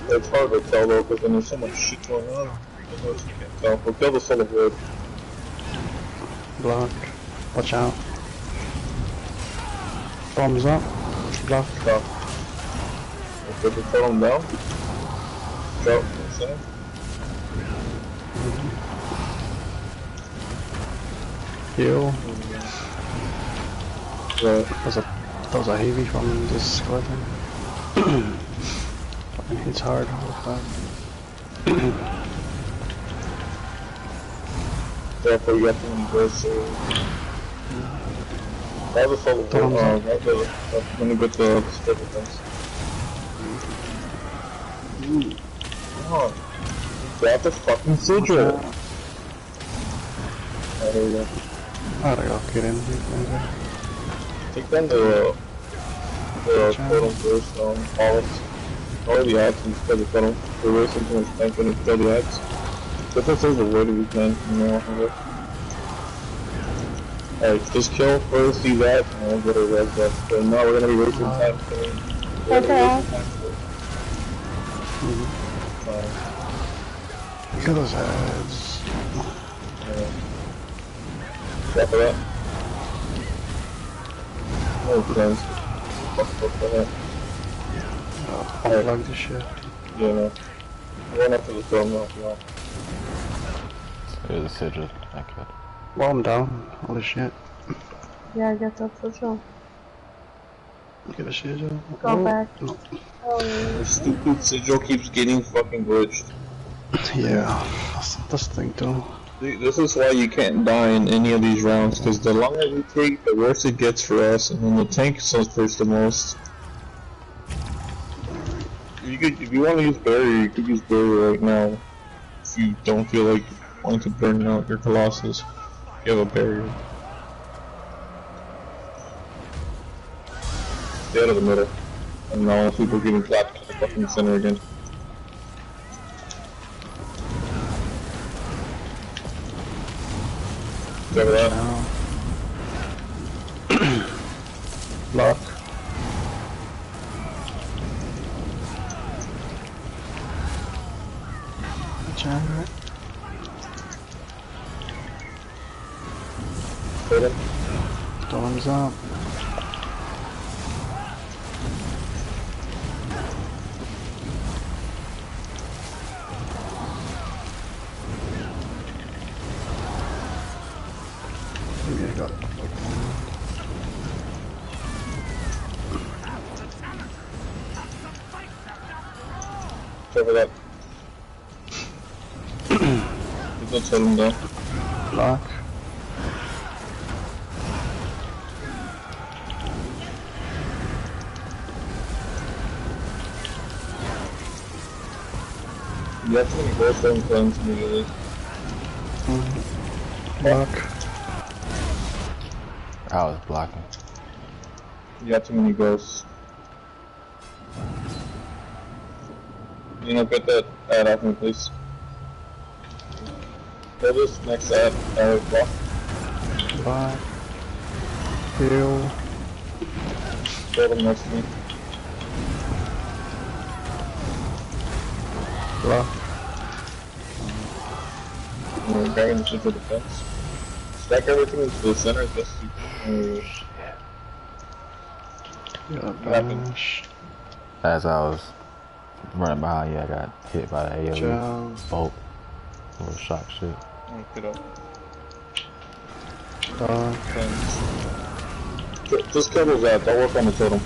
Speaker 1: It's hard to tell though, because then there's so much shit going on. You can't tell. We'll kill the Soul of Void.
Speaker 2: Block. Watch out. Bombs up. Block.
Speaker 1: Stop. Put the totem down. Drop. Center.
Speaker 2: Heal.
Speaker 1: Right.
Speaker 2: That was a heavy from this skeleton. Fucking hits hard all the time.
Speaker 1: Therefore, you have to reverse it. That was Soul of Void. Let me get the strip defense. Come on. Grab the fucking sigil. Oh, there we go.
Speaker 2: There we go, get in.
Speaker 1: Take down the totem first, all the ads and kill the totem. Reverse into his tank and kill the ads. Get the Souls of Void if you can, you know, Alright, just kill first these ads and we'll get a res up. So now we're gonna be wasting time.
Speaker 4: Okay.
Speaker 2: Kill those ads.
Speaker 1: Drop it up. No plans. Fuck that.
Speaker 2: Unplug this shit.
Speaker 1: Yeah, no. Run up to the throne now if you want.
Speaker 3: There's a sigil. Thank you.
Speaker 2: While I'm down, all this shit.
Speaker 4: Yeah, I guess that's the show.
Speaker 2: Look at the shit, Joe.
Speaker 4: Go back.
Speaker 2: No.
Speaker 4: Oh,
Speaker 1: The stupid sigil keeps getting fucking glitched.
Speaker 2: Yeah, that's the thing too.
Speaker 1: This is why you can't die in any of these rounds, because the longer we take, the worse it gets for us, and then the tank suffers the most. If you want to use barrier, you could use barrier right now. If you don't feel like wanting to burn out your Colossus, you have a barrier. Stay out of the middle. And now people are getting clapped to the fucking center again. Cover that.
Speaker 2: Block. Alright.
Speaker 1: Hit him.
Speaker 2: Storms up. got it.
Speaker 1: Cover that. Let's hold him down.
Speaker 2: Block.
Speaker 1: You have to make both of them cleanse immediately.
Speaker 2: Block.
Speaker 3: I was blocking.
Speaker 1: You have too many ghosts. You know, get that ad off me, please. Kill this next ad. Block.
Speaker 2: Block. Heal.
Speaker 1: Kill them next to me.
Speaker 2: Block.
Speaker 1: We're grabbing the shit for defense. Stack everything into the center as best as you can.
Speaker 2: Bash.
Speaker 3: As I was running behind you, I got hit by the AoE bolt. Little shock shit.
Speaker 1: Get up.
Speaker 2: Block.
Speaker 1: Just kill those ads. I'll work on the totem.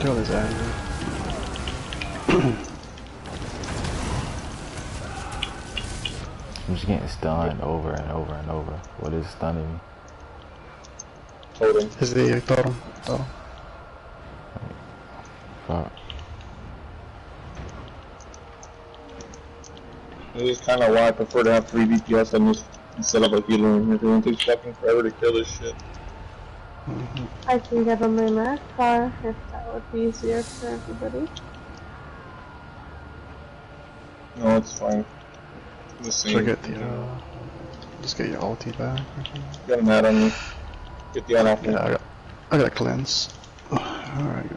Speaker 2: Kill his eye.
Speaker 3: I'm just getting stunned over and over and over. What is stunning me?
Speaker 1: Totem.
Speaker 2: Is the totem. Totem.
Speaker 3: Fuck.
Speaker 1: This is kind of why I prefer to have 3 DPS and just set up a healer in here. It takes fucking forever to kill this shit.
Speaker 4: I can get on my magcro if that would be easier for everybody.
Speaker 1: No, it's fine. The same.
Speaker 2: Forget the, just get your ulti back.
Speaker 1: Got an ad on me. Get the ad off me.
Speaker 2: Yeah, I got a cleanse. Alright.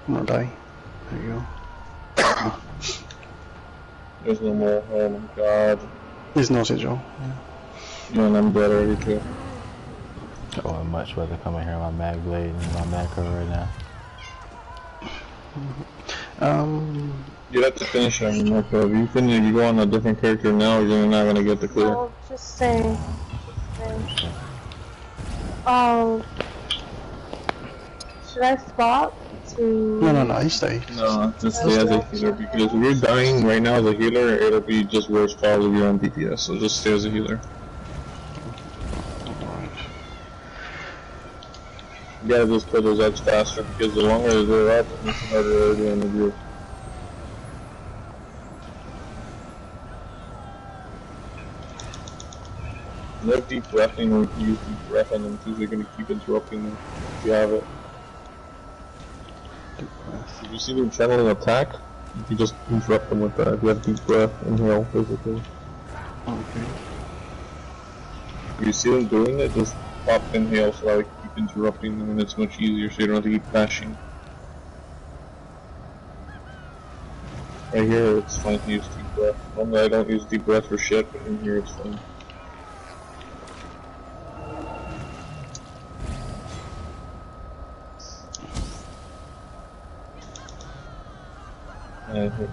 Speaker 2: I'm gonna die. There you go.
Speaker 1: There's no more. Oh my god.
Speaker 2: There's no sigil. Yeah.
Speaker 1: Man, I'm dead already too.
Speaker 3: Oh, I'd much rather come in here with my mag blade and my macro right now.
Speaker 1: You'd have to finish it on your macro. If you go on a different character now, you're not gonna get the clear.
Speaker 4: I'll just say. Oh. Should I swap to...
Speaker 2: No, you stay.
Speaker 1: No, just stay as a healer, because if you're dying right now as a healer, it'll be just worse probably if you're on DPS, so just stay as a healer. You gotta just kill those eggs faster, because the longer they're up, the harder they're doing the group. You have deep breathing, or you can use deep breath on them too, so you're gonna keep interrupting them if you have it. If you see them channeling attack, you can just interrupt them with that. If you have deep breath, inhale, basically.
Speaker 2: Okay.
Speaker 1: If you see them doing it, just pop inhale so I keep interrupting them, and it's much easier so you don't have to keep bashing. Right here, it's fine to use deep breath. Normally I don't use deep breath for shit, but in here it's fine. Okay.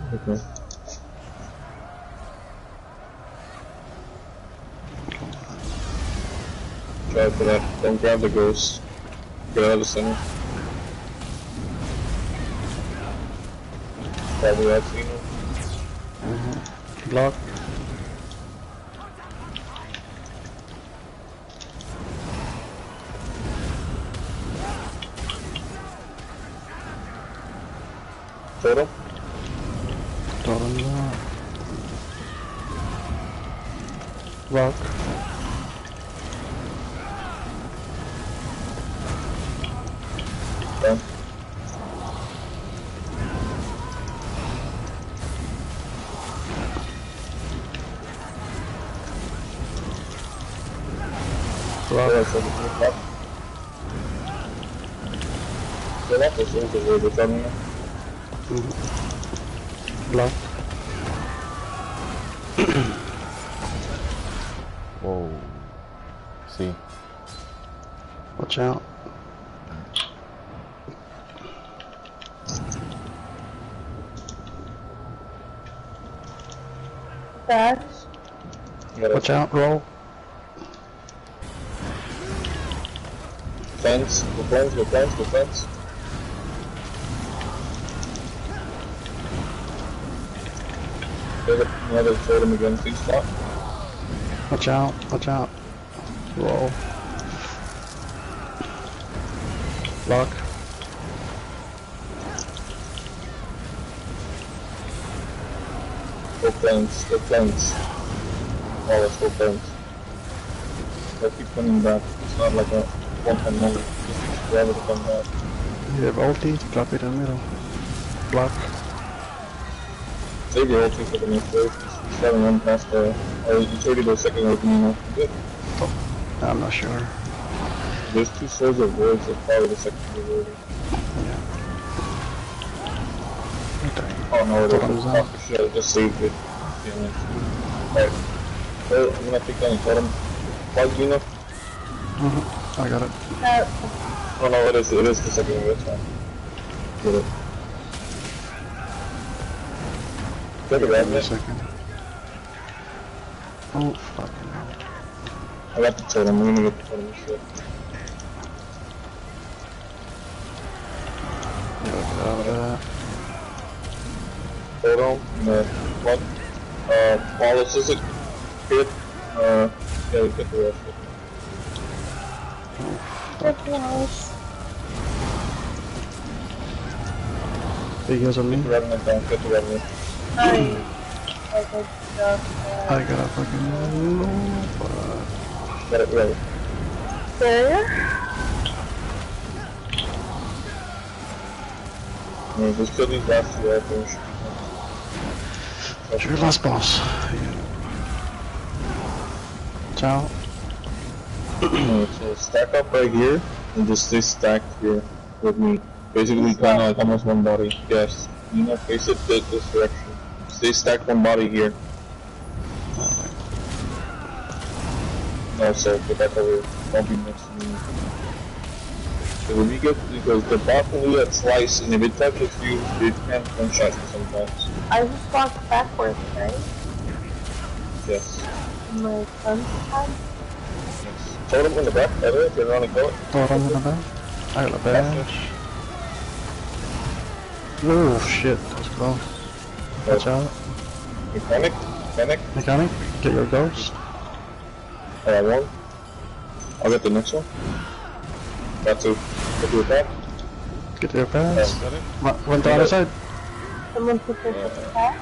Speaker 1: Try for that. Don't grab the ghost. Get out of the center. Probably that scene.
Speaker 2: Block.
Speaker 1: Total?
Speaker 2: Totem block. Block.
Speaker 1: Okay.
Speaker 2: Block.
Speaker 1: Get off this because we're defending it.
Speaker 2: Block.
Speaker 3: Whoa. See?
Speaker 2: Watch out.
Speaker 4: Back.
Speaker 2: Watch out, roll.
Speaker 1: Fence, go fence, go fence, go fence. Another totem again, please stop.
Speaker 2: Watch out, watch out. Roll. Block.
Speaker 1: Go fence, go fence. Oh, let's go fence. They'll keep coming back. It's not like a one-time moment. Just takes forever to come back.
Speaker 2: You have ulti, drop it in the middle. Block.
Speaker 1: Save your ulti for the next wave. Just haven't run past the... Or it's already the second wave, you know. Good.
Speaker 2: Oh, I'm not sure.
Speaker 1: There's 2 souls of words, so probably the second wave already.
Speaker 2: Yeah. Okay.
Speaker 1: Oh no, it
Speaker 2: Totem's
Speaker 1: is.
Speaker 2: out.
Speaker 1: Oh shit, I just saved it. Damn it. Alright. So, I'm gonna take down the totem. Plug, you know?
Speaker 2: I got it.
Speaker 1: Oh no, it is the second wave, it's fine. Get it. Get it,
Speaker 2: Wait a
Speaker 1: right?
Speaker 2: second. Oh, fucking hell.
Speaker 1: I got the totem, I'm gonna get the totem shit.
Speaker 2: Yeah, get out of that.
Speaker 1: Totem, plug. Wallace, is it? Hit. Yeah, we get the rest of it.
Speaker 2: Big heals on me.
Speaker 1: Get the revenant down, get the revenant.
Speaker 2: I got a fucking
Speaker 1: Get it ready.
Speaker 4: There.
Speaker 1: Yeah, just kill these last 2 items.
Speaker 2: That's your last boss. Yeah. Ciao.
Speaker 1: So stack up right here and just stay stacked here with me. Basically kinda like almost one body. Yes. You know, face it this direction. Stay stacked one body here. No, so get back over here. Don't be next to me. So when you get, because the bot will do that slice, and if it touches you, it can one-shot you sometimes.
Speaker 4: I just walked backwards, right?
Speaker 1: Yes.
Speaker 4: My son's pad?
Speaker 1: Yes. Totem in the back, by the way, if you're running go it.
Speaker 2: Totem in the back. I got a badge. Oh shit, that's close. Watch out.
Speaker 1: Mechanic,
Speaker 2: Mechanic, get your ghost.
Speaker 1: Alright, one. I'll get the next one. Got 2. Get to attack.
Speaker 2: Get your pads.
Speaker 1: Got it.
Speaker 2: Went to the other side.
Speaker 4: Someone took this attack?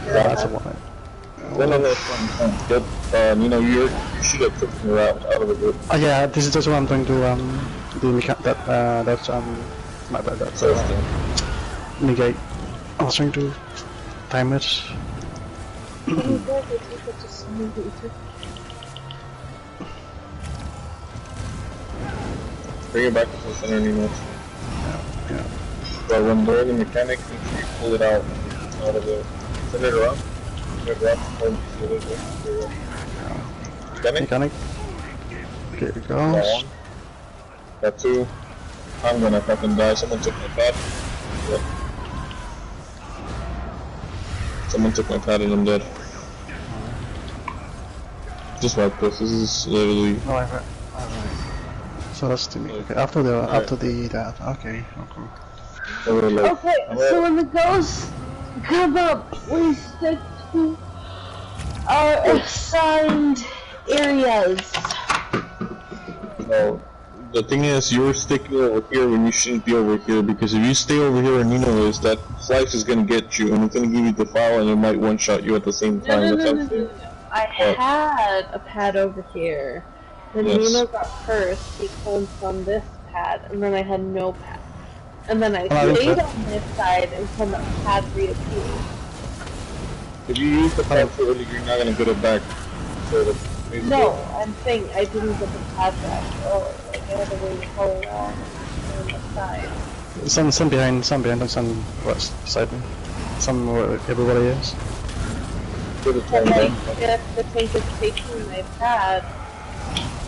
Speaker 2: That's a one.
Speaker 1: No, it's fine. Good. You know, you should have took me out of the group.
Speaker 2: Oh yeah, this is just what I'm going to do that's my bad, that's negate. I was trying to time it.
Speaker 1: Bring it back to the center, Nemo.
Speaker 2: Yeah.
Speaker 1: But when doing the mechanic, make sure you pull it out of the... Send it around. Send it around.
Speaker 2: Mechanic. Here it goes.
Speaker 1: Got 2. I'm gonna fucking die. Someone took my pad. Yep. Someone took my pad and I'm dead. Just wipe this. This is literally...
Speaker 2: Oh, I heard. So that's to me. Okay, after the that. Okay, okay.
Speaker 4: Okay, so when the ghosts come up, we stick to our assigned areas.
Speaker 1: No, the thing is, you're sticking over here when you shouldn't be over here, because if you stay over here and Nino is, that slice is gonna get you and it's gonna give you the file and it might one-shot you at the same time.
Speaker 4: No. I had a pad over here. Then Nino got first because on this pad, and then I had no pad. And then I stayed on this side until that pad reappeared.
Speaker 1: If you use the pad too early, you're not gonna get it back. So
Speaker 4: no, I'm saying I didn't get the pad back. Oh, like I had to wait all around on the side.
Speaker 2: Some behind, and some west side. Some where everybody is.
Speaker 1: But
Speaker 4: like, if the tank is taking my pad,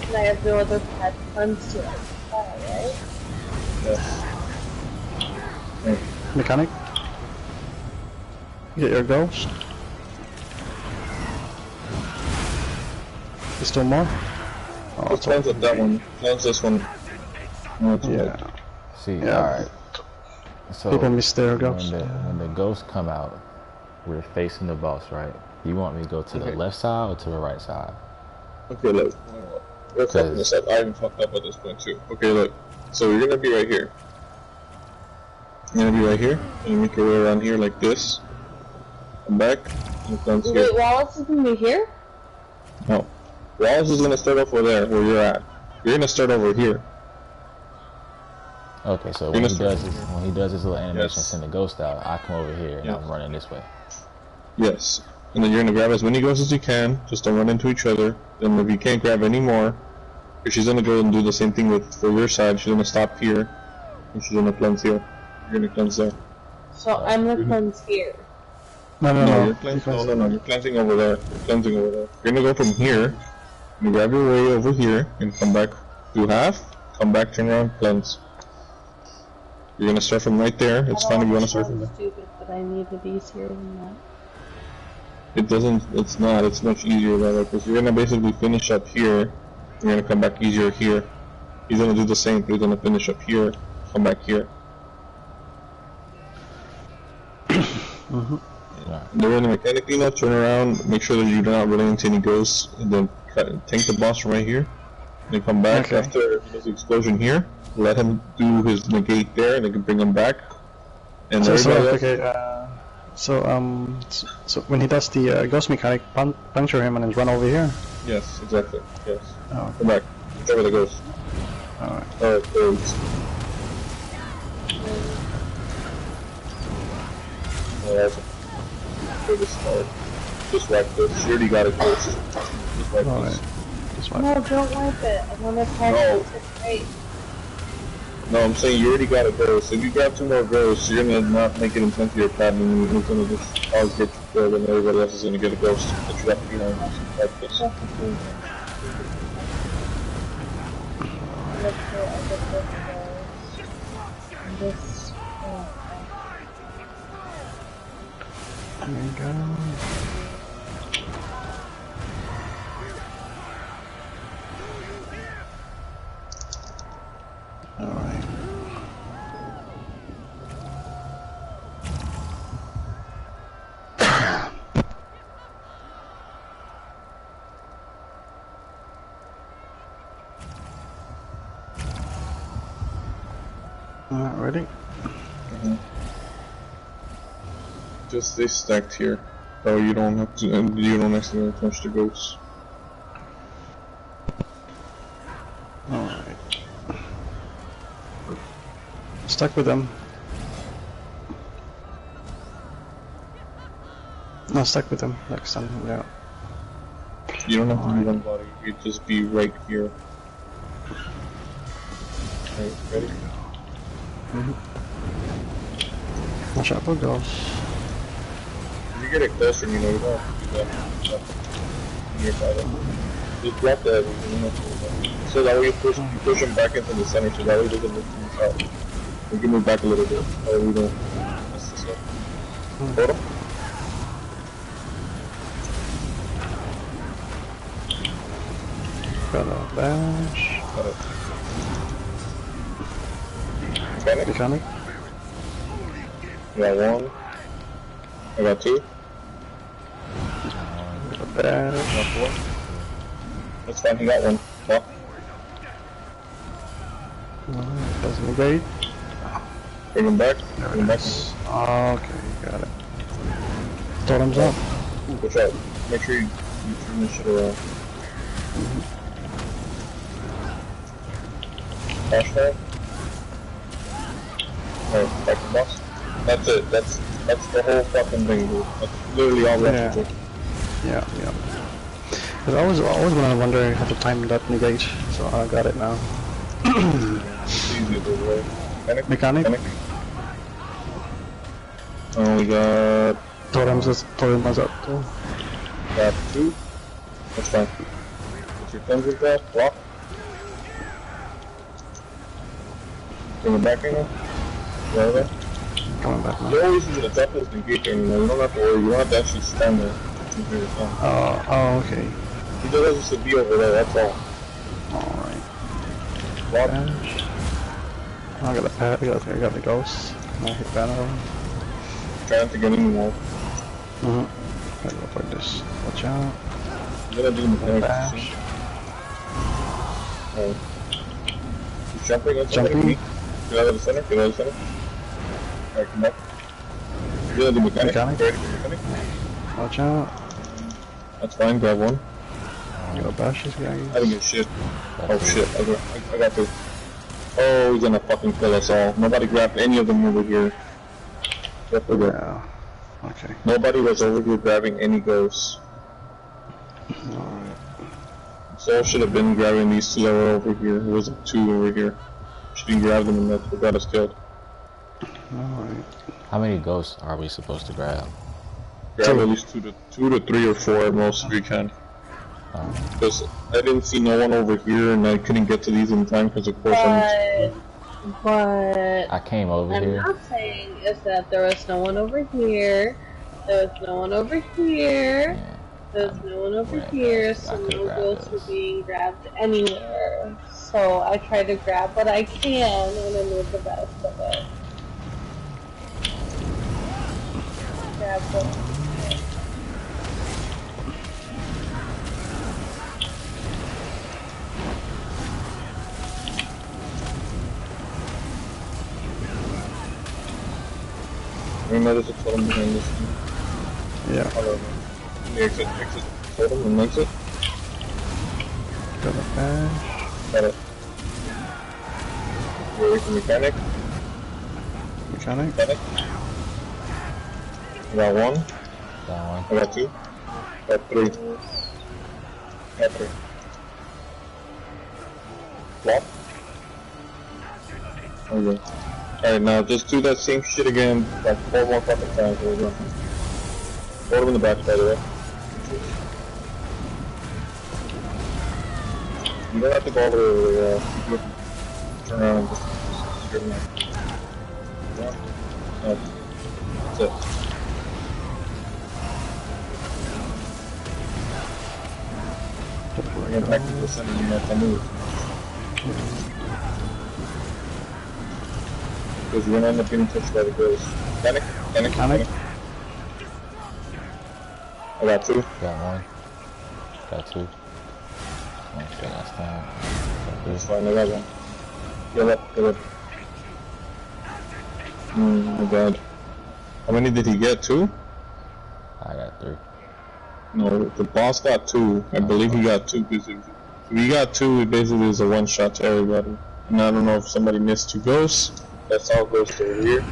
Speaker 4: and I have no other pad funds to it, right?
Speaker 1: Yes.
Speaker 2: Mechanic. Get your ghost. There's still more? Oh,
Speaker 1: Just cleanse up that one. Cleanse this one. No,
Speaker 2: yeah.
Speaker 3: See,
Speaker 2: Yeah.
Speaker 3: alright. So
Speaker 2: People miss their ghosts.
Speaker 3: when the ghosts come out, we're facing the boss, right? You want me to go to the left side or to the right side?
Speaker 1: Okay, look. We're fucking this up. I even fucked up at this point too. Okay, look. So you're gonna be right here. You're gonna be right here. And you make your way around here like this. Come back. And cleanse here.
Speaker 4: Wait, Wallace is gonna be here?
Speaker 1: No. Wallace is gonna start off over there, where you're at. You're gonna start over here.
Speaker 3: Okay, so when he does his little animation, send the ghost out, I come over here and I'm running this way.
Speaker 1: Yes. And then you're gonna grab as many ghosts as you can, just don't run into each other. Then if you can't grab any more, she's gonna go and do the same thing for your side. She's gonna stop here, and she's gonna cleanse here. You're gonna cleanse there.
Speaker 4: So I'm gonna cleanse here.
Speaker 1: No, you're cleansing, you're cleansing over there. You're cleansing over there. You're gonna go from here, and grab your way over here, and come back, do half, come back, turn around, cleanse. You're gonna start from right there. It's fine if you wanna start from there.
Speaker 4: Stupid, but I need to be easier than that.
Speaker 1: It doesn't, it's not, it's much easier that way, because you're gonna basically finish up here, you're gonna come back easier here. He's gonna do the same, but he's gonna finish up here, come back here. They're gonna mechanically now turn around, make sure that you're not running into any ghosts, and then tank the boss from right here. Then come back after he does the explosion here, let him do his negate there, and they can bring him back. And
Speaker 2: so when he does the ghost mechanic, puncture him and then run over here?
Speaker 1: Yes, exactly, yes.
Speaker 2: Oh.
Speaker 1: Come back, cover the ghost.
Speaker 2: Alright.
Speaker 1: Alright, thanks. Just wipe this. She already got a ghost. Just wipe this.
Speaker 4: No, don't wipe it. I wanna try to right.
Speaker 1: No, I'm saying you already got a ghost. If you grab 2 more ghosts, you're gonna not make it into your cabin. It's gonna just always get you killed, and everybody else is gonna get a ghost. But you have to be on like this.
Speaker 2: There you go. Alright. Alright, ready?
Speaker 1: Just stay stacked here. Oh, you don't have to, and you don't accidentally touch the ghosts.
Speaker 2: Alright. Stuck with them. No, stuck with them. Next time, yeah.
Speaker 1: You don't have to be one body, you just be right here. Okay, ready?
Speaker 2: Watch out for ghosts.
Speaker 1: If you get it closer, you know, you don't have to do that. Nearby them. Just drop the everything, you don't have to do that. So that way you push them back into the center, so that way it doesn't move things out. You can move back a little bit, that way we don't mess this up. Total?
Speaker 2: Got a bash.
Speaker 1: Got it. Mechanic?
Speaker 2: Mechanic?
Speaker 1: I got 1. I got 2.
Speaker 2: Got a bash.
Speaker 1: I got 4. That's fine, he got 1. Well.
Speaker 2: Does negate.
Speaker 1: Bring him back.
Speaker 2: There
Speaker 1: Bring him
Speaker 2: it
Speaker 1: back.
Speaker 2: is. Okay, got it. Totems up.
Speaker 1: Watch out. Make sure you turn this shit around. Hashtag. Oh, back to boss. That's it. That's the whole fucking thing, dude. That's literally all we have to do.
Speaker 2: Yeah. Because I was wondering how to time that negate, so I got it now.
Speaker 1: It's easy to do, right?
Speaker 2: Mechanic?
Speaker 1: Oh, we got...
Speaker 2: Totems up too.
Speaker 1: Got 2. That's fine. Put your thumbs with that. Block. Bring it back in there. There.
Speaker 2: Coming back now.
Speaker 1: You always use the toughest negate, you know, you don't have to worry, you don't have to actually stand there.
Speaker 2: Oh, okay.
Speaker 1: He just has to be over there, that's all.
Speaker 2: Alright.
Speaker 1: What?
Speaker 2: I got a pet, I got the ghost. I hit banner.
Speaker 1: Trying to get any more.
Speaker 2: Gotta look like this. Watch out.
Speaker 1: I'm gonna do the mechanic.
Speaker 2: Bash.
Speaker 1: Oh. He's jumping on somebody. Get out of the center, get out of the center. Alright, come back. You're gonna do mechanic. Mechanic.
Speaker 2: Watch out.
Speaker 1: That's fine, grab one.
Speaker 2: You gotta bash this guy.
Speaker 1: I didn't get shit. Oh shit, I got this. Oh, he's gonna fucking kill us all. Nobody grabbed any of them over here.
Speaker 2: Yeah. Okay.
Speaker 1: Nobody was over here grabbing any ghosts.
Speaker 2: Alright.
Speaker 1: So I should have been grabbing these two that were over here. There was two over here. She didn't grab them and that's what got us killed.
Speaker 2: Alright.
Speaker 3: How many ghosts are we supposed to grab?
Speaker 1: Grab at least two to three or four at most if you can. Because I didn't see no one over here and I couldn't get to these in time because of course
Speaker 4: But
Speaker 3: I came over here.
Speaker 4: I'm not saying is that there was no one over here. There was no one over here.
Speaker 3: Yeah.
Speaker 4: There was no one over here, so no ghosts were being grabbed anywhere. So I tried to grab what I can and I made the best of it. Grab what.
Speaker 1: Remember there's a totem behind this thing?
Speaker 2: Yeah.
Speaker 1: Exit, totem and exit.
Speaker 2: Got a bash.
Speaker 1: Got it. You're away from mechanic.
Speaker 2: Mechanic.
Speaker 1: I got one.
Speaker 3: Got one.
Speaker 1: I got two. Got three. Got three. Block. Okay. Alright, now just do that same shit again, like 4 more fucking times. We're done. Hold him in the back, by the way. You don't have to go all the way over there. You can turn around and just straighten out. No. That's it. Bring it back to the center, you have to move. Because you're gonna end up getting touched by the ghost. Panic. I got two.
Speaker 3: Got one. Got two. One straight last time.
Speaker 1: That's fine, I got one. Get up. My god. How many did he get? 2?
Speaker 3: I got 3.
Speaker 1: No, the boss got 2. I believe he got 2 because if he got 2, it basically is a one shot to everybody. And I don't know if somebody missed 2 ghosts. That's all ghosts over here.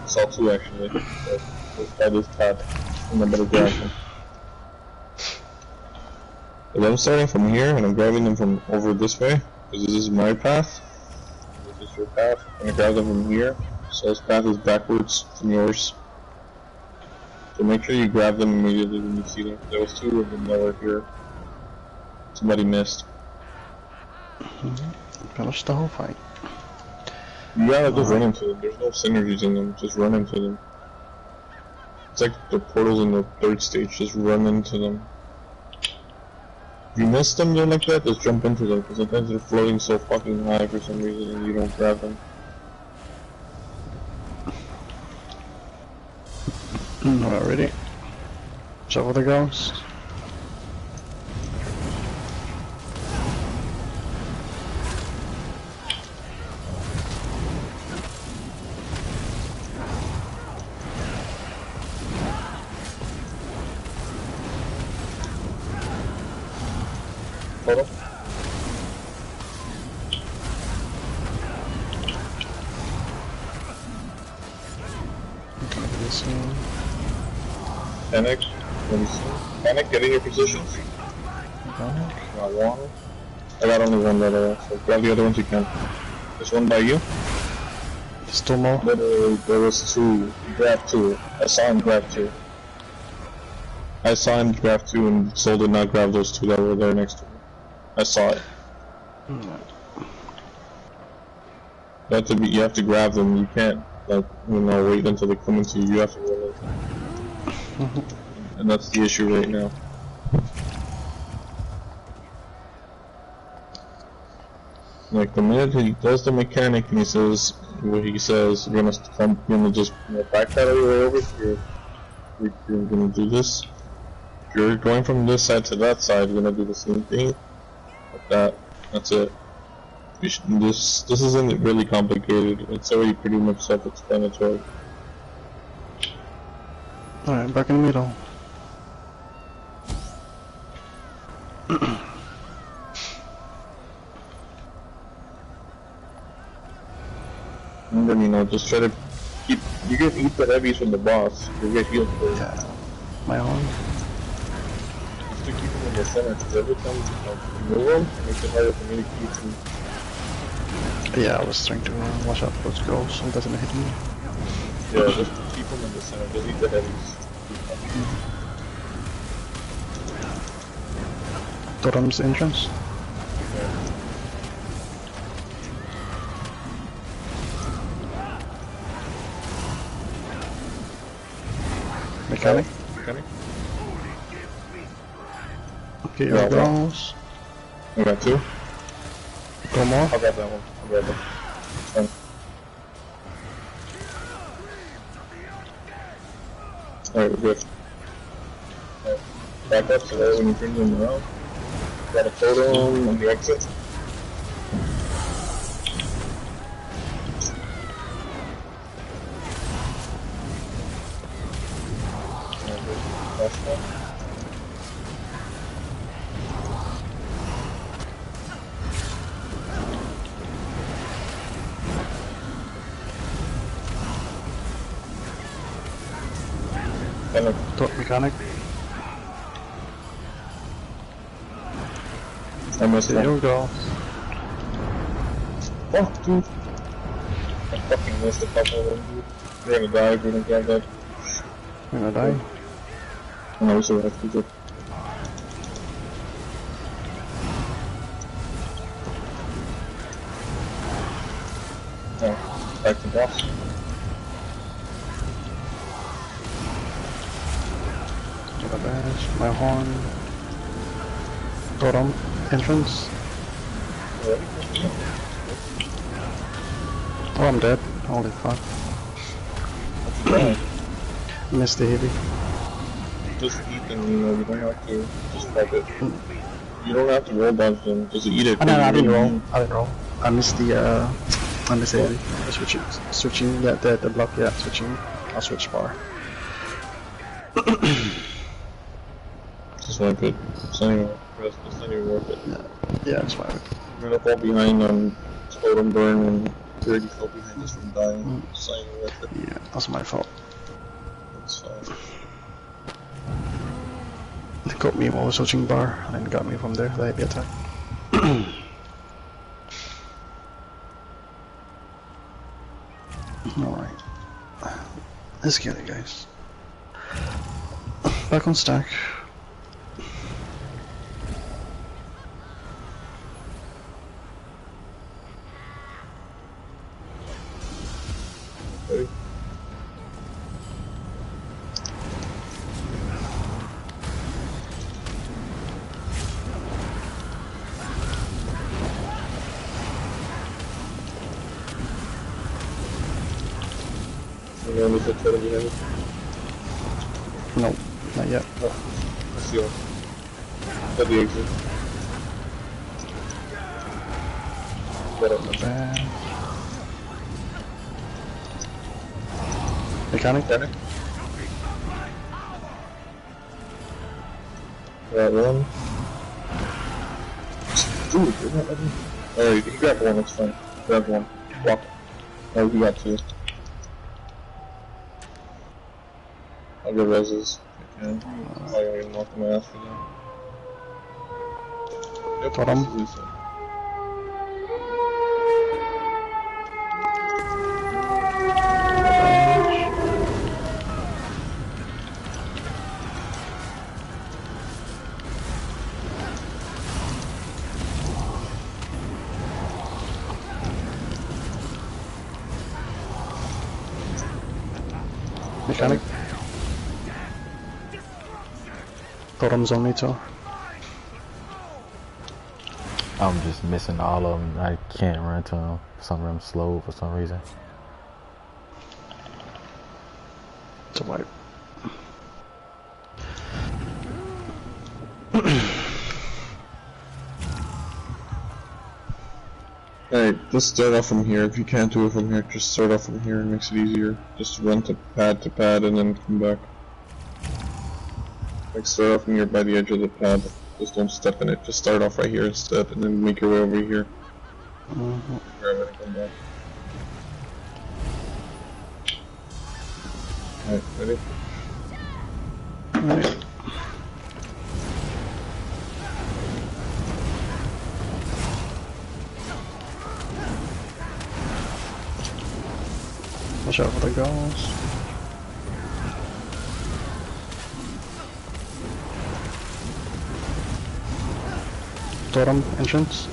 Speaker 1: I saw 2 actually. So this guy just tapped. And nobody grabbed him. But I'm starting from here and I'm grabbing them from over this way. Because this is my path. This is your path. I'm gonna grab them from here. So this path is backwards from yours. So make sure you grab them immediately when you see them. There was 2 of them that were here. Somebody missed.
Speaker 2: Finish the whole fight.
Speaker 1: You gotta just run into them. There's no synergies in them. Just run into them. It's like the portals in the 3rd stage. Just run into them. If you miss them, they're like that, just jump into them. Because sometimes they're floating so fucking high for some reason and you don't grab them.
Speaker 2: Alrighty. Shovel the ghost.
Speaker 1: Photo.
Speaker 2: This one.
Speaker 1: Panic. Panic, get in your positions.
Speaker 2: Panic.
Speaker 1: Got one. I got only one letter, so grab the other ones you can. There's one by you.
Speaker 2: There's 2 more.
Speaker 1: Literally, there was 2. Grab 2. I saw him grab 2. I saw him grab 2 and Soul did not grab those 2 that were there next to him. I saw it. You have to grab them. You can't, like, wait until they come into you. You have to run in. And that's the issue right now. Like the minute he does the mechanic and he says, what he says, you're gonna just backpedal your way over here. You're gonna do this. If you're going from this side to that side, you're gonna do the same thing. Like that. That's it. This isn't really complicated. It's already pretty much self-explanatory.
Speaker 2: Alright, back in the middle.
Speaker 1: And then, just try to keep. You're gonna eat the heavies from the boss. You'll get healed for it.
Speaker 2: Yeah. My own.
Speaker 1: Just to keep them in the center, because every time you move them, it makes it harder for me to keep them.
Speaker 2: Yeah, I was trying to watch out for those girls so it doesn't hit me.
Speaker 1: Yeah, just keep them in the center. Just eat the heavies.
Speaker 2: Totem's entrance. Mechanic. Okay, your girls.
Speaker 1: I got two.
Speaker 2: Go more.
Speaker 1: I'll grab that one. I'll grab it. It's fine. Alright, we're good. Right. Back up so that when you turn them around, got a photo on the exit. Last one.
Speaker 2: Mechanic.
Speaker 1: I missed
Speaker 2: There
Speaker 1: one.
Speaker 2: you go.
Speaker 1: Fuck, dude. I fucking missed a couple of them, dude. You're gonna die if you don't grab that.
Speaker 2: You're gonna die.
Speaker 1: No, we still have to do. Oh, back to boss.
Speaker 2: Get a badge. My horn. Totem. Entrance. Oh, I'm dead. Holy fuck. Missed the heavy.
Speaker 1: Just eat them, you don't have to just fuck it. You don't have to roll dodge them, just eat it.
Speaker 2: No, I didn't roll. I didn't roll. I missed the heavy. Switching the block, yeah, switching. I'll switch bar.
Speaker 1: Just wipe it. It's not even worth it.
Speaker 2: Yeah, it's fine.
Speaker 1: You're gonna fall behind on totem burn and you already fell behind just from dying. It's not even worth it.
Speaker 2: Yeah, that's my fault.
Speaker 1: It's fine.
Speaker 2: They got me while I was switching bar, and then got me from there, the heavy attack. Alright. Let's get it, guys. Back on stack.
Speaker 1: Ready? You want to try to behind it?
Speaker 2: No, not yet.
Speaker 1: Oh, I see one. At the exit. Got it.
Speaker 2: Bad. Mechanic?
Speaker 1: Mechanic? Got one. Dude, you're not letting me. Alright, you grab one, it's fine. Grab one. Walk. Oh, you got two. I'll get reses. I can. I don't even want them to ask for them. Yep,
Speaker 2: Got 'em.
Speaker 1: this is Lisa.
Speaker 2: Mechanic? Totem's on me too.
Speaker 3: I'm just missing all of them. I can't run to them. Some of them slow for some reason.
Speaker 2: It's a wipe.
Speaker 1: Alright, just start off from here. If you can't do it from here, just start off from here. It makes it easier. Just run to pad and then come back. Like start off from here by the edge of the pad. Just don't step in it. Just start off right here instead and then make your way over here. Grab it and come back. Alright, ready?
Speaker 2: Alright. Watch out for the gulls. Totem entrance.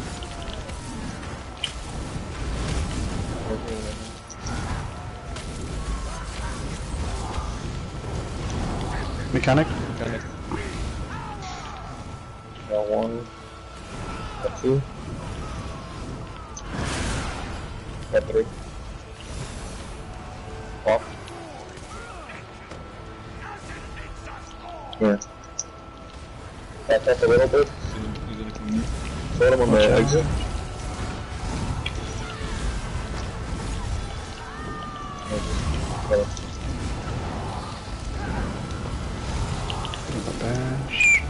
Speaker 2: Mechanic.
Speaker 1: Got one. Got two. Got three. Off. Here. Back up a little bit. He's gonna come in. Throw him on the exit.
Speaker 2: Bash.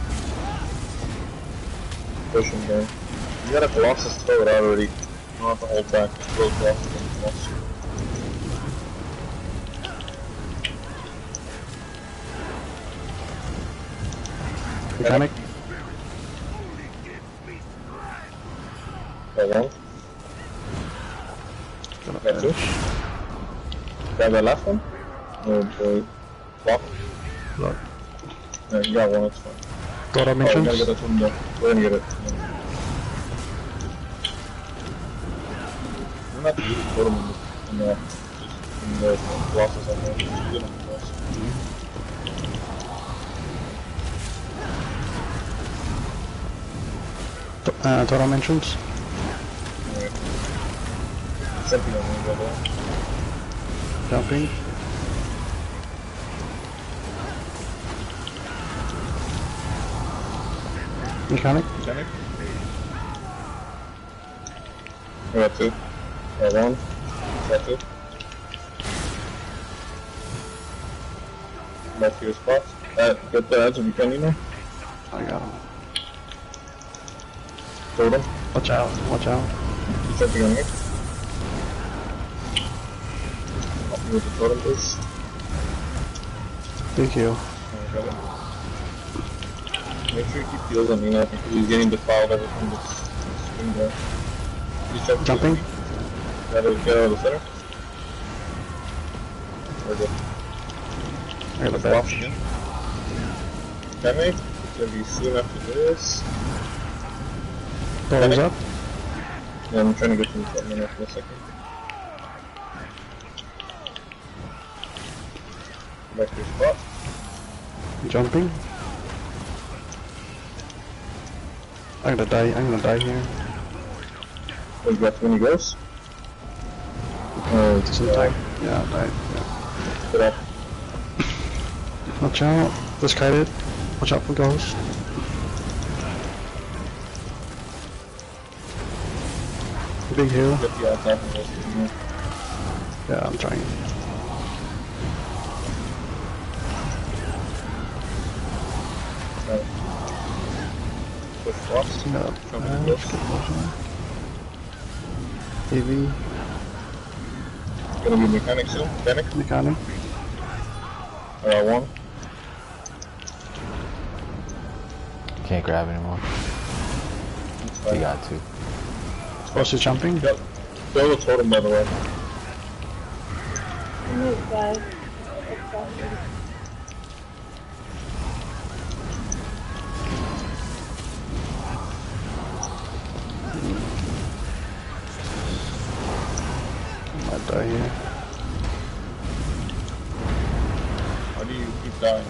Speaker 1: Push him down. You gotta Colossus throw it out already. You don't have to hold back. Just throw Colossus and Colossus.
Speaker 2: Mechanic.
Speaker 1: Got one. Got two. Got that last one? Oh boy. Block.
Speaker 2: Block.
Speaker 1: Yeah, you got one, it's fine.
Speaker 2: Totem
Speaker 1: Oh, we
Speaker 2: entrance.
Speaker 1: gotta get this one done. We're gonna get it. We're not using the totem in the Colossus on there. Just use it on the Colossus.
Speaker 2: Totem entrance.
Speaker 1: Alright. Something on the other.
Speaker 2: Jumping. Mechanic.
Speaker 1: Mechanic. I got two. Got one. Got two. Back to your spots. Get the edge of Mechanino.
Speaker 2: I got him.
Speaker 1: Totem.
Speaker 2: Watch out. Watch out.
Speaker 1: Keep something on here. Help me with the totem, please.
Speaker 2: Big heal.
Speaker 1: Got it. Make sure you keep heals on Nina because he's getting defiled every time this swing there. He's
Speaker 2: Jumping.
Speaker 1: Gotta get out of the center. We're good.
Speaker 2: I got the
Speaker 1: Off
Speaker 2: bash.
Speaker 1: again. Mechanic. It's gonna be soon after this.
Speaker 2: Totem's up.
Speaker 1: Yeah, I'm trying to get to the front minute for a second. Back to your spot.
Speaker 2: Jumping. I'm gonna die here.
Speaker 1: Oh, you got too many ghosts?
Speaker 2: It's in time. Yeah, I died. Yeah.
Speaker 1: Get up.
Speaker 2: Watch out. Discarded. Watch out for ghosts. Big heal.
Speaker 1: Get the outside of this.
Speaker 2: Yeah, I'm trying.
Speaker 1: Push blocks.
Speaker 2: No.
Speaker 1: Jump in the
Speaker 2: Heavy.
Speaker 1: Gonna be mechanic soon. Mechanic.
Speaker 2: Mechanic.
Speaker 1: One.
Speaker 3: Can't grab anymore. We got two.
Speaker 2: Also jumping.
Speaker 1: Yep. Kill the totem by the way.
Speaker 4: Move, guys. Exactly.
Speaker 2: I might die here.
Speaker 1: How do you keep dying?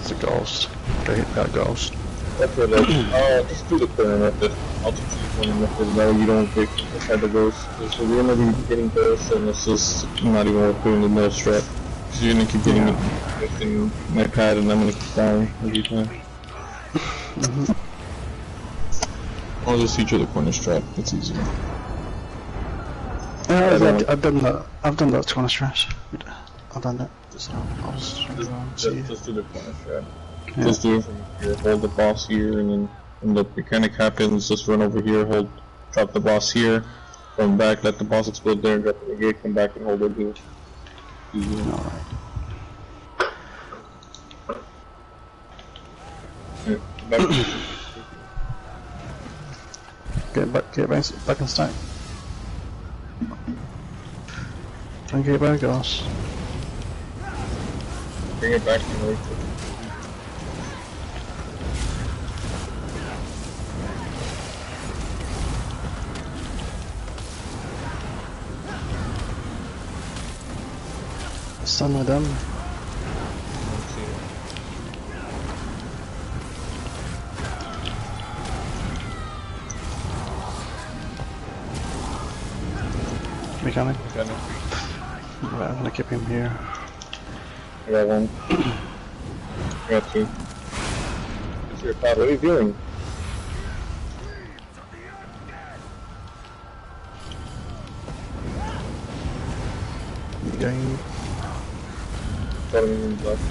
Speaker 2: It's a ghost. Gotta hit that ghost.
Speaker 1: Okay, like, just do the corner method. I'll teach you the corner method. That way you don't get inside the ghost. Because we're gonna be getting ghosts, and it's just not even worth doing the nose strap. Because you're gonna keep getting it in my pad, and I'm gonna keep dying every time. I'll just teach you the corner strap. It's easier.
Speaker 2: I've done that. I've done that corner straps. I've done that. So I'll
Speaker 1: just do the corner strap. Yeah. Just do it from here. Hold the boss here, and then when the mechanic happens, just run over here. Drop the boss here. Come back, let the boss explode there, drop the gate, come back and hold it here. Easy.
Speaker 2: Alright. Get back in stack. Try and get back, guys.
Speaker 1: Bring it back and wait.
Speaker 2: Stun with them. Mechanic. Right, I'm gonna keep him here.
Speaker 1: I got one. I got two. What's your pad? What are you doing?
Speaker 2: Going.
Speaker 1: Got him in the left.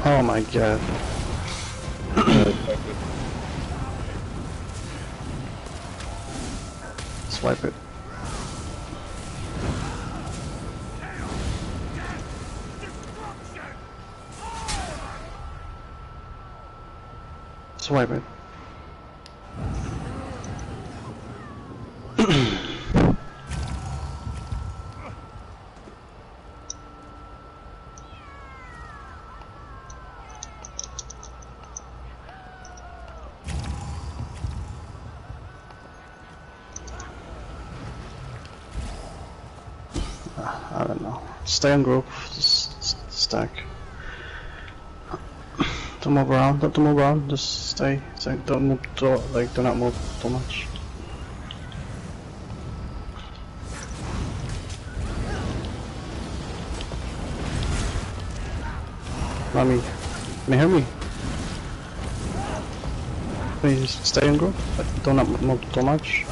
Speaker 2: Oh my god. Swipe it. Swipe it. I don't know. Stay on group. Just stack. Don't move around. Don't move around. Just stay. Don't move. Do not move too much. Mommy, can you hear me? Please stay in group. Do not move too much.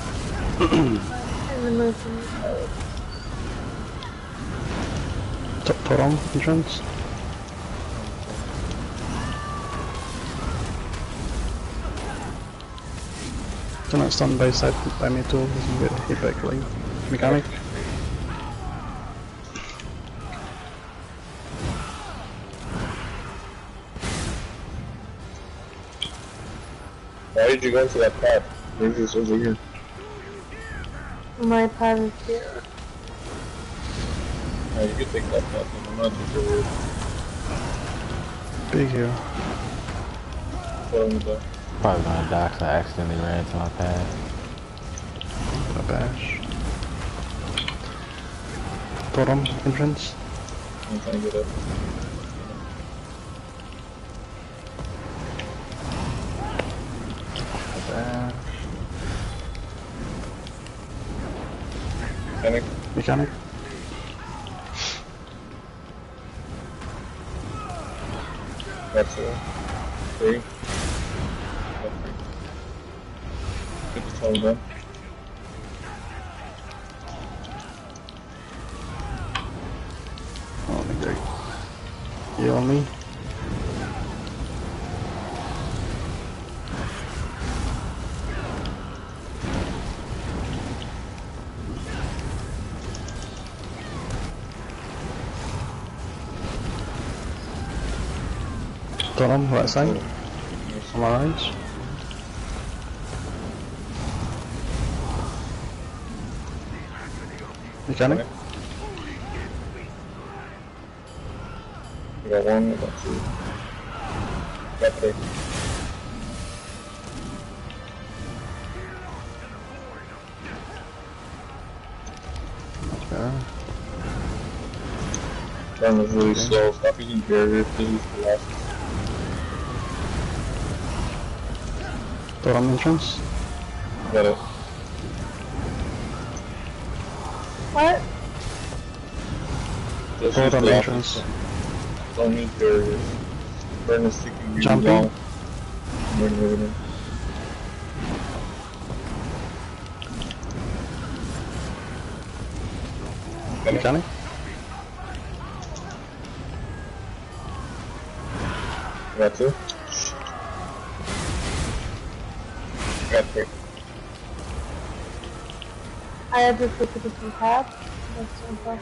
Speaker 2: Put on entrance. Do not stand by side by me too. Hit back like mechanic.
Speaker 1: Why did you go into that pad? Yours is over here.
Speaker 4: My pad is here.
Speaker 1: You can take that pad, I'm not too sure.
Speaker 2: Big here.
Speaker 3: Probably gonna die 'cause I accidentally ran into my pad.
Speaker 2: A bash. Bottom entrance.
Speaker 1: I'm trying to get up.
Speaker 2: A bash.
Speaker 1: Mechanic.
Speaker 2: Mechanic.
Speaker 1: That's it. 3. Get the tunnel done.
Speaker 2: Oh my god. You on me? Bottom, right side. On my right. Mechanic.
Speaker 1: We got one, we got two. Got 3. Turn is really slow. Stop using barriers, just use velocity.
Speaker 2: Total entrance.
Speaker 1: Got it.
Speaker 4: What?
Speaker 1: Just
Speaker 2: Total
Speaker 1: use
Speaker 2: entrance.
Speaker 1: Don't use barriers. Turn is taking you
Speaker 2: Jumping.
Speaker 1: long. Moving.
Speaker 2: Mechanic.
Speaker 1: Got two. Got three.
Speaker 4: I had to switch to the tab. That's simple.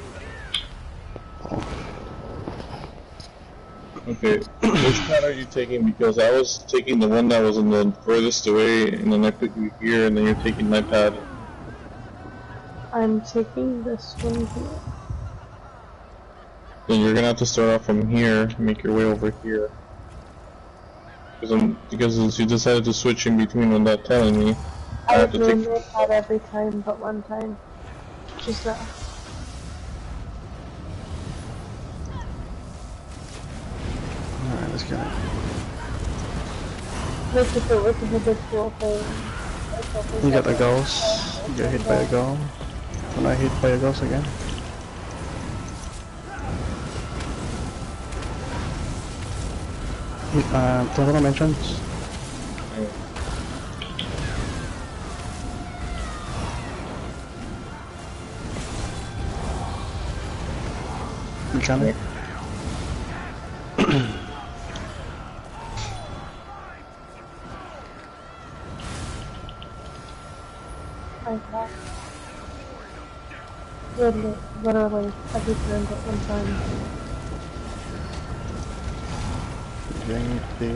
Speaker 1: Okay, which pad are you taking? Because I was taking the one that was in the furthest away, and then I put you here, and then you're taking my pad.
Speaker 4: I'm taking this one here.
Speaker 1: Then you're gonna have to start off from here, make your way over here. Because you decided to switch in between without telling me, I have to take.
Speaker 4: my pad every time but one time. Just that.
Speaker 2: Alright, let's get it.
Speaker 4: This is a habitual thing.
Speaker 2: You got the ghost. You get hit by a ghost. When I hit by a ghost again. Total entrance. Mechanic.
Speaker 4: Okay. Literally every turn but one time.
Speaker 2: Getting the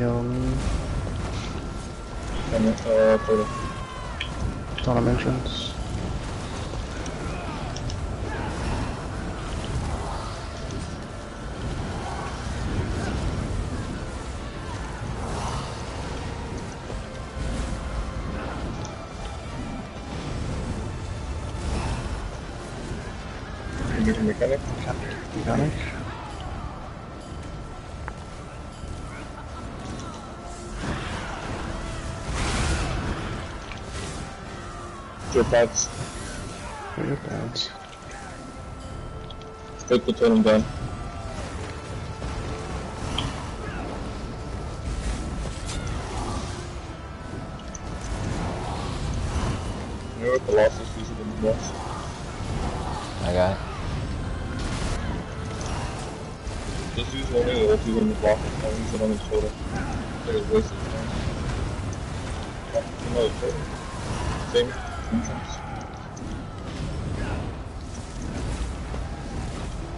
Speaker 2: total entrance.
Speaker 1: Mechanic.
Speaker 2: Mechanic.
Speaker 1: Your pads.
Speaker 2: Your pads.
Speaker 1: Take the totem down. You know what the loss is feasible in the boss?
Speaker 3: I got it.
Speaker 1: Just use one of the ultis on the block, don't use it on the totem. It's wasted time. Another totem. Same entrance.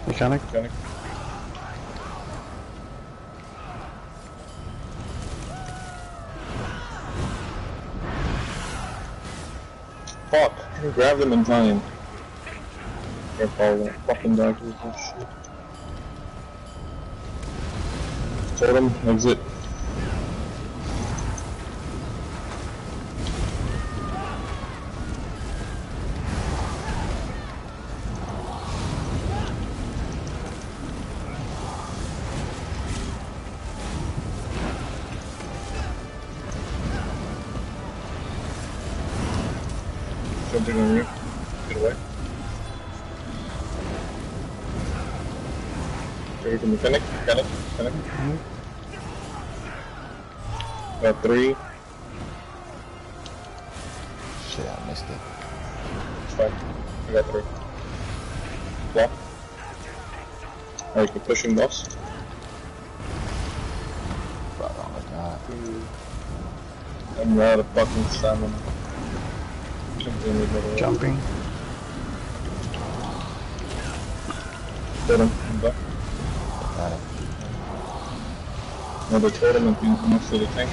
Speaker 2: Mechanic.
Speaker 1: Mechanic. Fuck! I grabbed him in time. Can't follow that fucking dog with this shit. Totem, exit. Jumping on you. Get away. Ready to mechanic. Got three.
Speaker 3: Shit, I missed it.
Speaker 1: It's fine. I got three. Block. Alright, keep pushing boss.
Speaker 3: Fuck, oh my god.
Speaker 1: I'm out of fucking stamina.
Speaker 2: Jumping.
Speaker 1: Totem, I'm back.
Speaker 3: Got it.
Speaker 1: Another totem and being next to the tank.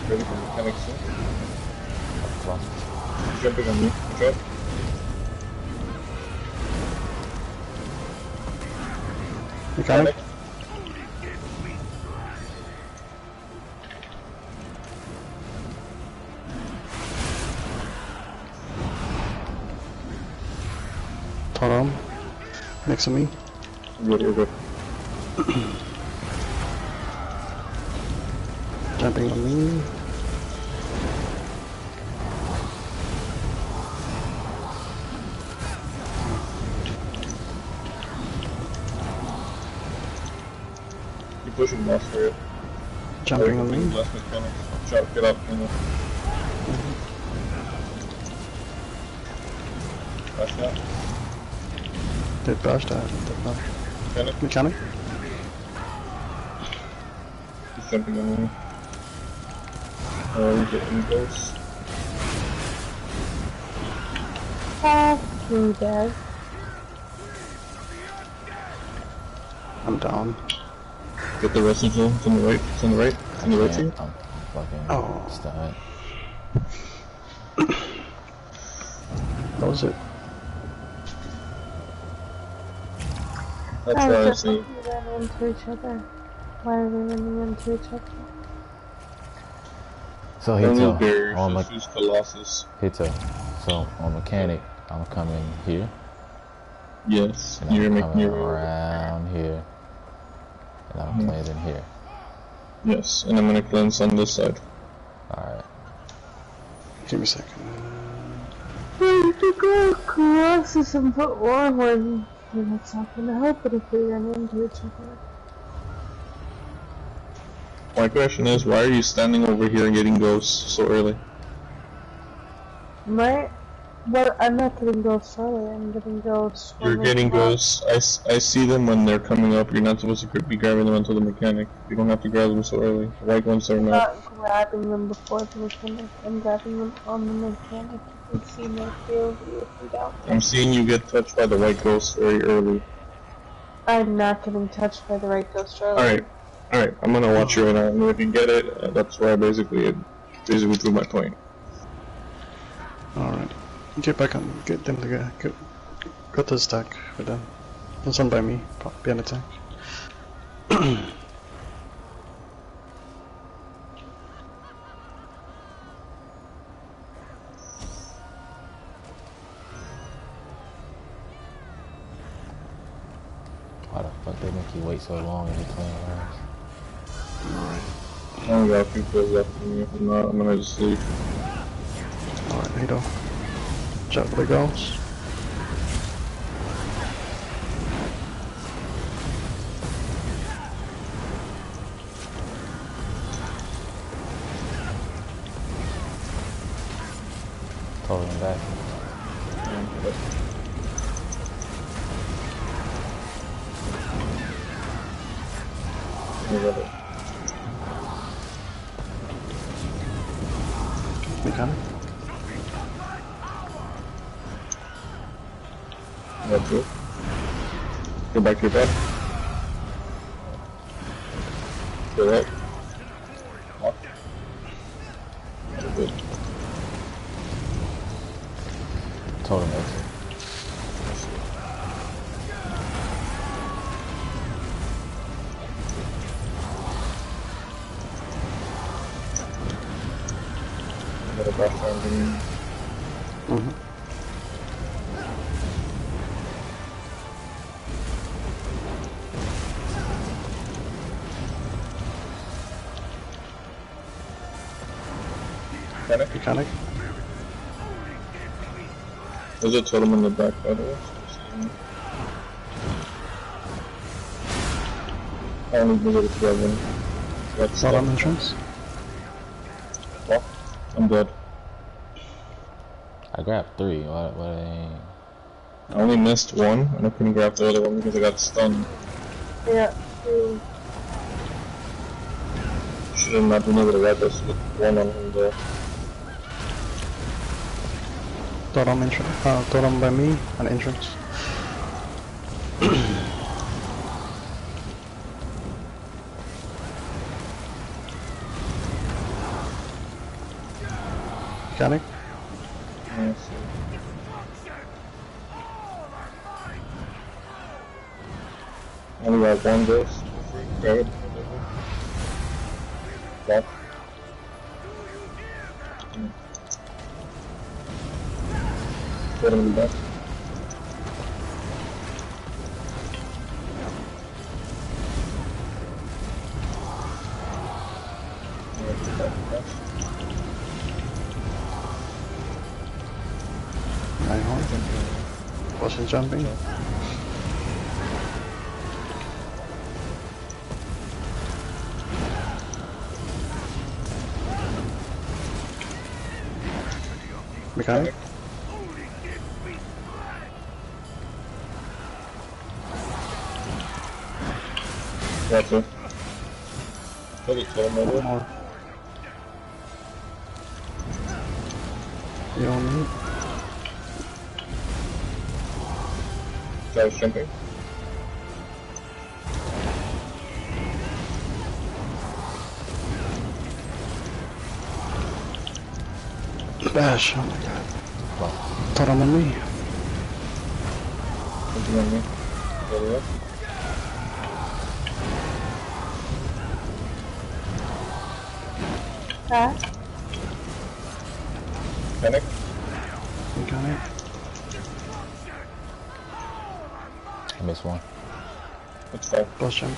Speaker 1: Ready for mechanics soon. Jumping on me. Good job.
Speaker 2: Mechanic. Next to me.
Speaker 1: You're good.
Speaker 2: Jumping on me.
Speaker 1: You're pushing boss for it.
Speaker 2: Jumping on me.
Speaker 1: Last mechanic. Shot, get up. Last shot.
Speaker 2: Did bash that. Mechanic.
Speaker 1: He's jumping on me. Oh, he's getting close.
Speaker 4: You dead.
Speaker 2: I'm down.
Speaker 1: Get the residual. It's on the right. It's on the right. It's on the right to you.
Speaker 3: I'm fucking stunned.
Speaker 2: That was it.
Speaker 1: That's why I see.
Speaker 4: We ran into each other. Why are we running into each other?
Speaker 3: So Hito,
Speaker 1: Colossus.
Speaker 3: So on mechanic, I'm coming here.
Speaker 1: Yes,
Speaker 3: and
Speaker 1: you're
Speaker 3: I'm
Speaker 1: making
Speaker 3: coming
Speaker 1: your
Speaker 3: around here, and I'm cleansing here.
Speaker 1: Yes, and I'm gonna cleanse on this side.
Speaker 3: Alright.
Speaker 2: Give me a second.
Speaker 4: You could go Colossus and put Warhorn. That's not gonna help it if we run into each other.
Speaker 1: My question is, why are you standing over here and getting ghosts so early?
Speaker 4: Well, I'm not getting ghosts early, I'm getting ghosts.
Speaker 1: You're getting ghosts. I see them when they're coming up. You're not supposed to be grabbing them until the mechanic. You don't have to grab them so early. The white ones are not.
Speaker 4: I'm not grabbing them before the mechanic. I'm grabbing them on the mechanic. You can see my POV if you doubt that.
Speaker 1: I'm seeing you get touched by the white ghosts very early.
Speaker 4: I'm not getting touched by the right ghost early.
Speaker 1: Alright, I'm gonna watch you right now, and if you get it, that's where I basically threw my point.
Speaker 2: Alright. Get back on, get them to go to the stack with them. Don't stand by me, behind the tank.
Speaker 3: Why the fuck they make you wait so long in between rounds?
Speaker 2: Alright.
Speaker 1: I only got a few kills left in me. If not, I'm gonna just leave.
Speaker 2: Alright, Hito. Chat for the girls.
Speaker 3: Total him back.
Speaker 2: Mechanic.
Speaker 1: That's it. Go back to your bed. Go up. Walk. Good.
Speaker 3: Total exit.
Speaker 1: Got a background in.
Speaker 2: Mechanic.
Speaker 1: There's a totem in the back, by the way. I only believe it's grabbing. That's
Speaker 2: Not on entrance.
Speaker 1: Well, I'm dead.
Speaker 3: I grabbed 3. What ain't...
Speaker 1: I only missed one, and I couldn't grab the other one because I got stunned.
Speaker 4: Yeah.
Speaker 1: Should have not been able to grab this with one on him there.
Speaker 2: Totem entrance. Totem by me, an entrance. Mechanic.
Speaker 1: Yes. Only got one ghost. Grab it. Back. Put him in the back.
Speaker 2: Wasn't jumping. Mechanic.
Speaker 1: Gotcha. Take it, kill him over.
Speaker 2: More. You don't need.
Speaker 1: Guy's jumping.
Speaker 2: Bash, oh my god. Thought I'm on me.
Speaker 1: Something on me. Over there. Panic.
Speaker 2: Mechanic.
Speaker 3: I missed one.
Speaker 1: It's fine.
Speaker 2: Boss jump.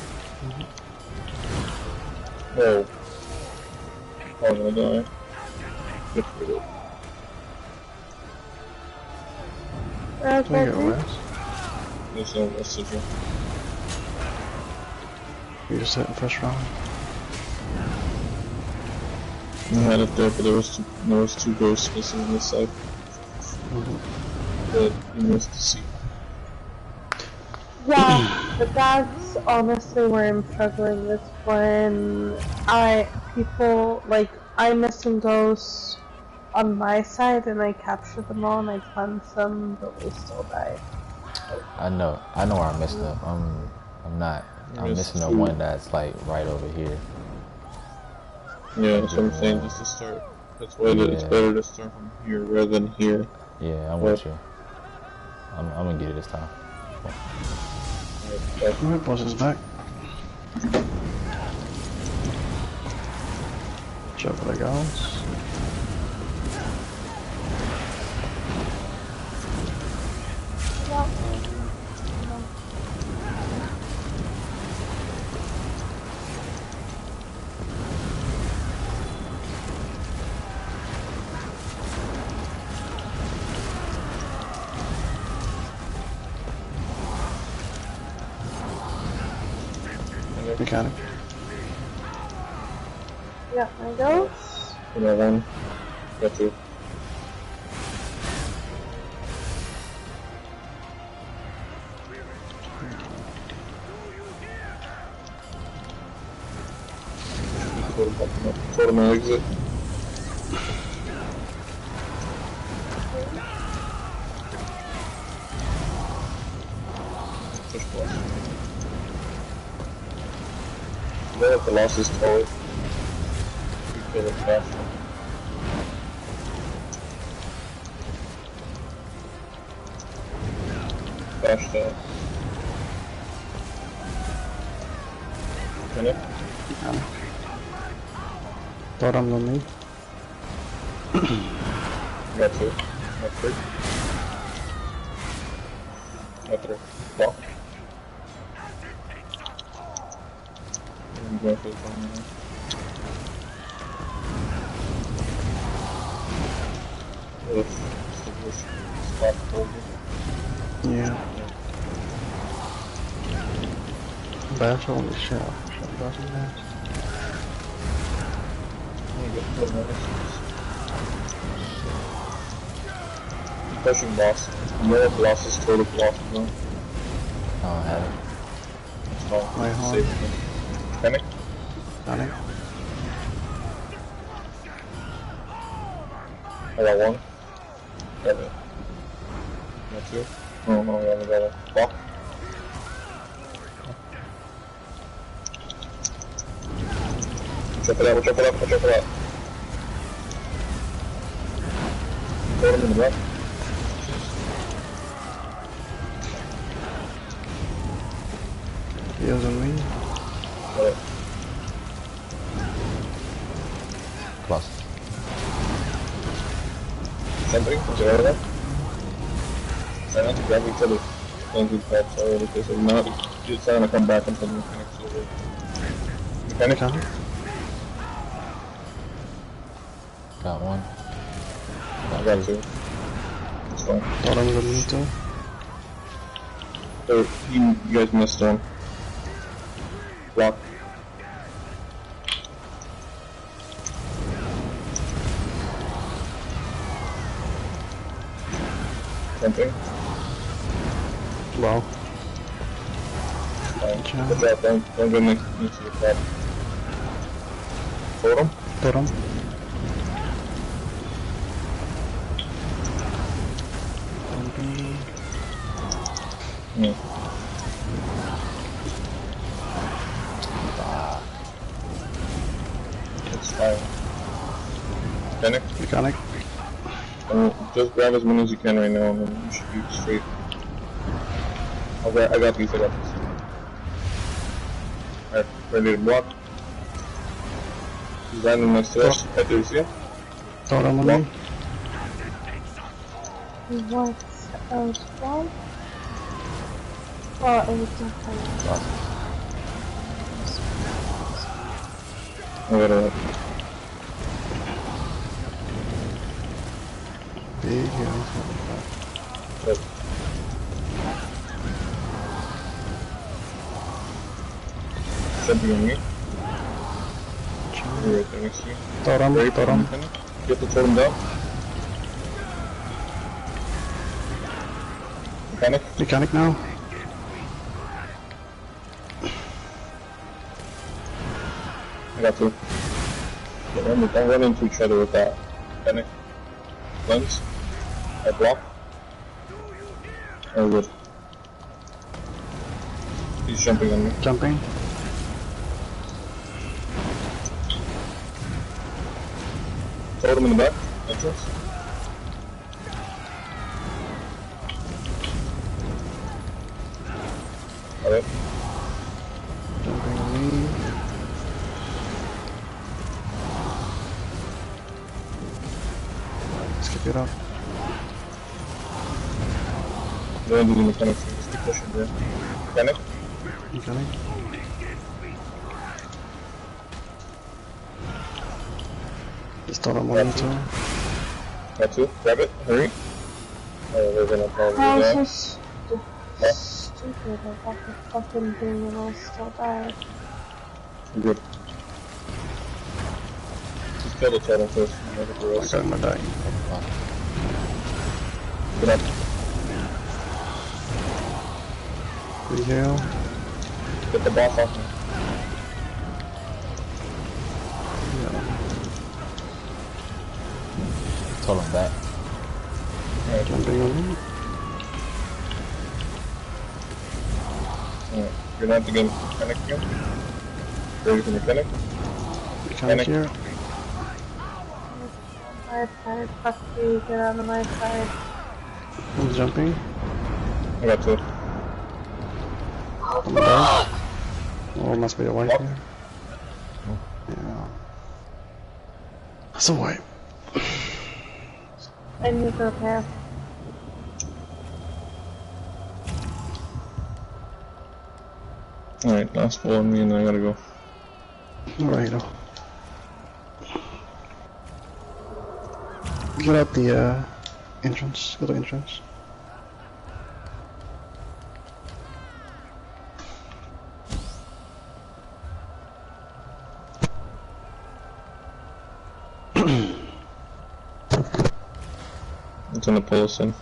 Speaker 1: Whoa. I'm gonna die. Good for you.
Speaker 2: Can I get west?
Speaker 1: There's no message.
Speaker 2: You just hit the first round.
Speaker 1: I had it there, but there was two ghosts missing on this side. That you missed to see.
Speaker 4: Yeah, but that's honestly where I'm struggling with when I miss some ghosts on my side and I capture them all and I cleanse them, but we still die.
Speaker 3: I know where I messed up. I'm missing the one that's like right over here.
Speaker 1: Yeah, that's what I'm saying, just to start. That's why it's better to start from here rather than here.
Speaker 3: Yeah, I'm with you. I'm gonna get it this time.
Speaker 2: Alright, boss is back. Jump for the goals. Mechanic.
Speaker 4: Yeah, I go.
Speaker 1: You got one. Got two. Totem exit. Push plus. Then if the loss is total, you kill it faster. Dash down. Finish.
Speaker 2: Thought I'm on me.
Speaker 1: Got two. Got three. Got three. Block. I'm going for the phone now. It's the worst spot for me.
Speaker 2: Yeah. Bash on the shell. Bash on that.
Speaker 1: Pushing boss. You know what boss is total block now?
Speaker 3: I don't have it.
Speaker 1: Oh,
Speaker 2: My horn.
Speaker 1: save it. Panic?
Speaker 2: Panic.
Speaker 1: I got one. Got it. Got two. Oh no, I only got one. Block. Watch out for that, watch out for that, watch out for that. Throw him in the back.
Speaker 2: He was on me.
Speaker 1: Got it.
Speaker 3: Plus.
Speaker 1: Something? Is it over there? Try not to grab each other. Don't do traps already, because if not, you're trying to come back until the mechanic's over. Mechanic?
Speaker 3: Got one.
Speaker 1: I got two. It's fine.
Speaker 2: Thought I was gonna need to.
Speaker 1: Oh, you guys missed one. Block. Something.
Speaker 2: Wow.
Speaker 1: Fine. Good job, don't go next to the top. Totem?
Speaker 2: Totem.
Speaker 1: Yeah. It's fine. Panic?
Speaker 2: Mechanic.
Speaker 1: Just grab as many as you can right now and then you should be straight. Okay, I got these. Alright, ready to block. He's landing next to us. Right there, you see him?
Speaker 2: Totem on me.
Speaker 4: What else? Well, it was definitely.
Speaker 1: I got it.
Speaker 2: Big hill.
Speaker 1: Yep. Jumping on me. You're right there next to you.
Speaker 2: Totem.
Speaker 1: Ready,
Speaker 2: Totem.
Speaker 1: Get the totem down. Mechanic.
Speaker 2: Mechanic now.
Speaker 1: I got two. Remember, don't run into each other with that. Mechanic. Lens. I block. Oh, good. He's jumping on me.
Speaker 2: Jumping.
Speaker 1: Totem in the back. Entrance. Alright.
Speaker 2: Jumping on me. Skip it up.
Speaker 1: Don't do the mechanic thing. Just keep pushing there. Mechanic.
Speaker 2: Mechanic. Just totem on me too.
Speaker 1: Got two. Grab it. Hurry. Oh, they're gonna probably
Speaker 4: Oh,
Speaker 1: die.
Speaker 4: so stupid. I got the fucking thing and I still died.
Speaker 1: You're good. Just kill the totem first. Never the
Speaker 2: Oh my
Speaker 1: rest.
Speaker 2: god, I'm gonna die.
Speaker 1: Get up.
Speaker 2: Big hill.
Speaker 1: Get the boss off me.
Speaker 2: Yeah.
Speaker 3: Told him back.
Speaker 1: Alright,
Speaker 2: Jumping on me.
Speaker 1: alright. You're gonna have to get mechanic again. Ready for mechanic?
Speaker 2: Mechanic here.
Speaker 4: I'm tired. Fuck you. Get out of my side.
Speaker 2: I'm jumping.
Speaker 1: I got two.
Speaker 2: I'm dead. Oh, must be a wipe here. Yeah. That's a wipe.
Speaker 4: I need to repair.
Speaker 1: Alright, last full on me and then I gotta go.
Speaker 2: Alrighto. Get out the entrance. Go to entrance.
Speaker 1: It's gonna pull us in.